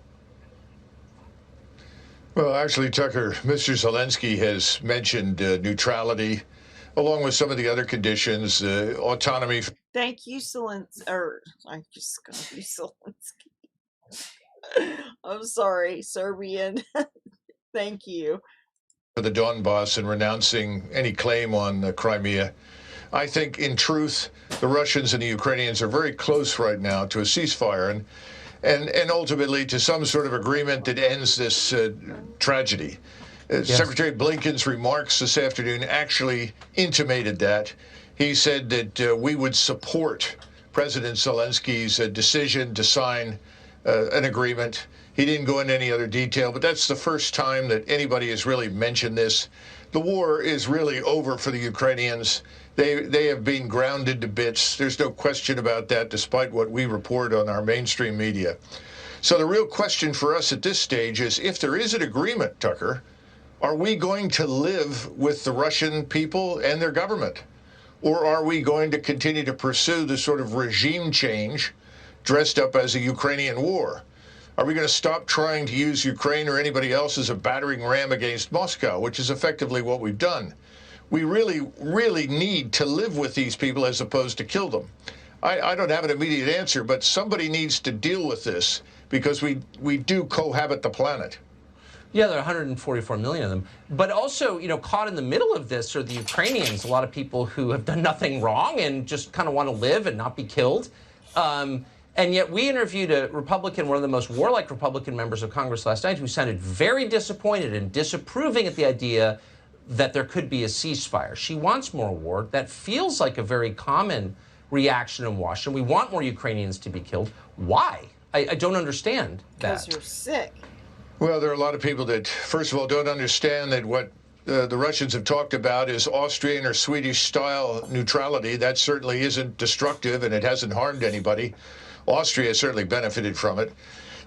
S16: Well, actually, Tucker, Mr. Zelensky has mentioned neutrality, along with some of the other conditions, autonomy.
S1: Thank you, Zelensky. I just called you Zelensky. I'm sorry, Serbian. Thank you.
S16: For the Donbass and renouncing any claim on Crimea. I think, in truth, the Russians and the Ukrainians are very close right now to a ceasefire. and ultimately to some sort of agreement that ends this tragedy.
S15: Yes.
S16: Secretary Blinken's remarks this afternoon actually intimated that. He said that we would support President Zelensky's decision to sign an agreement. He didn't go into any other detail, but that's the first time that anybody has really mentioned this. The war is really over for the Ukrainians. They have been grounded to bits. There's no question about that, despite what we report on our mainstream media. So the real question for us at this stage is, if there is an agreement, Tucker, are we going to live with the Russian people and their government? Or are we going to continue to pursue the sort of regime change dressed up as a Ukrainian war? Are we going to stop trying to use Ukraine or anybody else as a battering ram against Moscow, which is effectively what we've done? We really, really need to live with these people as opposed to kill them. I don't have an immediate answer, but somebody needs to deal with this because we do cohabit the planet.
S15: Yeah, there are 144 million of them. But also, you know, caught in the middle of this are the Ukrainians, a lot of people who have done nothing wrong and just kind of want to live and not be killed. And yet we interviewed a Republican, one of the most warlike Republican members of Congress last night, who sounded very disappointed and disapproving at the idea that there could be a ceasefire. She wants more war. That feels like a very common reaction in Washington. We want more Ukrainians to be killed. Why? I don't understand that.
S1: Because you're sick.
S16: Well, there are a lot of people that, first of all, don't understand that what the Russians have talked about is Austrian or Swedish-style neutrality. That certainly isn't destructive, and it hasn't harmed anybody. Austria certainly benefited from it.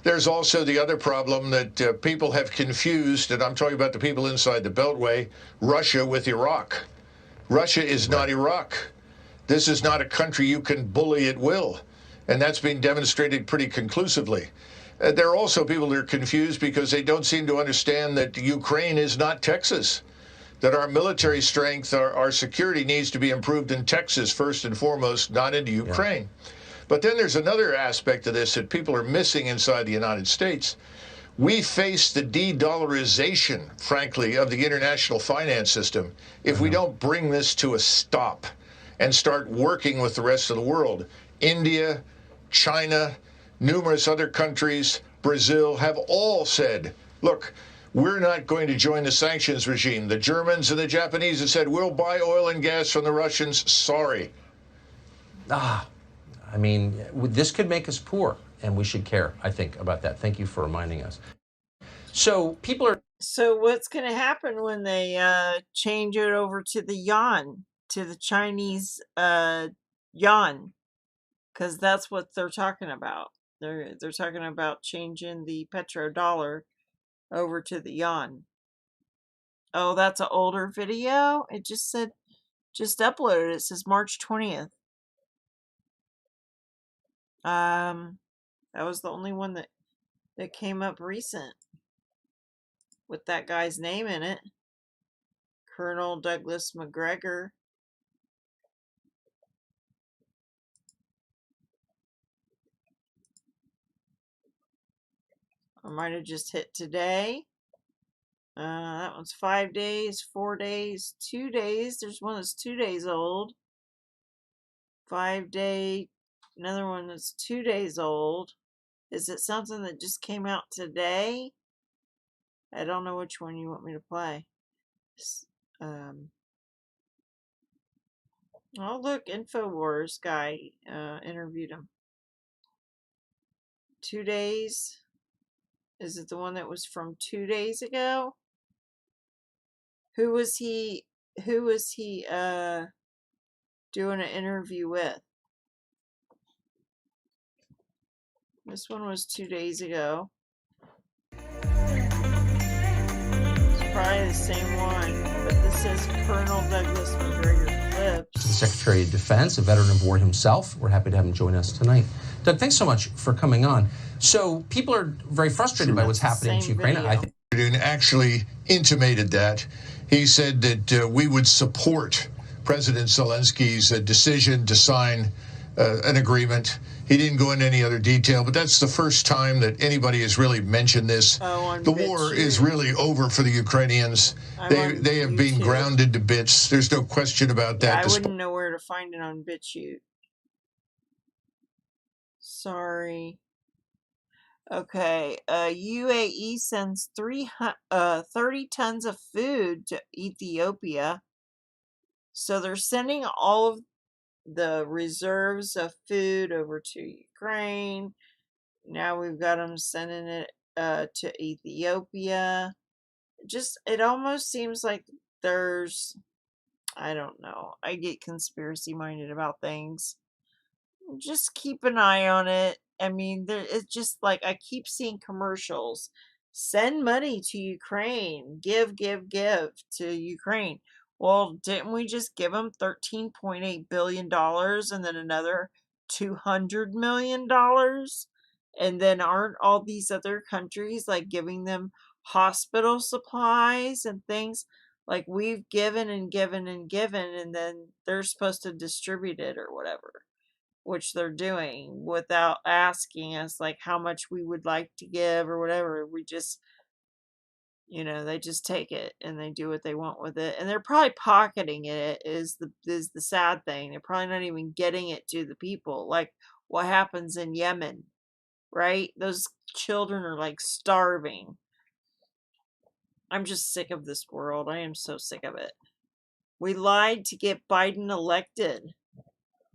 S16: There's also the other problem that people have confused, and I'm talking about the people inside the Beltway, Russia with Iraq. Russia is not Iraq. This is not a country you can bully at will, and that's been demonstrated pretty conclusively. There are also people that are confused because they don't seem to understand that Ukraine is not Texas, that our military strength, our security needs to be improved in Texas first and foremost, not into Ukraine. Yeah. But then there's another aspect of this that people are missing inside the United States. We face the de-dollarization, frankly, of the international finance system if we don't bring this to a stop and start working with the rest of the world. India, China, numerous other countries, Brazil, have all said, look, we're not going to join the sanctions regime. The Germans and the Japanese have said, we'll buy oil and gas from the Russians. Sorry.
S15: I mean, this could make us poor, and we should care, I think, about that. Thank you for reminding us. So people are...
S1: So what's going to happen when they change it over to the yuan, to the Chinese yuan? Because that's what they're talking about. They're talking about changing the petrodollar over to the yuan. Oh, that's an older video? It just said, just uploaded. It says March 20th. That was the only one that came up recent with that guy's name in it. Colonel Douglas McGregor. I might have just hit today. That one's 5 days, 4 days, 2 days. There's one that's 2 days old. 5 day. Another one that's 2 days old. Is it something that just came out today? I don't know which one you want me to play. Oh, look, InfoWars guy interviewed him. 2 days. Is it the one that was from 2 days ago? Who was he doing an interview with? This one was 2 days ago. It's probably the same one, but this says Colonel Douglas McGregor clips.
S15: The Secretary of Defense, a veteran of war himself. We're happy to have him join us tonight. Doug, thanks so much for coming on. So people are very frustrated by what's happening to Ukraine. I think
S16: actually intimated that. He said that we would support President Zelensky's decision to sign an agreement. He didn't go into any other detail, but that's the first time that anybody has really mentioned this. The war is really over for the Ukrainians. They have been grounded to bits. There's no question about that.
S1: I wouldn't know where to find it on BitChute. Sorry. Okay, UAE sends 30 tons of food to Ethiopia. So they're sending all of the reserves of food over to Ukraine. Now we've got them sending it to Ethiopia. It almost seems like there's, I don't know. I get conspiracy minded about things. Just keep an eye on it. I mean, it's just like I keep seeing commercials. Send money to Ukraine. Give to Ukraine. Well, didn't we just give them $13.8 billion and then another $200 million? And then aren't all these other countries like giving them hospital supplies and things? Like we've given and given and given, and then they're supposed to distribute it or whatever, which they're doing without asking us like how much we would like to give or whatever. We just, they just take it and they do what they want with it, and they're probably pocketing it. Is the sad thing. They're probably not even getting it to the people. Like what happens in Yemen, right? Those children are like starving. I'm just sick of this world. I am so sick of it. We lied to get Biden elected.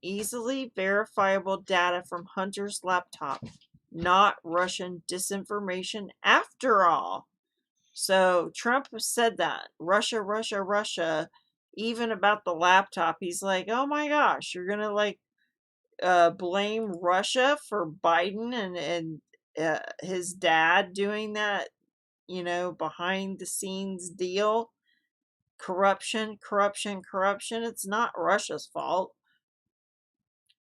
S1: Easily verifiable data from Hunter's laptop. Not Russian disinformation after all. So Trump said that. Russia, Russia, Russia. Even about the laptop, he's like, oh my gosh, you're going to blame Russia for Biden and his dad doing that, behind the scenes deal. Corruption. It's not Russia's fault.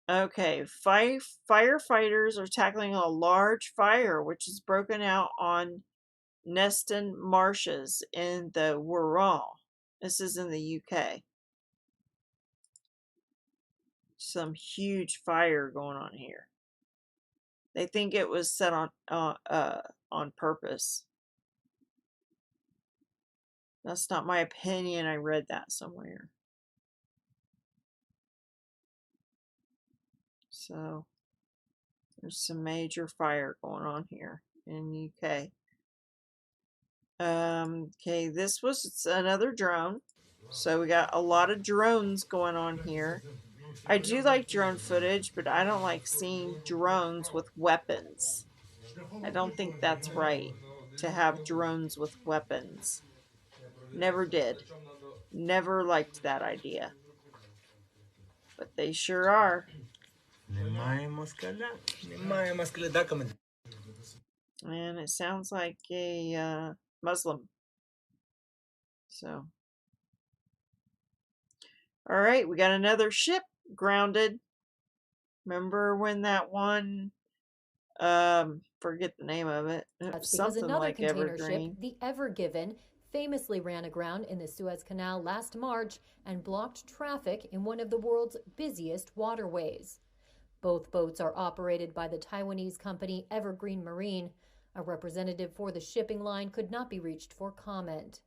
S1: Okay, firefighters are tackling a large fire which is broken out on Neston Marshes in the Wirral. This is in the UK. Some huge fire going on here. They think it was set on purpose. That's not my opinion. I read that somewhere. So there's some major fire going on here in UK. Okay, this was another drone. So we got a lot of drones going on here. I do like drone footage, but I don't like seeing drones with weapons. I don't think that's right to have drones with weapons. Never did. Never liked that idea. But they sure are. And it sounds like a Muslim. So. Alright, we got another ship grounded. Remember when that one, forget the name of it. Something
S14: another
S1: like
S14: container
S1: Evergreen.
S14: ship, the Ever Given, famously ran aground in the Suez Canal last March and blocked traffic in one of the world's busiest waterways. Both boats are operated by the Taiwanese company Evergreen Marine. A representative for the shipping line could not be reached for comment.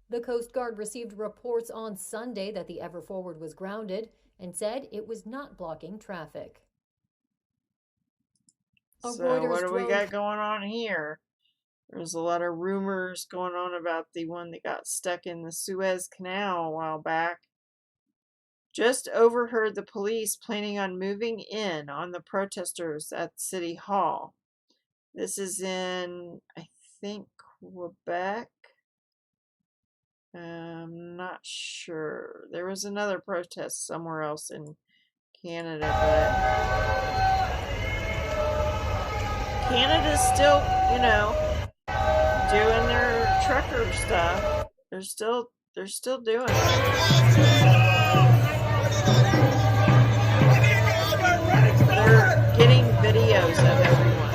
S14: The Coast Guard received reports on Sunday that the Ever Forward was grounded and said it was not blocking traffic.
S1: So what do we got going on here? There's a lot of rumors going on about the one that got stuck in the Suez Canal a while back. Just overheard the police planning on moving in on the protesters at City Hall. This is in, I think, Quebec. I'm not sure. There was another protest somewhere else in Canada, but Canada's still, doing their trucker stuff. They're still doing it. They're getting videos of everyone.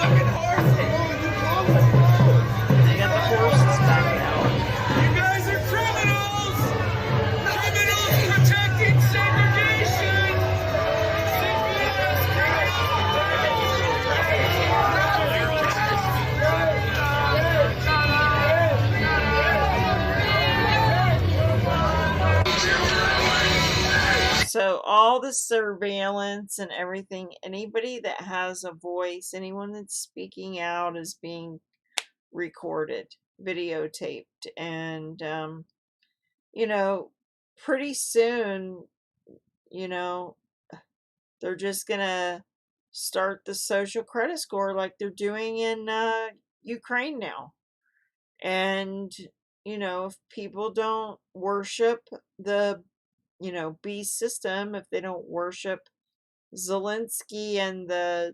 S1: They got the horses back out.
S7: You guys are criminals! Criminals protecting segregation!
S1: So all all this surveillance and everything, anybody that has a voice, anyone that's speaking out is being recorded, videotaped, and you know, pretty soon, you know, they're just gonna start the social credit score like they're doing in Ukraine now. And you know, if people don't worship the beast system, if they don't worship Zelensky and the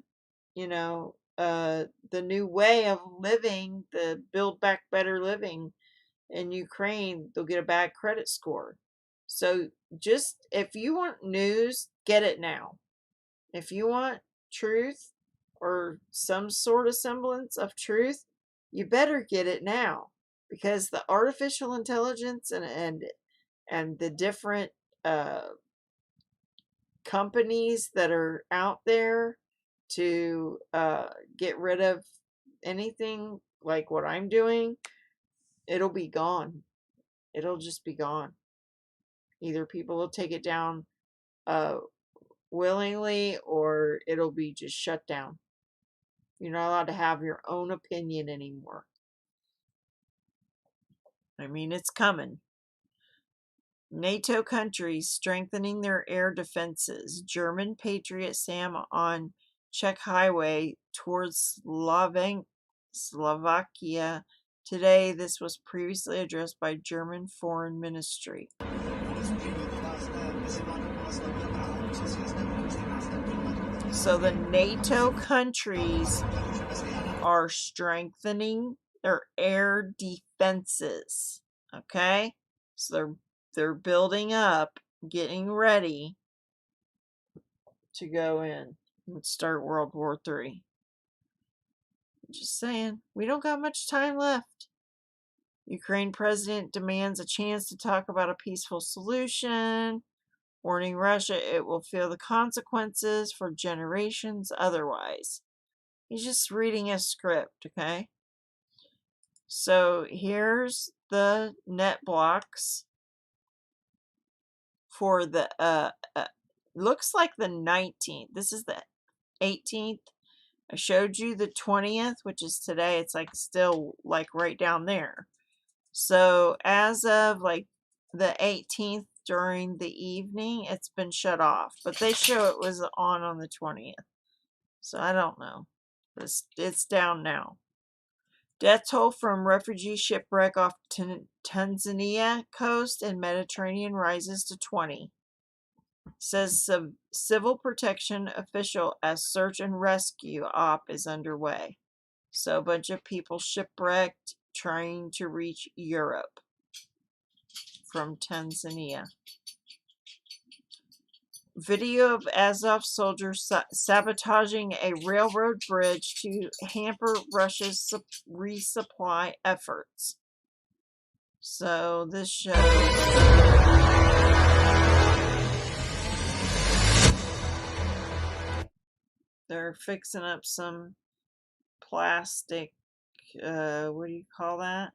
S1: the new way of living, the Build Back Better living in Ukraine, they'll get a bad credit score. So just, if you want news, get it now. If you want truth or some sort of semblance of truth, you better get it now, because the artificial intelligence and the different companies that are out there to get rid of anything like what I'm doing, it'll be gone. It'll just be gone. Either people will take it down willingly, or it'll be just shut down. You're not allowed to have your own opinion anymore. I mean, it's coming. NATO countries strengthening their air defenses. German Patriot SAM on Czech highway towards Slovakia today. This was previously addressed by German Foreign Ministry. So the NATO countries are strengthening their air defenses. Okay? So they're building up, getting ready to go in and start World War III. Just saying, we don't got much time left. Ukraine president demands a chance to talk about a peaceful solution, warning Russia it will feel the consequences for generations otherwise. He's just reading a script, okay? So here's the net blocks for the looks like the 19th. This is the 18th. I showed you the 20th, which is today. It's like still like right down there. So as of like the 18th during the evening, it's been shut off, but they show it was on the 20th. So I don't know. It's down now. Death toll from refugee shipwreck off Tanzania coast and Mediterranean rises to 20. Says civil protection official as search and rescue op is underway. So a bunch of people shipwrecked trying to reach Europe from Tanzania. Video of Azov soldiers sabotaging a railroad bridge to hamper Russia's resupply efforts. So this shows they're fixing up some plastic, what do you call that?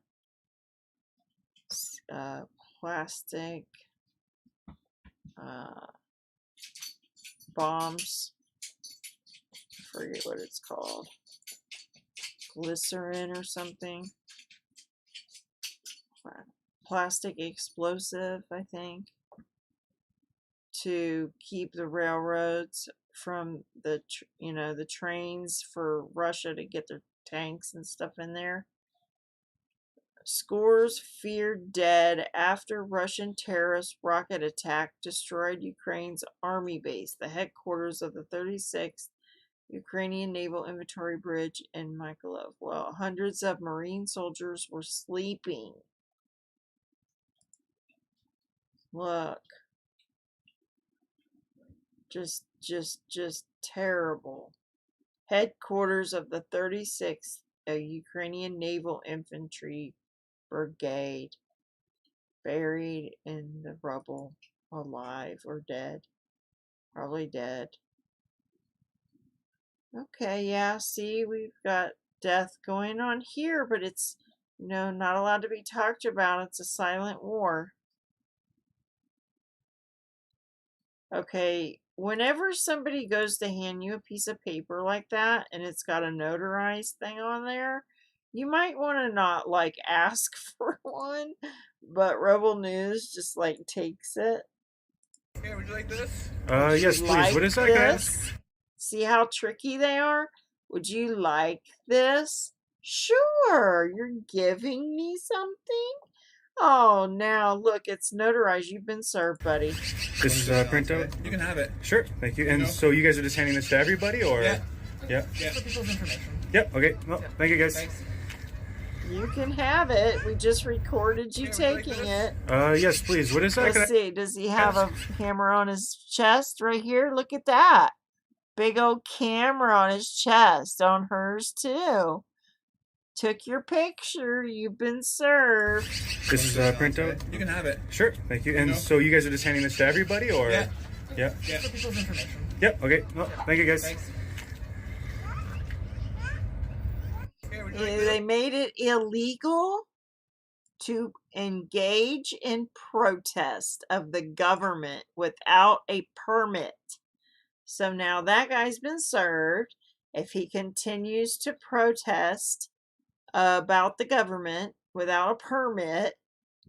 S1: Plastic bombs. I forget what it's called. Glycerin or something. Plastic explosive, I think, to keep the railroads from the the trains for Russia to get their tanks and stuff in there. Scores feared dead after Russian terrorist rocket attack destroyed Ukraine's army base, the headquarters of the 36th Ukrainian Naval Inventory Bridge in Mykolaiv. Well, hundreds of Marine soldiers were sleeping. Look. Just terrible. Headquarters of the 36th Ukrainian Naval Infantry Brigade, buried in the rubble, alive or dead. Probably dead. Okay, yeah, see, we've got death going on here, but it's, not allowed to be talked about. It's a silent war. Okay, whenever somebody goes to hand you a piece of paper like that and it's got a notarized thing on there, you might want to not like ask for one, but Rebel News just like takes it.
S7: Okay, would you like this?
S5: Yes, please. What is that, guys?
S1: See how tricky they are? Would you like this? Sure, you're giving me something? Oh, now look, it's notarized. You've been served, buddy.
S5: This printout?
S7: You can have it.
S5: Sure, thank you. And so you guys are just handing this to everybody, or?
S7: Yeah.
S5: Yeah.
S7: Yeah. For people's information.
S5: Yep. Okay. Well, thank you, guys.
S7: Thanks.
S1: You can have it. We just recorded you taking it.
S5: Yes, please. What is that?
S1: Let's see. Does he have a hammer on his chest right here? Look at that. Big old camera on his chest. On hers, too. Took your picture. You've been served.
S5: This is printout?
S7: You can have it.
S5: Sure, thank you. And so you guys are just handing this to everybody, or?
S7: Yeah.
S5: Yeah.
S7: Yeah. For people's information.
S5: Yep. Okay. Well, thank you, guys.
S7: Thanks.
S1: They made it illegal to engage in protest of the government without a permit. So now that guy's been served. If he continues to protest about the government without a permit,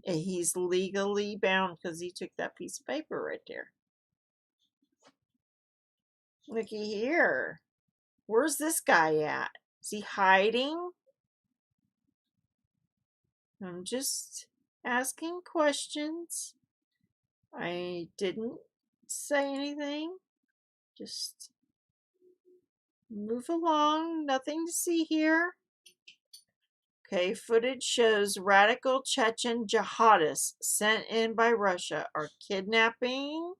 S1: he's legally bound because he took that piece of paper right there. Looky here. Where's this guy at? Is he hiding? I'm just asking questions. I didn't say anything. Just move along. Nothing to see here. Okay, footage shows radical Chechen jihadists sent in by Russia are kidnapping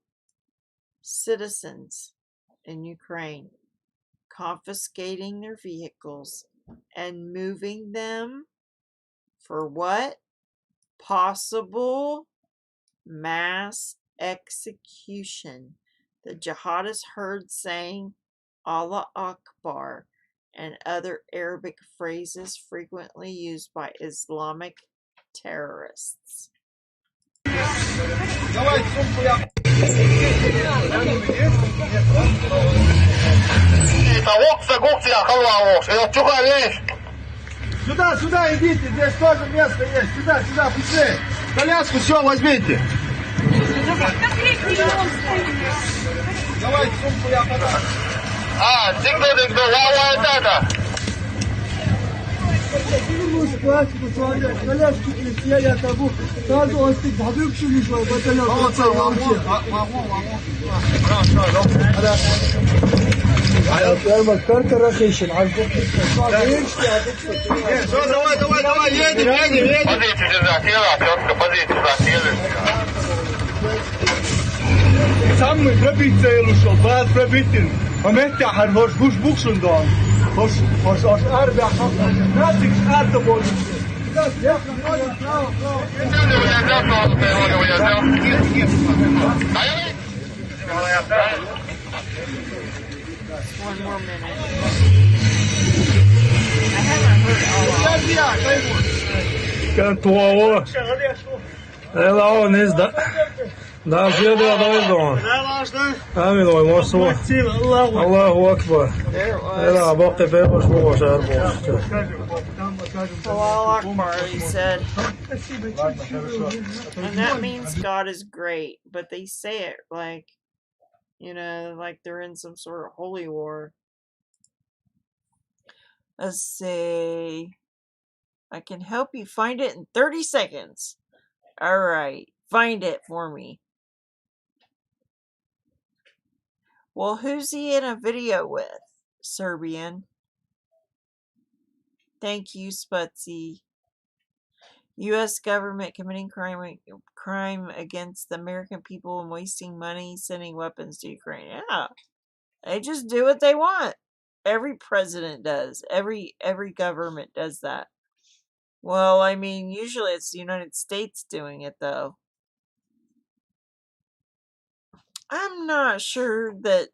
S1: citizens in Ukraine, confiscating their vehicles, and moving them for what? Possible mass execution. The jihadists heard saying Allah Akbar and other Arabic phrases frequently used by Islamic terrorists.
S17: Сюда, сюда идите, здесь тоже место есть. Сюда, сюда, быстрее. Коляску все возьмите. Давайте сумку я подам. Дикдо, да. Коляску я того. Сразу он стык, бабюк шумишь, батальон. Прямо карта рахищен. Давай, едем. Позицию захотела, четко позицию захотели. Сам мы пробить целую шел, بعد пробитин. Пометьте, хош буш букшун дом. Хош арбя хош. Насик арта болит.
S1: One more minute. I haven't heard all of it.
S17: كانت واو. لا هو نزد. ده في ده دون. آمين الله أكبر. لا باقي في مش
S1: Allah Akbar, he said. And that means God is great, but they say it like, you know, like they're in some sort of holy war. Let's see. I can help you find it in 30 seconds. All right. Find it for me. Well, who's he in a video with? Serbian. Thank you, Sputsy. U.S. government committing crime against the American people and wasting money sending weapons to Ukraine. Yeah. They just do what they want. Every president does. Every government does that. Well, I mean, usually it's the United States doing it, though. I'm not sure that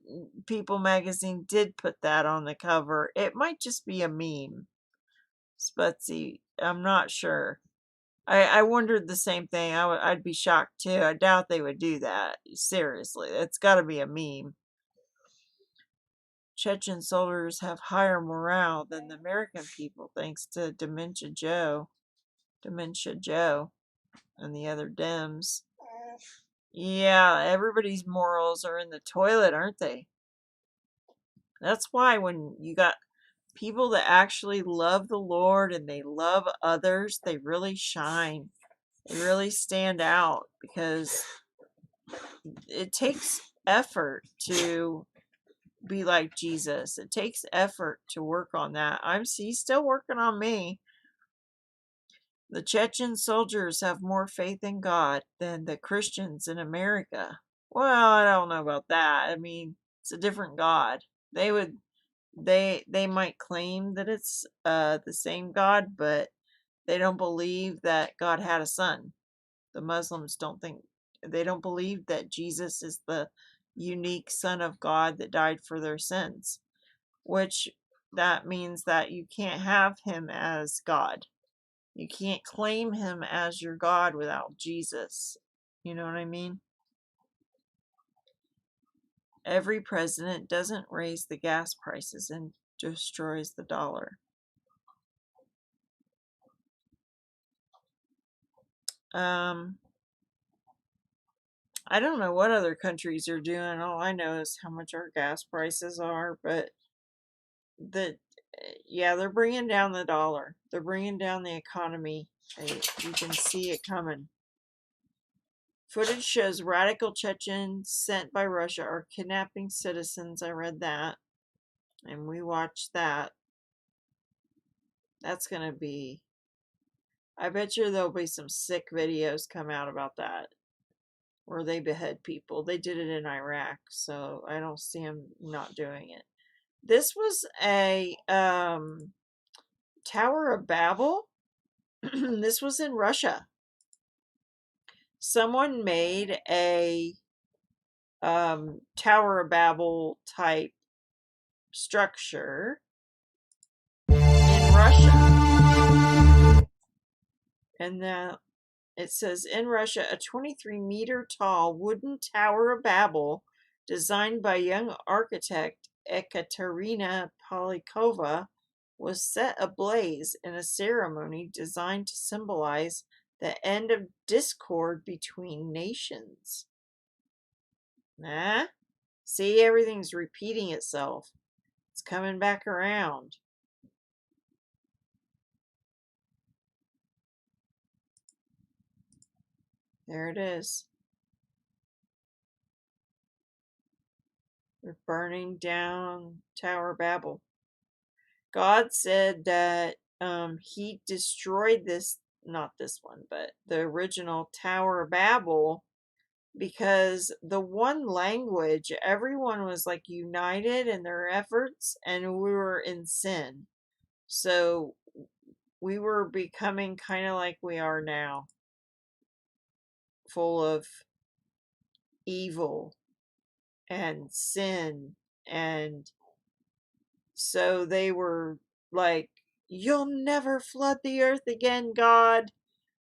S1: People magazine did put that on the cover. It might just be a meme. Sputsy, I'm not sure. I wondered the same thing. I'd be shocked too. I doubt they would do that. Seriously, it's got to be a meme. Chechen soldiers have higher morale than the American people, thanks to Dementia Joe, and the other Dems. Yeah, everybody's morals are in the toilet, aren't they? That's why when you got people that actually love the Lord and they love others, they really shine. They really stand out, because it takes effort to be like Jesus. It takes effort to work on that. He's still working on me. The Chechen soldiers have more faith in God than the Christians in America. Well, I don't know about that. I mean, it's a different God. They might claim that it's the same God, but they don't believe that God had a son. The Muslims they don't believe that Jesus is the unique Son of God that died for their sins, which that means that you can't have him as God. You can't claim him as your God without Jesus. You know what I mean? Every president doesn't raise the gas prices and destroys the dollar. I don't know what other countries are doing. All I know is how much our gas prices are, but they're bringing down the dollar. They're bringing down the economy. You can see it coming. Footage shows radical Chechens sent by Russia are kidnapping citizens. I read that, and we watched that. That's gonna be. I bet you there'll be some sick videos come out about that, where they behead people. They did it in Iraq, so I don't see them not doing it. This was a Tower of Babel. This was in Russia. Someone made a Tower of Babel type structure in Russia. And it says, in Russia, a 23-meter tall wooden Tower of Babel designed by young architect Ekaterina Polikova was set ablaze in a ceremony designed to symbolize the end of discord between nations. See, everything's repeating itself. It's coming back around. There it is. They're burning down Tower of Babel. God said that he destroyed this, not this one, but the original Tower of Babel, because the one language, everyone was like united in their efforts, and we were in sin. So we were becoming kind of like we are now, full of evil and sin. And so they were like, you'll never flood the earth again, God.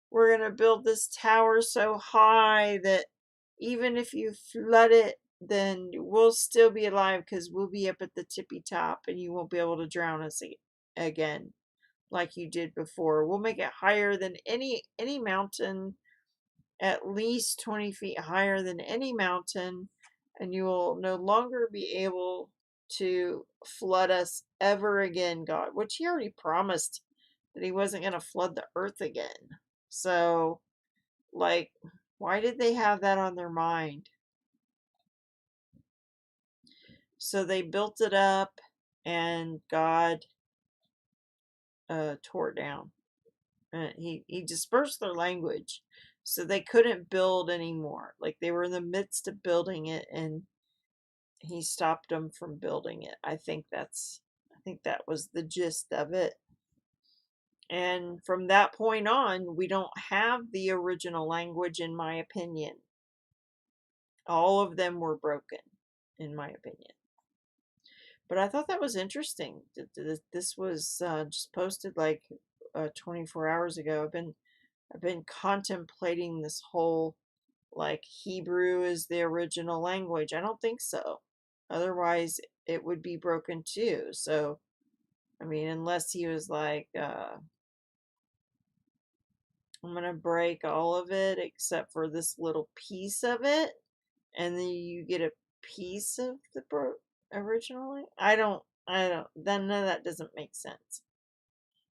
S1: We're going to build this tower so high that even if you flood it, then we'll still be alive, because we'll be up at the tippy top and you won't be able to drown us again like you did before. We'll make it higher than any mountain, at least 20 feet higher than any mountain, and you will no longer be able to flood us ever again, God. Which he already promised that he wasn't going to flood the earth again. So, like, why did they have that on their mind? So they built it up, and God tore it down. He dispersed their language, so they couldn't build anymore. Like, they were in the midst of building it, and he stopped them from building it. I think that was the gist of it. And from that point on, we don't have the original language, in my opinion. All of them were broken, in my opinion. But I thought that was interesting. This was just posted like 24 hours ago. I've been I've been contemplating this whole, like, Hebrew is the original language. I don't think so. Otherwise, it would be broken too. So, I mean, unless he was like, I'm going to break all of it except for this little piece of it, and then you get a piece of the originally. Then none of that doesn't make sense.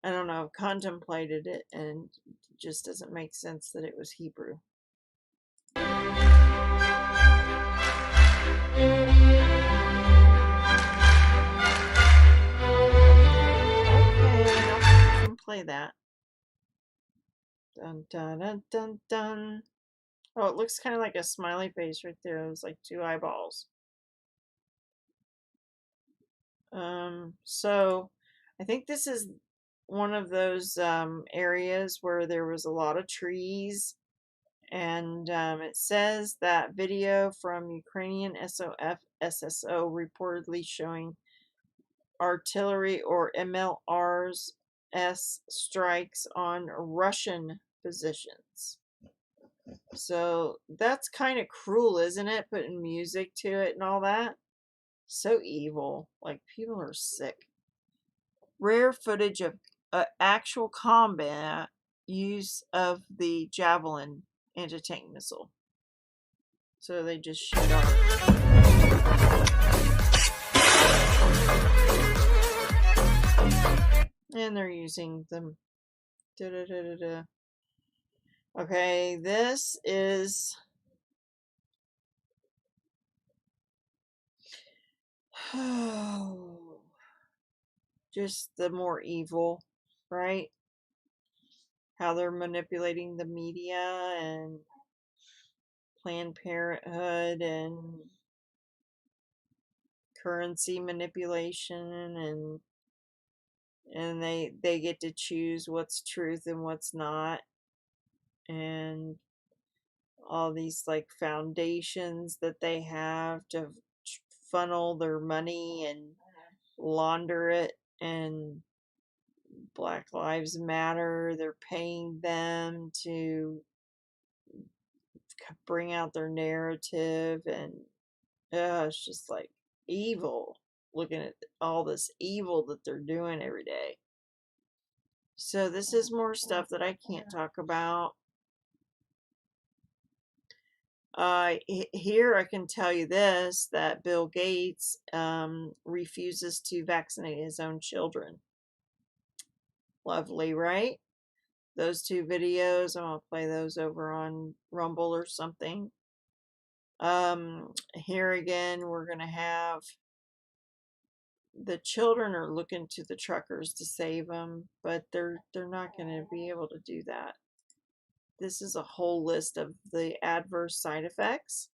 S1: I don't know. I've contemplated it, and it just doesn't make sense that it was Hebrew. Okay, I can play that. Dun dun dun dun dun. Oh, it looks kind of like a smiley face right there. It was like 2 eyeballs. So I think this is one of those areas where there was a lot of trees, and it says that video from Ukrainian SSO reportedly showing artillery or MLRS strikes on Russian positions. So that's kind of cruel, isn't it? Putting music to it and all that. So evil. Like, people are sick. Rare footage of actual combat use of the Javelin anti-tank missile. So they just shoot off. And they're using them. Okay, this is just the more evil, right? How they're manipulating the media and Planned Parenthood and currency manipulation, and they get to choose what's truth and what's not, and all these like foundations that they have to funnel their money and launder it. And Black Lives Matter, they're paying them to bring out their narrative, and it's just like evil, looking at all this evil that they're doing every day. So this is more stuff that I can't talk about. Here I can tell you this, that Bill Gates refuses to vaccinate his own children. Lovely, right? Those 2 videos, I'm going to play those over on Rumble or something. Here again, we're going to have the children are looking to the truckers to save them, but they're not going to be able to do that. This is a whole list of the adverse side effects,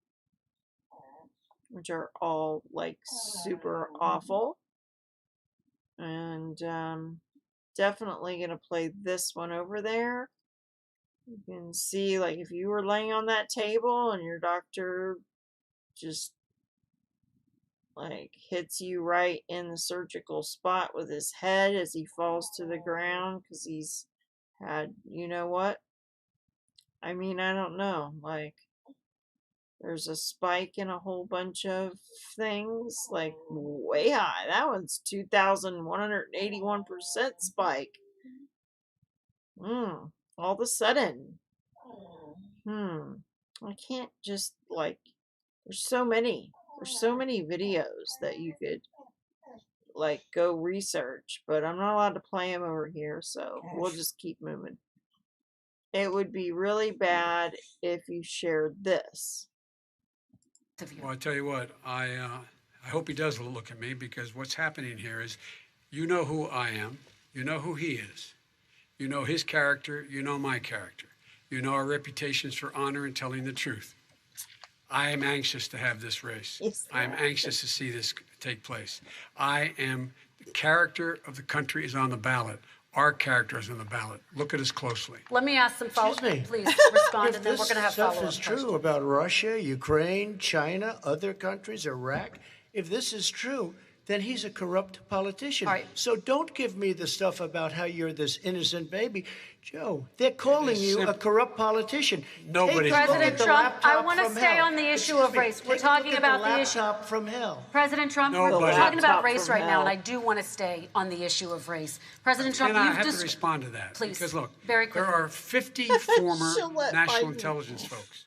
S1: which are all like super awful. And definitely going to play this one over there. You can see, like, if you were laying on that table and your doctor just like hits you right in the surgical spot with his head as he falls to the ground because he's had, you know what? I mean, I don't know, like, there's a spike in a whole bunch of things, like way high. That one's 2,181% spike. All of a sudden. I can't just, like, there's so many videos that you could, like, go research, but I'm not allowed to play them over here, so we'll just keep moving. It would be really bad if you shared this.
S8: Well, I tell you what, I hope he does look at me, because what's happening here is, you know who I am, you know who he is, you know his character, you know my character, you know our reputations for honor and telling the truth. I am anxious to have this race. Yes, I am anxious to see this take place. The character of the country is on the ballot. Our character is on the ballot. Look at us closely.
S18: Let me ask some follow-up. Please respond, and then we're going to have follow-up
S19: questions. If this stuff is true about Russia, Ukraine, China, other countries, Iraq, if this is true, then he's a corrupt politician. So don't give me the stuff about how you're this innocent baby. Joe, they're calling you a corrupt politician.
S8: Nobody.
S18: President Trump, I want to stay on the issue of race. We're talking about the issue.
S19: From hell.
S18: President Trump, we're talking about race right now, and I do want to stay on the issue of race. President Trump,
S8: I have to respond to that.
S18: Please,
S8: because look,
S18: very quickly.
S8: there are 50 former national intelligence folks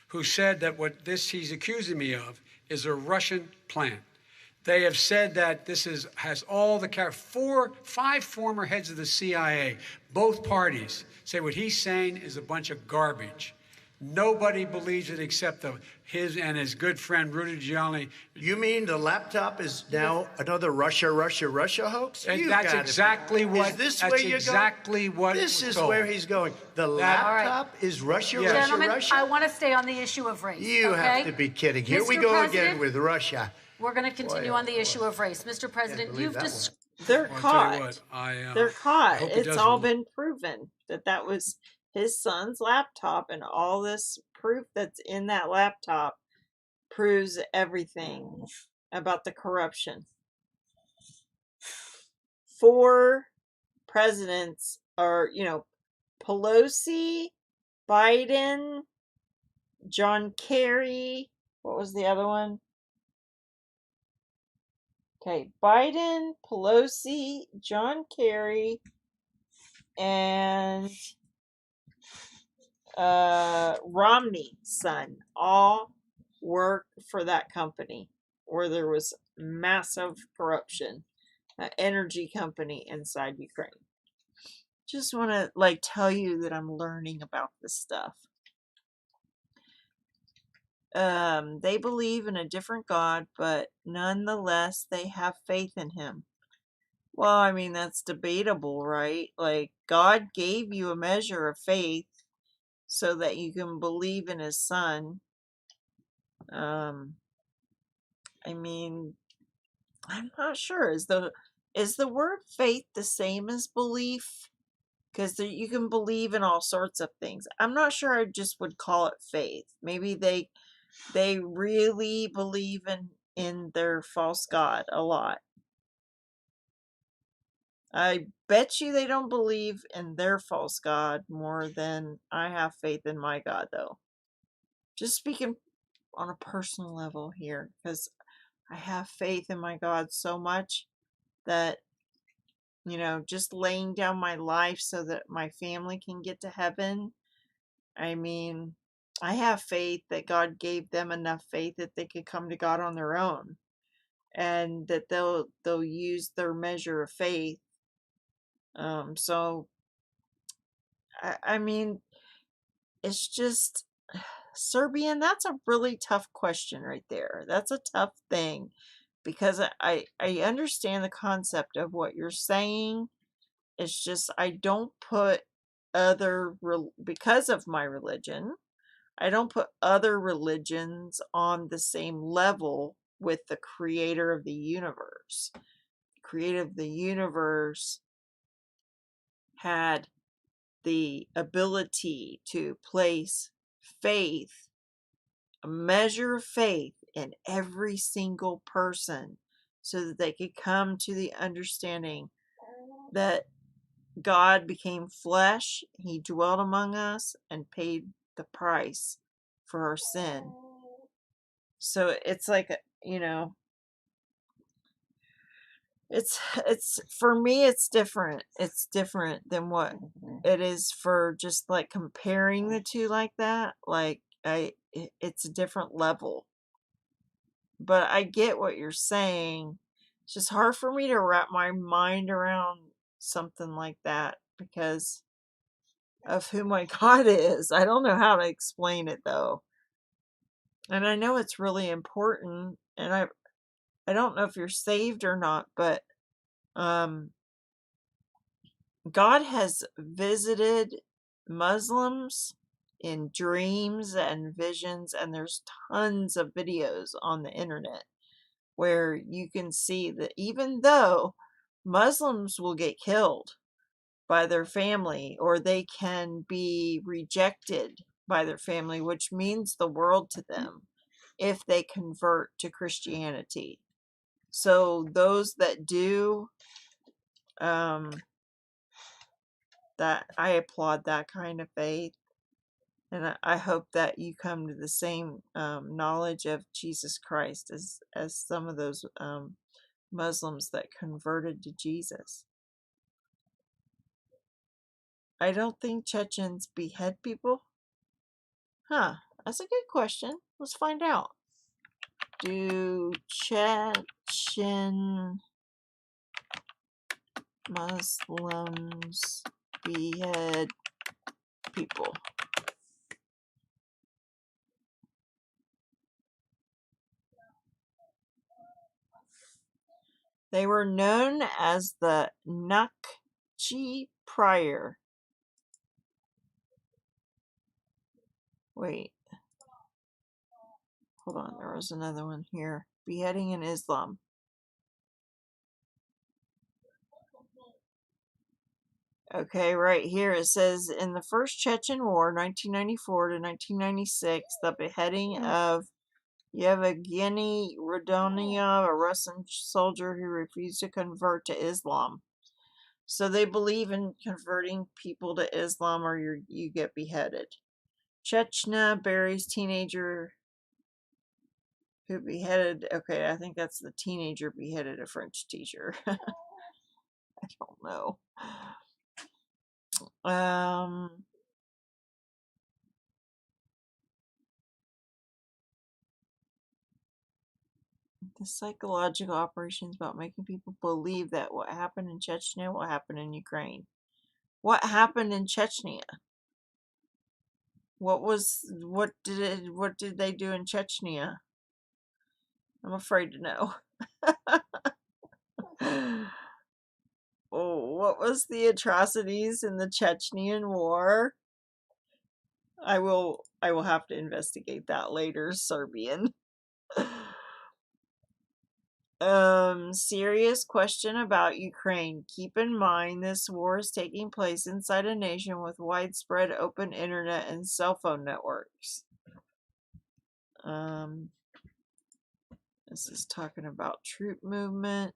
S8: who said that what he's accusing me of is a Russian plant. They have said that this has all the 5 former heads of the CIA, both parties, say what he's saying is a bunch of garbage. Nobody believes it except his and his good friend Rudy Giuliani.
S19: You mean the laptop is now another Russia hoax?
S8: And that's exactly what.
S19: Is this
S8: that's
S19: where you're
S8: exactly
S19: going?
S8: what.
S19: This is
S8: told.
S19: where he's going. The laptop is Russia,
S18: Gentlemen,
S19: Russia.
S18: I want to stay on the issue of race.
S19: You have to be kidding. Here we go again with Russia.
S18: We're going to continue on the issue of race. Mr. President, you've described...
S1: They're caught. They're caught. It's all
S8: well.
S1: been proven that was his son's laptop, and all this proof that's in that laptop proves everything about the corruption. 4 presidents are, Pelosi, Biden, John Kerry. What was the other one? Okay, Biden, Pelosi, John Kerry, and Romney's son all work for that company where there was massive corruption, an energy company inside Ukraine. Just want to tell you that I'm learning about this stuff. They believe in a different God, but nonetheless, they have faith in him. Well, I mean, that's debatable, right? God gave you a measure of faith so that you can believe in his son. I mean, I'm not sure. Is the word faith the same as belief? Because you can believe in all sorts of things. I'm not sure I just would call it faith. Maybe they really believe in their false god a lot. I bet you they don't believe in their false god more than I have faith in my God, though. Just speaking on a personal level here, because I have faith in my God so much that, just laying down my life so that my family can get to heaven. I mean, I have faith that God gave them enough faith that they could come to God on their own, and that they'll use their measure of faith. So I mean, it's just Serbian. That's a really tough question right there. That's a tough thing, because I understand the concept of what you're saying. It's just I don't put because of my religion, I don't put other religions on the same level with the creator of the universe. The creator of the universe had the ability to place faith, a measure of faith in every single person, so that they could come to the understanding that God became flesh, he dwelt among us, and paid the price for our sin. So it's it's for me, it's different. It's different than what it is for just comparing the two like that. It's a different level. But I get what you're saying. It's just hard for me to wrap my mind around something like that because of who my God is. I don't know how to explain it, though. And I know it's really important, and I don't know if you're saved or not, but God has visited Muslims in dreams and visions, and there's tons of videos on the internet where you can see that even though Muslims will get killed by their family, or they can be rejected by their family, which means the world to them if they convert to Christianity. So those that do, that I applaud that kind of faith. And I hope that you come to the same knowledge of Jesus Christ as some of those Muslims that converted to Jesus. I don't think Chechens behead people. Huh, that's a good question. Let's find out. Do Chechen Muslims behead people? They were known as the Nakchi Prior. Wait. Hold on, there was another one here. Beheading in Islam. Okay, right here it says, in the First Chechen War, 1994 to 1996, the beheading of Yevgeny Rodionov, a Russian soldier who refused to convert to Islam. So they believe in converting people to Islam or you get beheaded. Chechnya buries teenager who beheaded, okay, I think that's the teenager beheaded a French teacher. I don't know. The psychological operations about making people believe that what happened in Chechnya will happen in Ukraine. What happened in Chechnya? What did they do in Chechnya? I'm afraid to know. Oh, what was the atrocities in the Chechnyan War? I will have to investigate that later, Serbian. Serious question about Ukraine. Keep in mind this war is taking place inside a nation with widespread open internet and cell phone networks. This is talking about troop movement.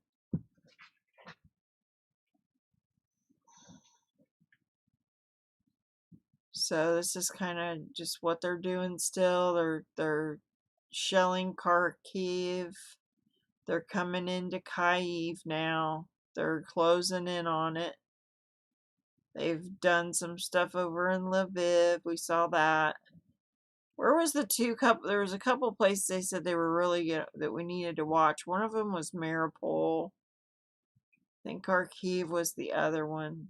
S1: So this is kind of just what they're doing still. They're shelling Kharkiv. They're coming into Kyiv now. They're closing in on it. They've done some stuff over in Lviv. We saw that. Where was the there was a couple places they said they were really that we needed to watch. One of them was Mariupol. I think Kharkiv was the other one.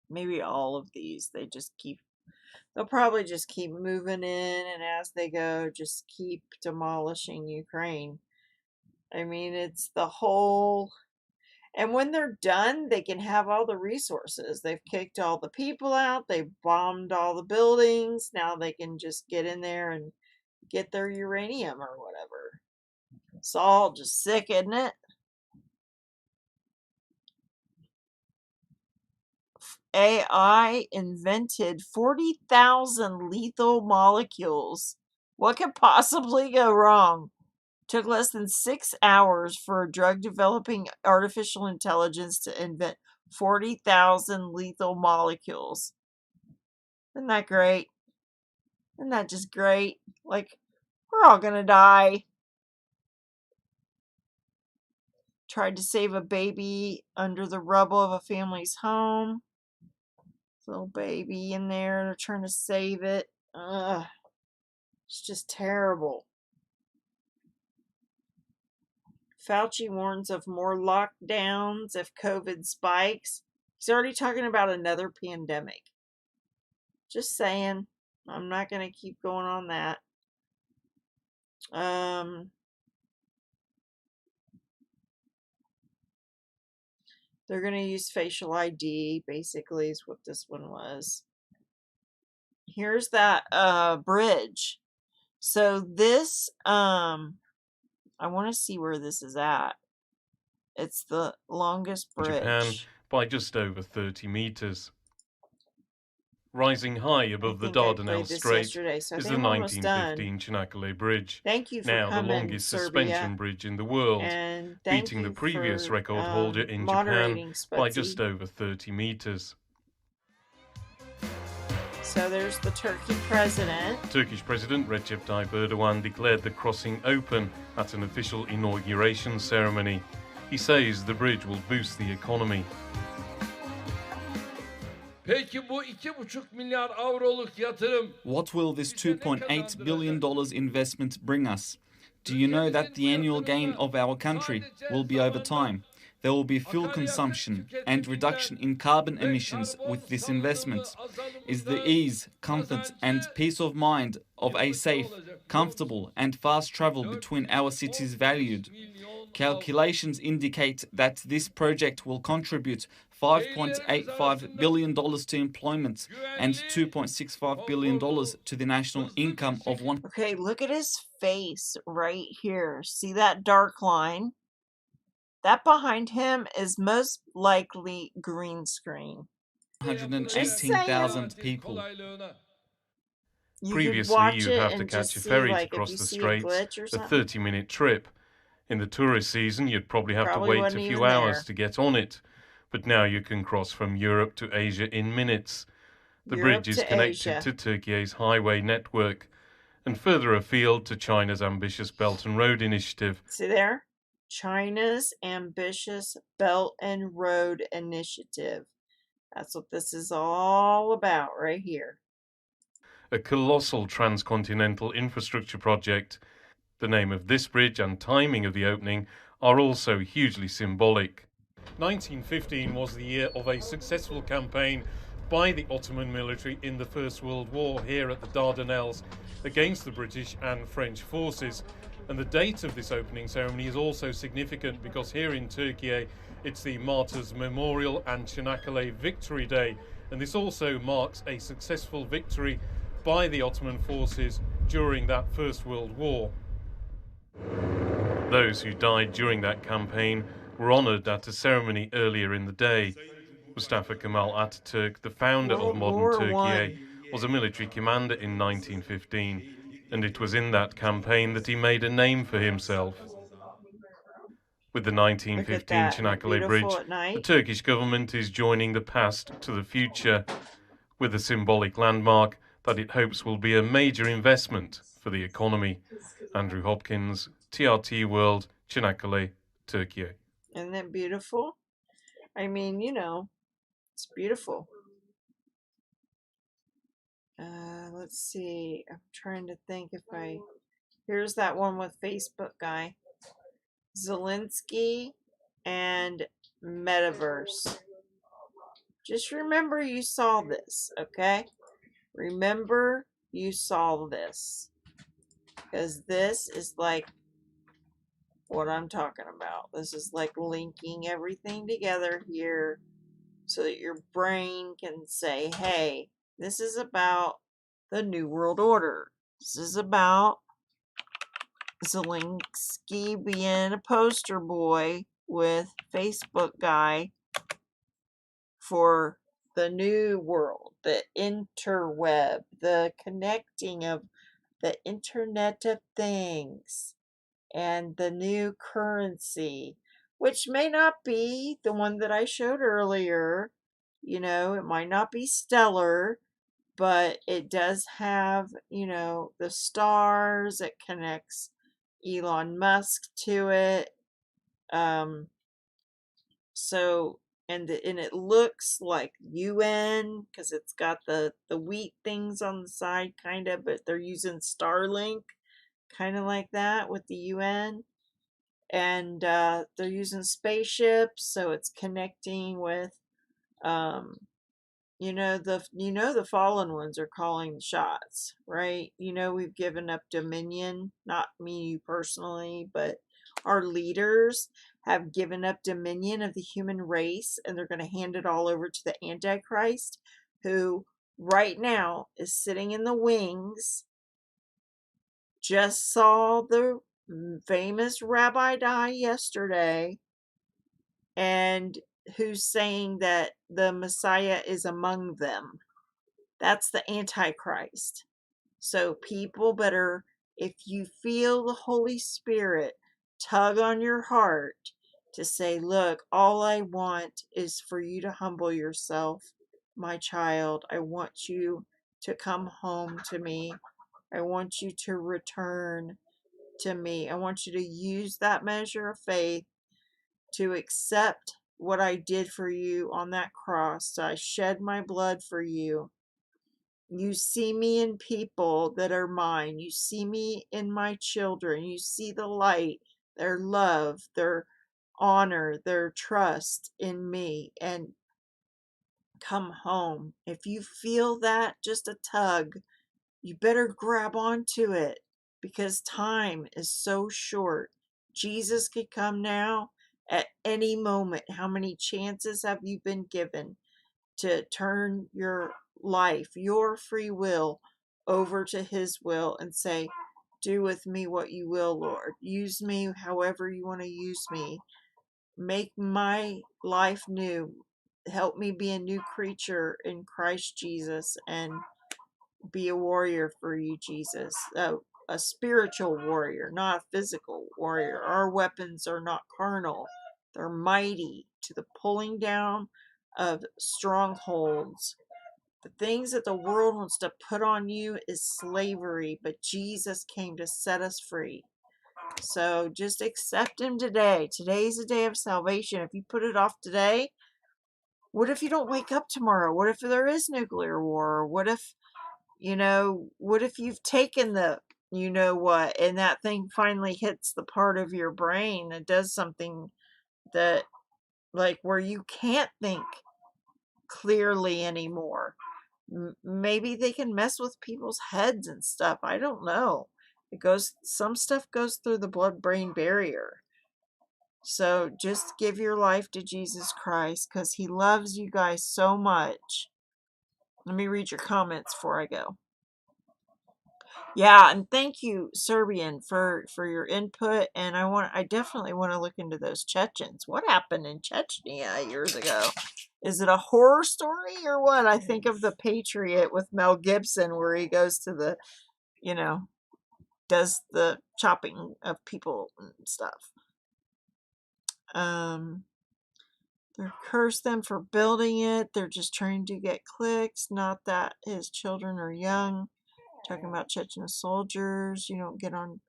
S1: Maybe all of these. They'll probably just keep moving in, and as they go, just keep demolishing Ukraine. I mean, it's the whole... And when they're done, they can have all the resources. They've kicked all the people out. They've bombed all the buildings. Now they can just get in there and get their uranium or whatever. It's all just sick, isn't it? AI invented 40,000 lethal molecules. What could possibly go wrong? Took less than 6 hours for a drug developing artificial intelligence to invent 40,000 lethal molecules. Isn't that great? Isn't that just great? Like, we're all gonna die. Tried to save a baby under the rubble of a family's home. Little baby in there. They're trying to save it. Ugh. It's just terrible. Fauci warns of more lockdowns if COVID spikes. He's already talking about another pandemic. Just saying. I'm not going to keep going on that. They're going to use facial ID, basically, is what this one was. Here's that bridge. So this, I want to see where this is at. It's the longest bridge.
S20: Japan by just over 30 meters. Rising high above the
S1: I
S20: Dardanelles
S1: played this
S20: Strait
S1: yesterday, so I
S20: is
S1: think
S20: the
S1: I'm almost done.
S20: 1915 Çanakkale Bridge,
S1: Thank you for
S20: now the
S1: coming,
S20: longest
S1: Serbia.
S20: suspension bridge in the world,
S1: And thank
S20: beating the
S1: you
S20: previous
S1: for
S20: record holder in Japan
S1: moderating,
S20: by
S1: Spudsy.
S20: just over 30 meters.
S1: So there's the Turkey president.
S20: Turkish President Recep Tayyip Erdogan declared the crossing open at an official inauguration ceremony. He says the bridge will boost the economy.
S21: Peki bu 2,5 milyar avroluk yatırım.
S22: What will this $2.8 billion investment bring us? Do you know that the annual gain of our country will be over time? There will be fuel consumption and reduction in carbon emissions with this investment. Is the ease, comfort and peace of mind of a safe, comfortable and fast travel between our cities valued? Calculations indicate that this project will contribute $5.85 billion to employment and $2.65 billion to the national income of one.
S1: Okay, look at his face right here. See that dark line? That behind him is most likely green screen.
S22: 118,000 people.
S20: Previously, you'd have to catch a ferry to cross the straits, a 30-minute trip. In the tourist season, you'd probably have to wait a few hours to get on it. But now you can cross from Europe to Asia in minutes. The bridge is connected to Turkey's highway network and further afield to China's ambitious Belt and Road Initiative.
S1: See there? China's ambitious Belt and Road Initiative. That's what this is all about right here.
S20: A colossal transcontinental infrastructure project. The name of this bridge and timing of the opening are also hugely symbolic. 1915 was the year of a successful campaign by the Ottoman military in the First World War here at the Dardanelles against the British and French forces. And the date of this opening ceremony is also significant because here in Turkey it's the Martyrs Memorial and Çanakkale Victory Day, and this also marks a successful victory by the Ottoman forces during that First World War. Those who died during that campaign were honoured at a ceremony earlier in the day. Mustafa Kemal Ataturk, the founder of modern Turkey, was a military commander in 1915, and it was in that campaign that he made a name for himself. With the 1915 Çanakkale Bridge, the Turkish government is joining the past to the future, with a symbolic landmark that it hopes will be a major investment for the economy. Andrew Hopkins, TRT World, Çanakkale, Turkey.
S1: Isn't that beautiful? I mean, you know, it's beautiful. Let's see. I'm trying to think if I... Here's that one with Facebook guy. Zelensky and Metaverse. Just remember you saw this, okay? Remember you saw this. Because this is like what I'm talking about. This is like linking everything together here so that your brain can say, hey, this is about the New World Order. This is about Zelensky being a poster boy with Facebook guy for the new world, the interweb, the connecting of the Internet of Things, and the new currency, which may not be the one that I showed earlier. You know, it might not be stellar, but it does have, you know, the stars. It connects Elon Musk to it. So, and it looks like UN because it's got the wheat things on the side, kind of, but they're using Starlink, kind of like that with the UN. And they're using spaceships, so it's connecting with, you know, the fallen ones are calling the shots, right? You know, we've given up dominion, not me, you personally, but our leaders have given up dominion of the human race, and they're going to hand it all over to the Antichrist, who right now is sitting in the wings. Just saw the famous rabbi die yesterday, and who's saying that the Messiah is among them. That's the Antichrist. So people better, if you feel the Holy Spirit tug on your heart to say, look, all I want is for you to humble yourself, my child. I want you to come home to me. I want you to return to me. I want you to use that measure of faith to accept what I did for you on that cross. I shed my blood for you. You see me in people that are mine. You see me in my children. You see the light, their love, their honor, their trust in me, and come home. If you feel that, just a tug, you better grab onto it, because time is so short. Jesus could come now at any moment. How many chances have you been given to turn your life, your free will, over to his will and say, do with me what you will, Lord. Use me however you want to use me. Make my life new. Help me be a new creature in Christ Jesus and be a warrior for you, Jesus. A spiritual warrior, not a physical warrior. Our weapons are not carnal. They're mighty to the pulling down of strongholds. The things that the world wants to put on you is slavery, but Jesus came to set us free. So just accept him today. Today's a day of salvation. If you put it off today, what if you don't wake up tomorrow? What if there is nuclear war? What if, what if you've taken the, what, and that thing finally hits the part of your brain that does something that, like, where you can't think clearly anymore. Maybe they can mess with people's heads and stuff. I don't know. Some stuff goes through the blood-brain barrier. So just give your life to Jesus Christ, because he loves you guys so much. Let me read your comments before I go. Yeah, and thank you, Serbian, for your input. And I definitely want to look into those Chechens. What happened in Chechnya years ago? Is it a horror story or what? I think of The Patriot with Mel Gibson, where he goes to the, does the chopping of people and stuff. They curse them for building it. They're just trying to get clicks. Not that his children are young. Talking about Chechen soldiers. You don't get on.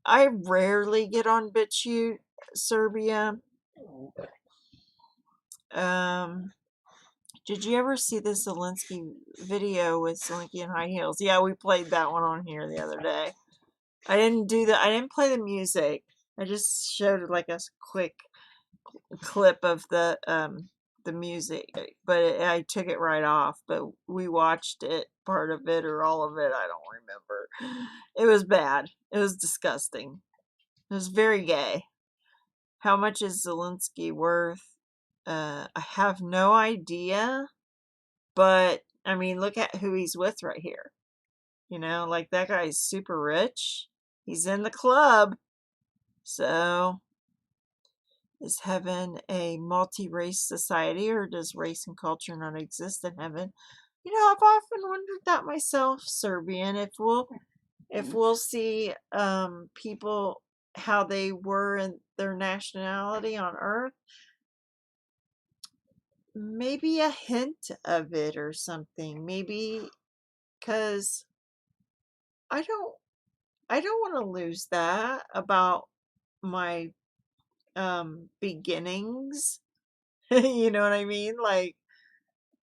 S1: I rarely get on BitChute, Serbia. Did you ever see the Zelensky video with Zelensky in high heels? Yeah, we played that one on here the other day. I didn't play the music. I just showed like a quick clip of the music, but I took it right off. But we watched it, part of it or all of it, I don't remember. It was bad. It was disgusting. It was very gay. How much is Zelensky worth? I have no idea, but I mean, look at who he's with right here. Like, that guy's super rich. He's in the club. So, is heaven a multi-race society, or does race and culture not exist in heaven? I've often wondered that myself, Serbian. If we'll see people how they were in their nationality on Earth, maybe a hint of it or something. Maybe, because I don't want to lose that about my beginnings. You know what I mean? Like,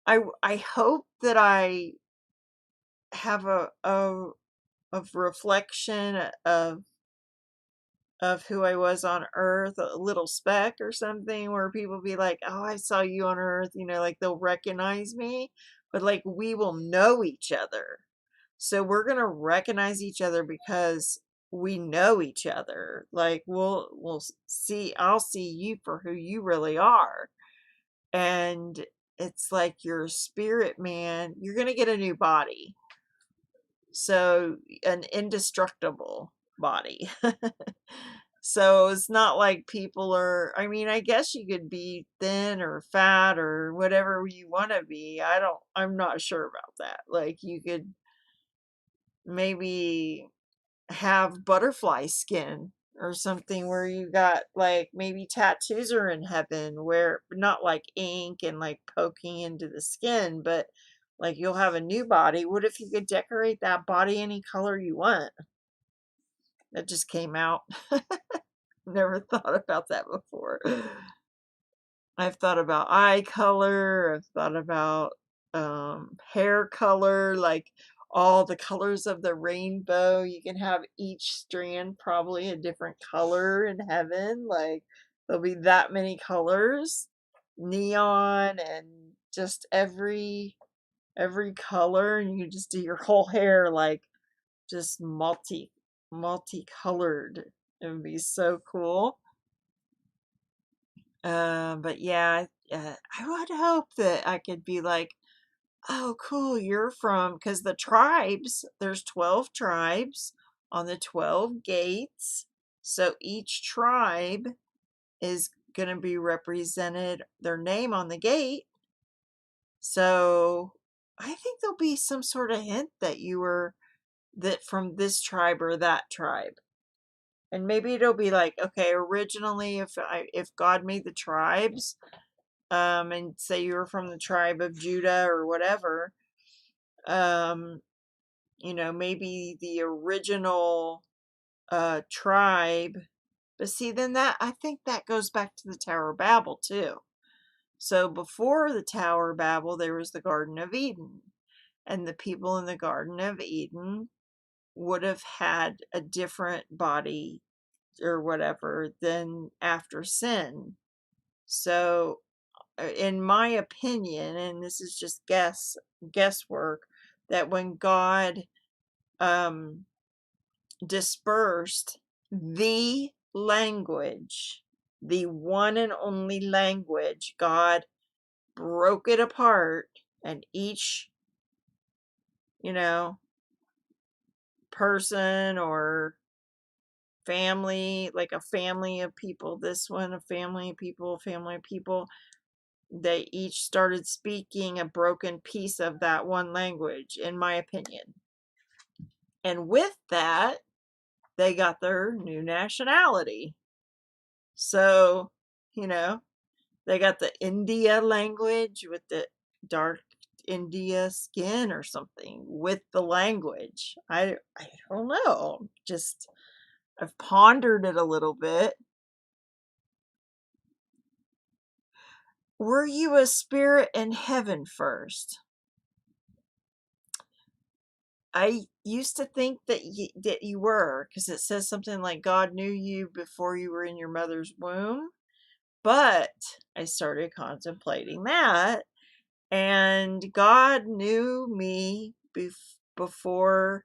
S1: I hope that I have a reflection of who I was on Earth, a little speck or something, where people be like, oh, I saw you on Earth, like they'll recognize me, but like, we will know each other. So we're going to recognize each other because we know each other. Like, we'll see, I'll see you for who you really are. And it's like, your spirit, man, you're going to get a new body. So an indestructible body. So it's not like people are, I mean, I guess you could be thin or fat or whatever you want to be. I'm not sure about that. Like you could maybe have butterfly skin or something where you got like maybe tattoos are in heaven where not like ink and like poking into the skin, but like you'll have a new body. What if you could decorate that body any color you want? That just came out. Never thought about that before. I've thought about eye color. I've thought about hair color, like all the colors of the rainbow. You can have each strand probably a different color in heaven. Like there'll be that many colors, neon, and just every color, and you can just do your whole hair like just multicolored. It would be so cool. But yeah, I would hope that I could be like, oh, cool, you're from, because the tribes, there's 12 tribes on the 12 gates. So each tribe is going to be represented, their name on the gate. So I think there'll be some sort of hint that you were that from this tribe or that tribe. And maybe it'll be like, okay, originally if God made the tribes, and say you were from the tribe of Judah or whatever, you know, maybe the original tribe. But see, then that I think that goes back to the Tower of Babel too. So before the Tower of Babel, there was the Garden of Eden, and the people in the Garden of Eden would have had a different body or whatever than after sin. So in my opinion, and this is just guesswork, that when God dispersed the language, the one and only language, God broke it apart, and each, you know, person or family, like a family of people, this one, a family of people, they each started speaking a broken piece of that one language, in my opinion. And with that, they got their new nationality. So, you know, they got the India language with the dark India skin or something with the language. I don't know. Just I've pondered it a little bit. Were you a spirit in heaven first? I used to think that you were, because it says something like God knew you before you were in your mother's womb. But I started contemplating that, and God knew me before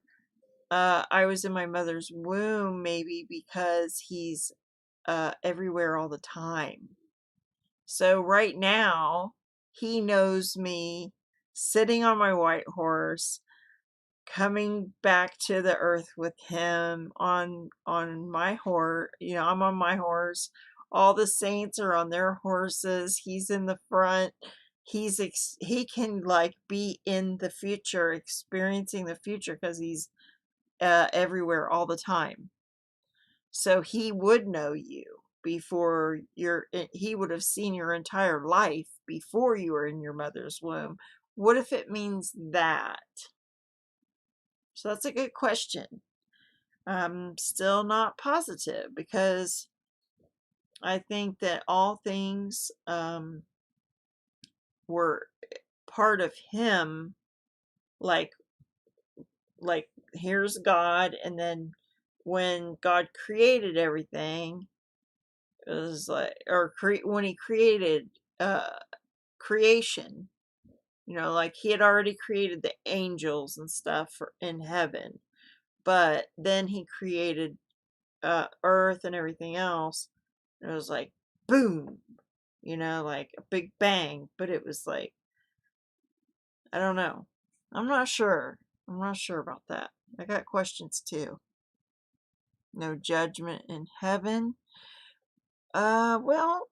S1: I was in my mother's womb, maybe because he's everywhere all the time. So right now, he knows me sitting on my white horse, coming back to the earth with him on my horse. You know, I'm on my horse. All the saints are on their horses. He's in the front. He can like be in the future, experiencing the future, because he's everywhere all the time. So he would know you before he would have seen your entire life before you were in your mother's womb. What if it means that? So that's a good question. I'm still not positive, because I think that all things were part of him. Like here's God, and then when God created everything, it was like, or when he created creation, you know, like he had already created the angels and stuff in heaven, but then he created earth and everything else, and it was like boom, you know, like a big bang. But it was like, I don't know, I'm not sure about that. I got questions too. No judgment in heaven. Well,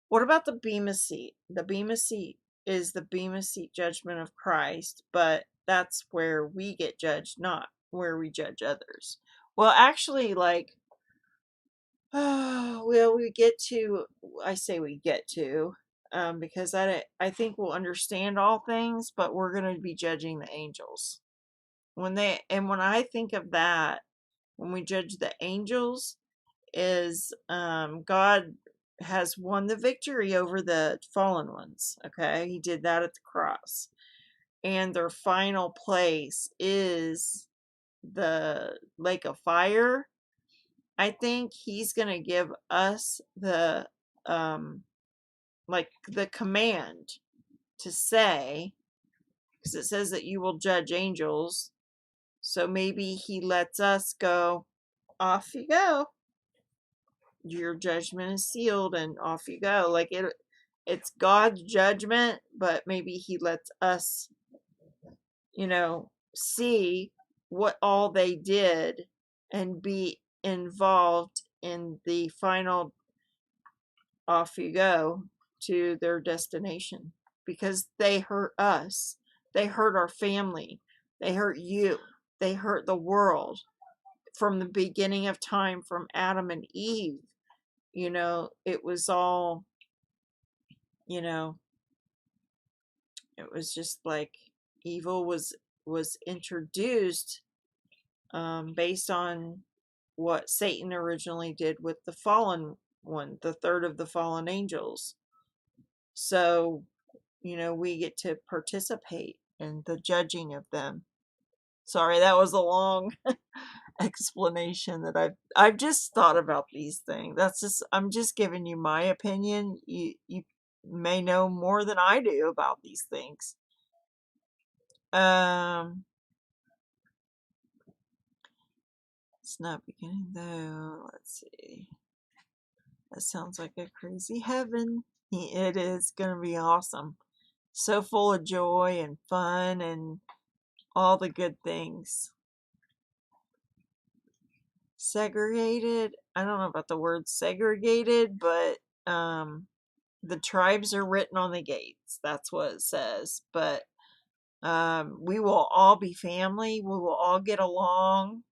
S1: what about the Bema Seat? The Bema Seat is the Bema Seat judgment of Christ, but that's where we get judged, not where we judge others. Well, actually, like, well, we get to, I say we get to, because I think we'll understand all things, but we're going to be judging the angels. When I think of that, when we judge the angels, is God has won the victory over the fallen ones. Okay, he did that at the cross, and their final place is the lake of fire. I think he's gonna give us the like the command to say, because it says that you will judge angels, so maybe he lets us go, off you go, your judgment is sealed, and off you go. Like, it's God's judgment, but maybe he lets us, see what all they did and be involved in the final off you go to their destination, because they hurt us, they hurt our family, they hurt you, they hurt the world from the beginning of time, from Adam and Eve. It was all, it was just like evil was introduced based on what Satan originally did with the fallen one, the third of the fallen angels. So, we get to participate in the judging of them. Sorry, that was a long explanation that I've just thought about these things. I'm just giving you my opinion. You may know more than I do about these things. It's not beginning though. Let's see. That sounds like a crazy heaven. It is gonna be awesome. So full of joy and fun and all the good things. Segregated. I don't know about the word segregated, but the tribes are written on the gates. That's what it says. But we will all be family. We will all get along.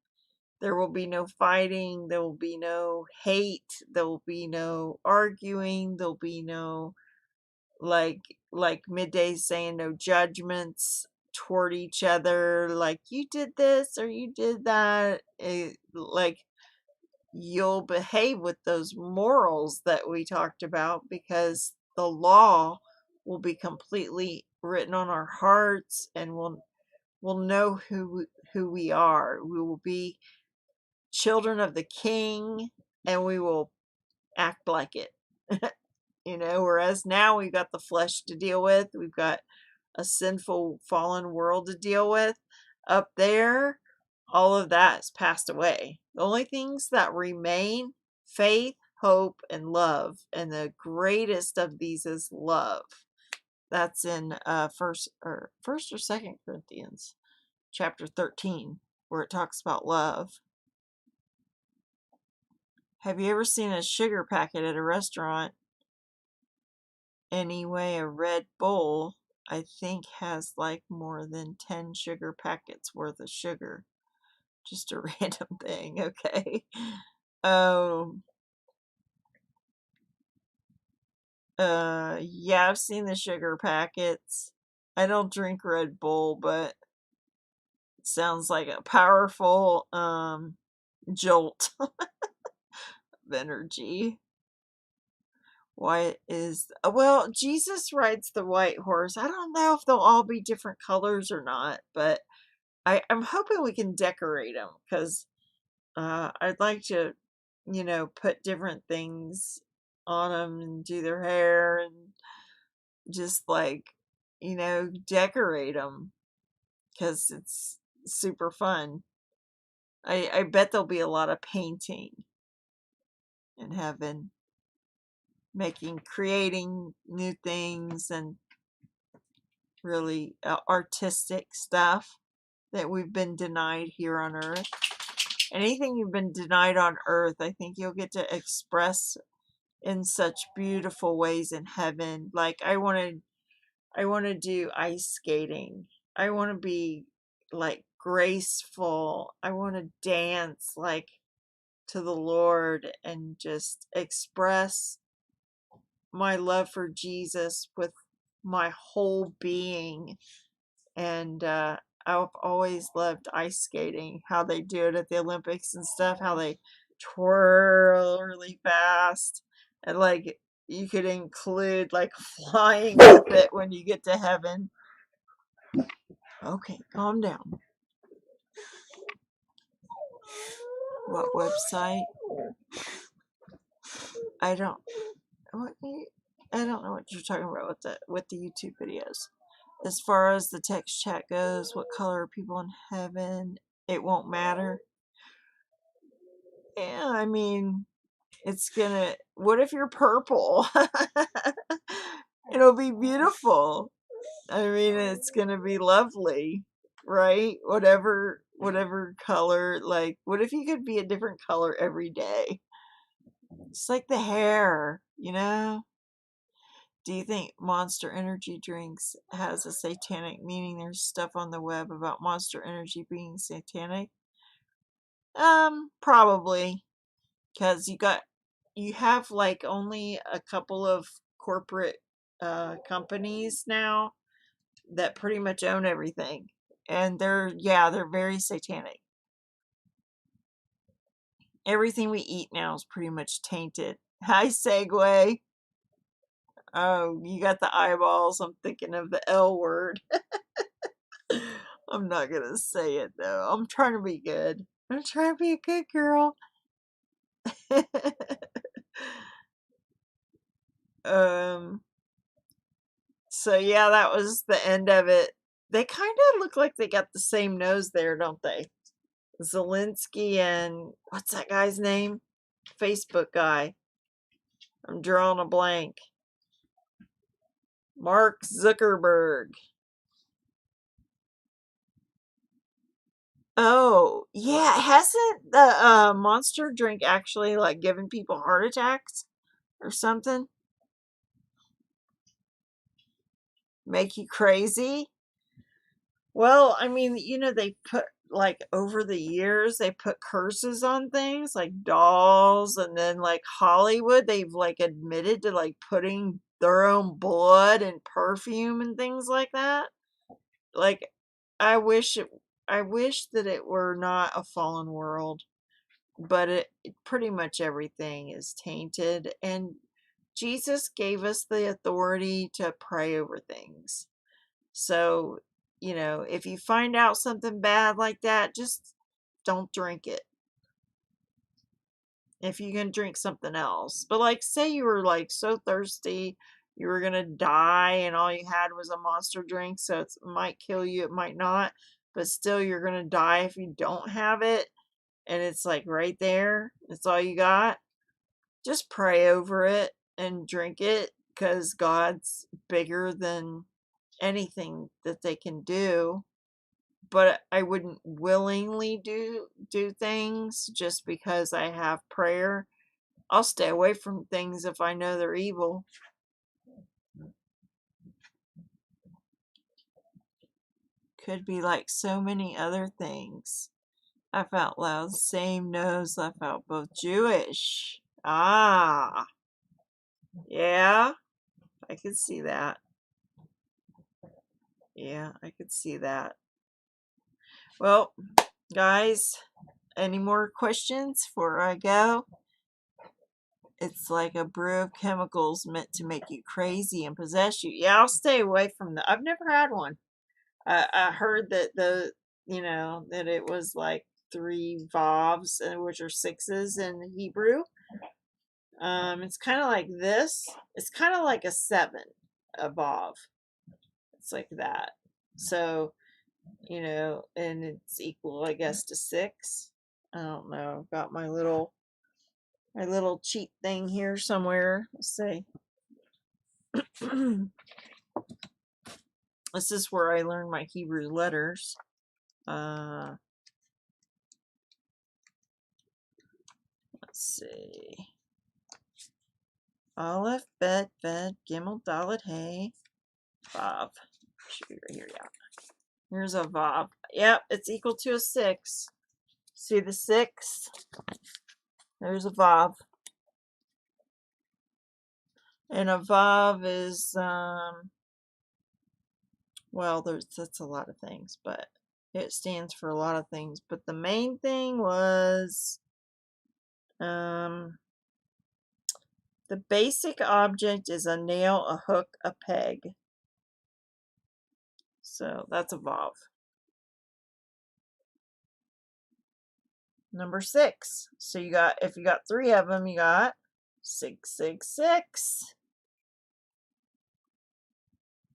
S1: There will be no fighting. There will be no hate. There will be no arguing. There'll be no, like Midday saying, no judgments toward each other. Like, you did this or you did that. Like, you'll behave with those morals that we talked about, because the law will be completely written on our hearts, and we'll know who we are. We will be children of the King, and we will act like it. Whereas now we've got the flesh to deal with. We've got a sinful, fallen world to deal with. Up there, all of that has passed away. The only things that remain, faith, hope, and love. And the greatest of these is love. That's in first or second Corinthians chapter 13, where it talks about love. Have you ever seen a sugar packet at a restaurant? Anyway, a Red Bull, I think, has like more than 10 sugar packets worth of sugar. Just a random thing, okay? Yeah, I've seen the sugar packets. I don't drink Red Bull, but it sounds like a powerful jolt of energy. Why is, well, Jesus rides the white horse. I don't know if they'll all be different colors or not, but I'm hoping we can decorate them, because I'd like to, put different things on them and do their hair and just like, decorate them, because it's super fun. I bet there'll be a lot of painting in heaven, creating new things and really artistic stuff that we've been denied here on earth. Anything you've been denied on earth, I think you'll get to express in such beautiful ways in heaven. Like I want to do ice skating. I want to be like graceful. I want to dance like to the Lord and just express my love for Jesus with my whole being. And I've always loved ice skating, how they do it at the Olympics and stuff, how they twirl really fast. And like you could include like flying with it when you get to heaven. Okay, calm down. What website? I don't know what you're talking about with the YouTube videos. As far as the text chat goes, what color are people in heaven? It won't matter. Yeah, I mean, what if you're purple? It'll be beautiful. I mean, it's gonna be lovely, right? Whatever color, like, what if you could be a different color every day? It's like the hair, you know? Do you think Monster Energy drinks has a satanic meaning? There's stuff on the web about Monster Energy being satanic. Probably. Because you have like only a couple of corporate companies now that pretty much own everything. And they're very satanic. Everything we eat now is pretty much tainted. Hi, Segway. Oh, you got the eyeballs. I'm thinking of the L word. I'm not going to say it, though. I'm trying to be good. I'm trying to be a good girl. So, yeah, that was the end of it. They kind of look like they got the same nose there, don't they? Zelensky and what's that guy's name? Facebook guy. I'm drawing a blank. Mark Zuckerberg. Oh, yeah. Hasn't the monster drink actually like given people heart attacks or something? Make you crazy? Well, I mean, they put like over the years, they put curses on things like dolls, and then like Hollywood, they've like admitted to like putting their own blood and perfume and things like that. Like, I wish that it were not a fallen world, but pretty much everything is tainted, and Jesus gave us the authority to pray over things. So, if you find out something bad like that, just don't drink it. If you can drink something else. But like, say you were like so thirsty, you were going to die and all you had was a monster drink, so it might kill you, it might not, but still you're going to die if you don't have it, and it's like right there, it's all you got. Just pray over it and drink it, because God's bigger than anything that they can do. But I wouldn't willingly do things just because I have prayer. I'll stay away from things if I know they're evil. Could be like so many other things. Laugh out loud. Same nose. Laugh out both. Jewish. Ah. Yeah. I could see that. Yeah, I could see that. Well, guys, any more questions before I go? It's like a brew of chemicals meant to make you crazy and possess you. Yeah, I'll stay away from that. I've never had one. I heard that that it was like 3 vavs, which are 6s in Hebrew. It's kind of like this. It's kind of like a 7, a vav. It's like that. So, and it's equal, I guess, to 6. I don't know. I've got my little cheat thing here somewhere. Let's see. This is where I learned my Hebrew letters. see. Aleph, Bet, Ved, Gimel, Dalet, Hey, Vav. Should be right here, yeah. Here's a Vav. Yep, it's equal to a 6. See the 6? There's a Vav. And a Vav is, well, that's a lot of things, but it stands for a lot of things. But the main thing was, the basic object is a nail, a hook, a peg. So that's a Vav. Number 6. So you got, if you got 3 of them, you got 666.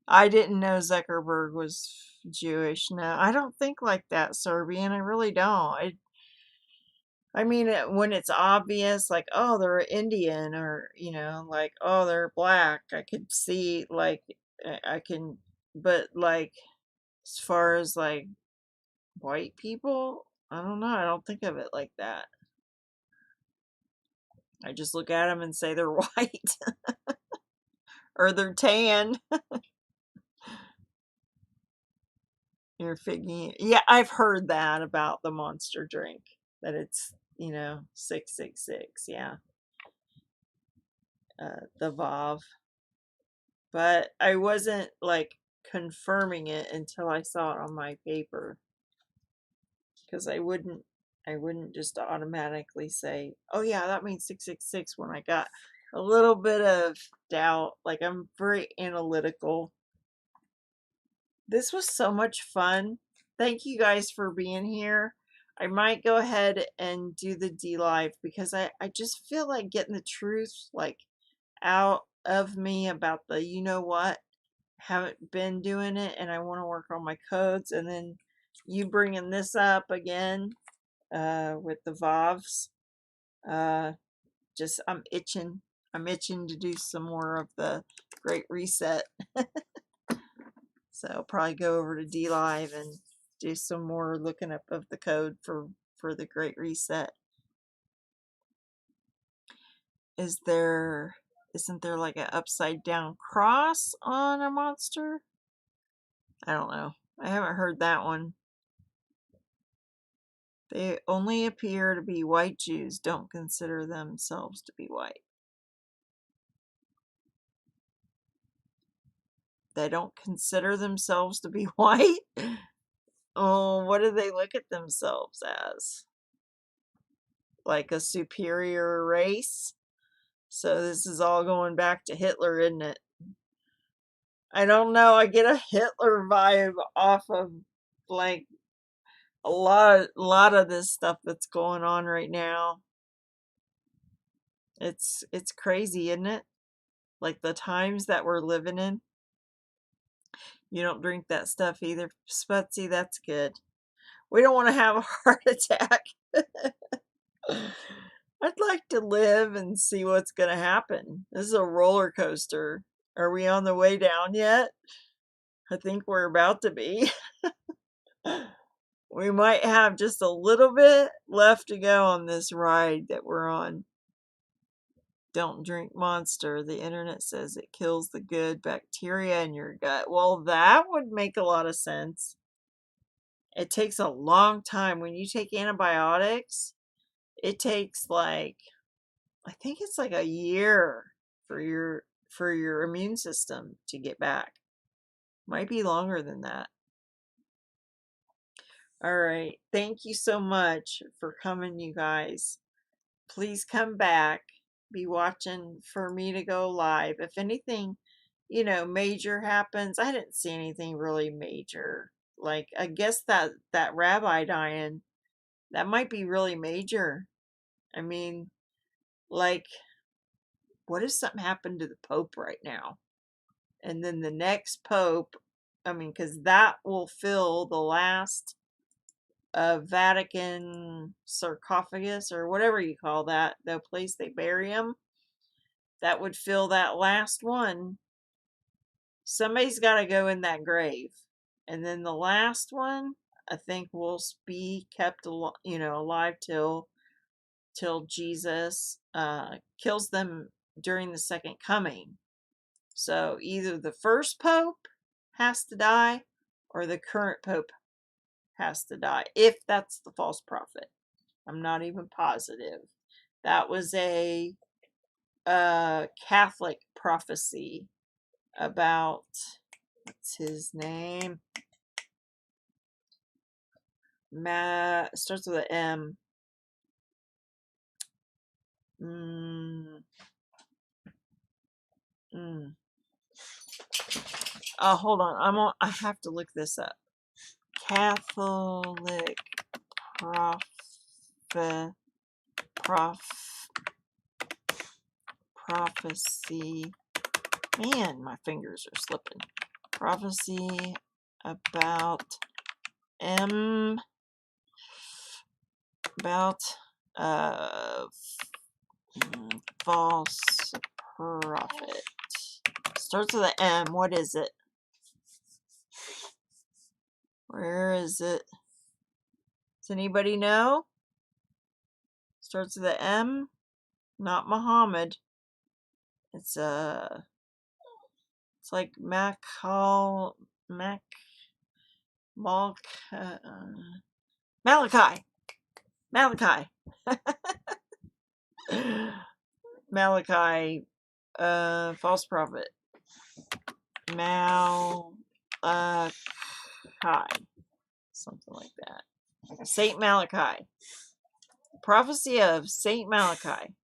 S1: I didn't know Zuckerberg was Jewish. No, I don't think like that, Serbian. I really don't. I mean, when it's obvious, like, oh, they're Indian, or, you know, like, oh, they're black, I could see, like, I can, but, like, as far as, like, white people, I don't know. I don't think of it like that. I just look at them and say they're white. Or they're tan. You're figuring, yeah, I've heard that about the Monster drink, that it's, you know, 666, yeah. The Vav. But I wasn't, like, confirming it until I saw it on my paper. Because I wouldn't just automatically say, oh yeah, that means 666, when I got a little bit of doubt. Like, I'm very analytical. This was so much fun. Thank you guys for being here. I might go ahead and do the D Live, because I just feel like getting the truth, like, out of me about the, you know what, haven't been doing it, and I want to work on my codes. And then you bringing this up again, with the Vavs, just, I'm itching to do some more of the Great Reset. So I'll probably go over to D Live and do some more looking up of the code for the Great Reset. Isn't there like an upside down cross on a monster? I don't know. I haven't heard that one. They only appear to be white Jews, don't consider themselves to be white. They don't consider themselves to be white? Oh, what do they look at themselves as? Like a superior race? So this is all going back to Hitler, isn't it? I don't know. I get a Hitler vibe off of, like, a lot of this stuff that's going on right now. It's crazy, isn't it? Like, the times that we're living in. You don't drink that stuff either, Sputsy. That's good. We don't want to have a heart attack. I'd like to live and see what's going to happen. This is a roller coaster. Are we on the way down yet? I think we're about to be. We might have just a little bit left to go on this ride that we're on. Don't drink Monster. The internet says it kills the good bacteria in your gut. Well, that would make a lot of sense. It takes a long time. When you take antibiotics, it takes, like, I think it's like a year for your immune system to get back. Might be longer than that. All right. Thank you so much for coming, you guys. Please come back. Be watching for me to go live. If anything, you know, major happens. I didn't see anything really major. Like, I guess that rabbi dying, that might be really major. I mean, like, what if something happened to the Pope right now? And then the next Pope, I mean, because that will fill the last Vatican sarcophagus, or whatever you call that, the place they bury him. That would fill that last one. Somebody's got to go in that grave. And then the last one, I think, will be kept alive till till Jesus kills them during the second coming. So either the first pope has to die or the current pope has to die, if that's the false prophet. I'm not even positive. That was a Catholic prophecy about, what's his name? Starts with an M. Hold on. I have to look this up. Catholic prophecy. Man, my fingers are slipping. Prophecy about false prophet. Starts with an M. What is it? Where is it? Does anybody know? Starts with an M. Not Muhammad. It's like Malachi. Malachi, false prophet. Malachi, something like that. Saint Malachi. Prophecy of Saint Malachi.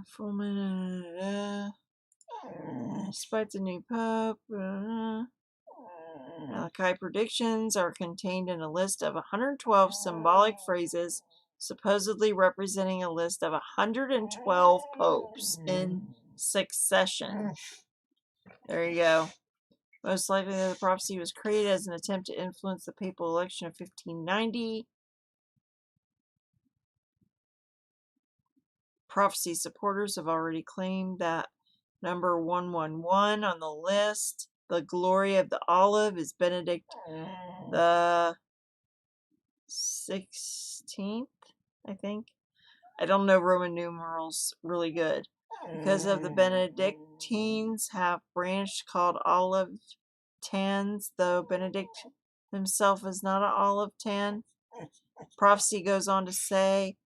S1: Full minute. Despite the new pope. Malachi predictions are contained in a list of 112 symbolic phrases, supposedly representing a list of 112 popes in succession. There you go. Most likely the prophecy was created as an attempt to influence the papal election of 1590. Prophecy supporters have already claimed that number 111 on the list, the glory of the olive, is Benedict the 16th, I think. I don't know Roman numerals really good. Because of the Benedictines have branched called olive tans, though Benedict himself is not an olive tan. Prophecy goes on to say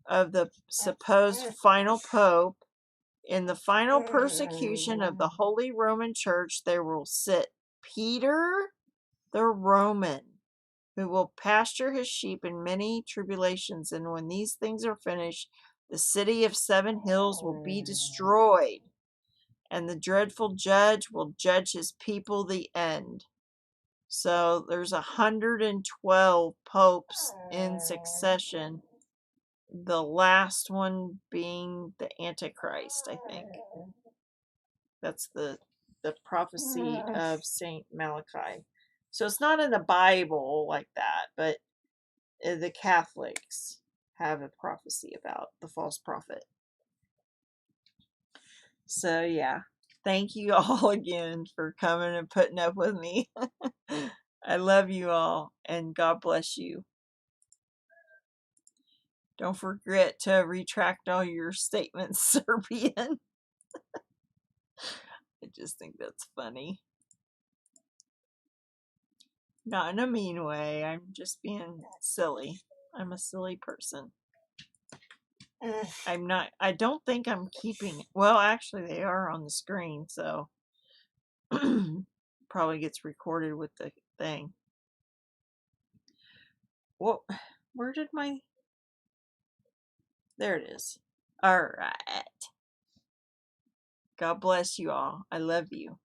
S1: of the supposed final pope, in the final persecution of the Holy Roman Church, there will sit Peter the Roman, who will pasture his sheep in many tribulations. And when these things are finished, the city of 7 hills will be destroyed, and the dreadful judge will judge his people the end. So there's 112 popes in succession. The last one being the Antichrist, I think. That's the prophecy of Saint Malachi. So it's not in the Bible like that, but the Catholics have a prophecy about the false prophet. So yeah, thank you all again for coming and putting up with me. I love you all, and God bless you. Don't forget to retract all your statements, Serbian. I just think that's funny. Not in a mean way. I'm just being silly. I'm a silly person. I'm not. I don't think I'm keeping. Well, actually, they are on the screen, so probably gets recorded with the thing. Well, where did my... There it is. All right. God bless you all. I love you.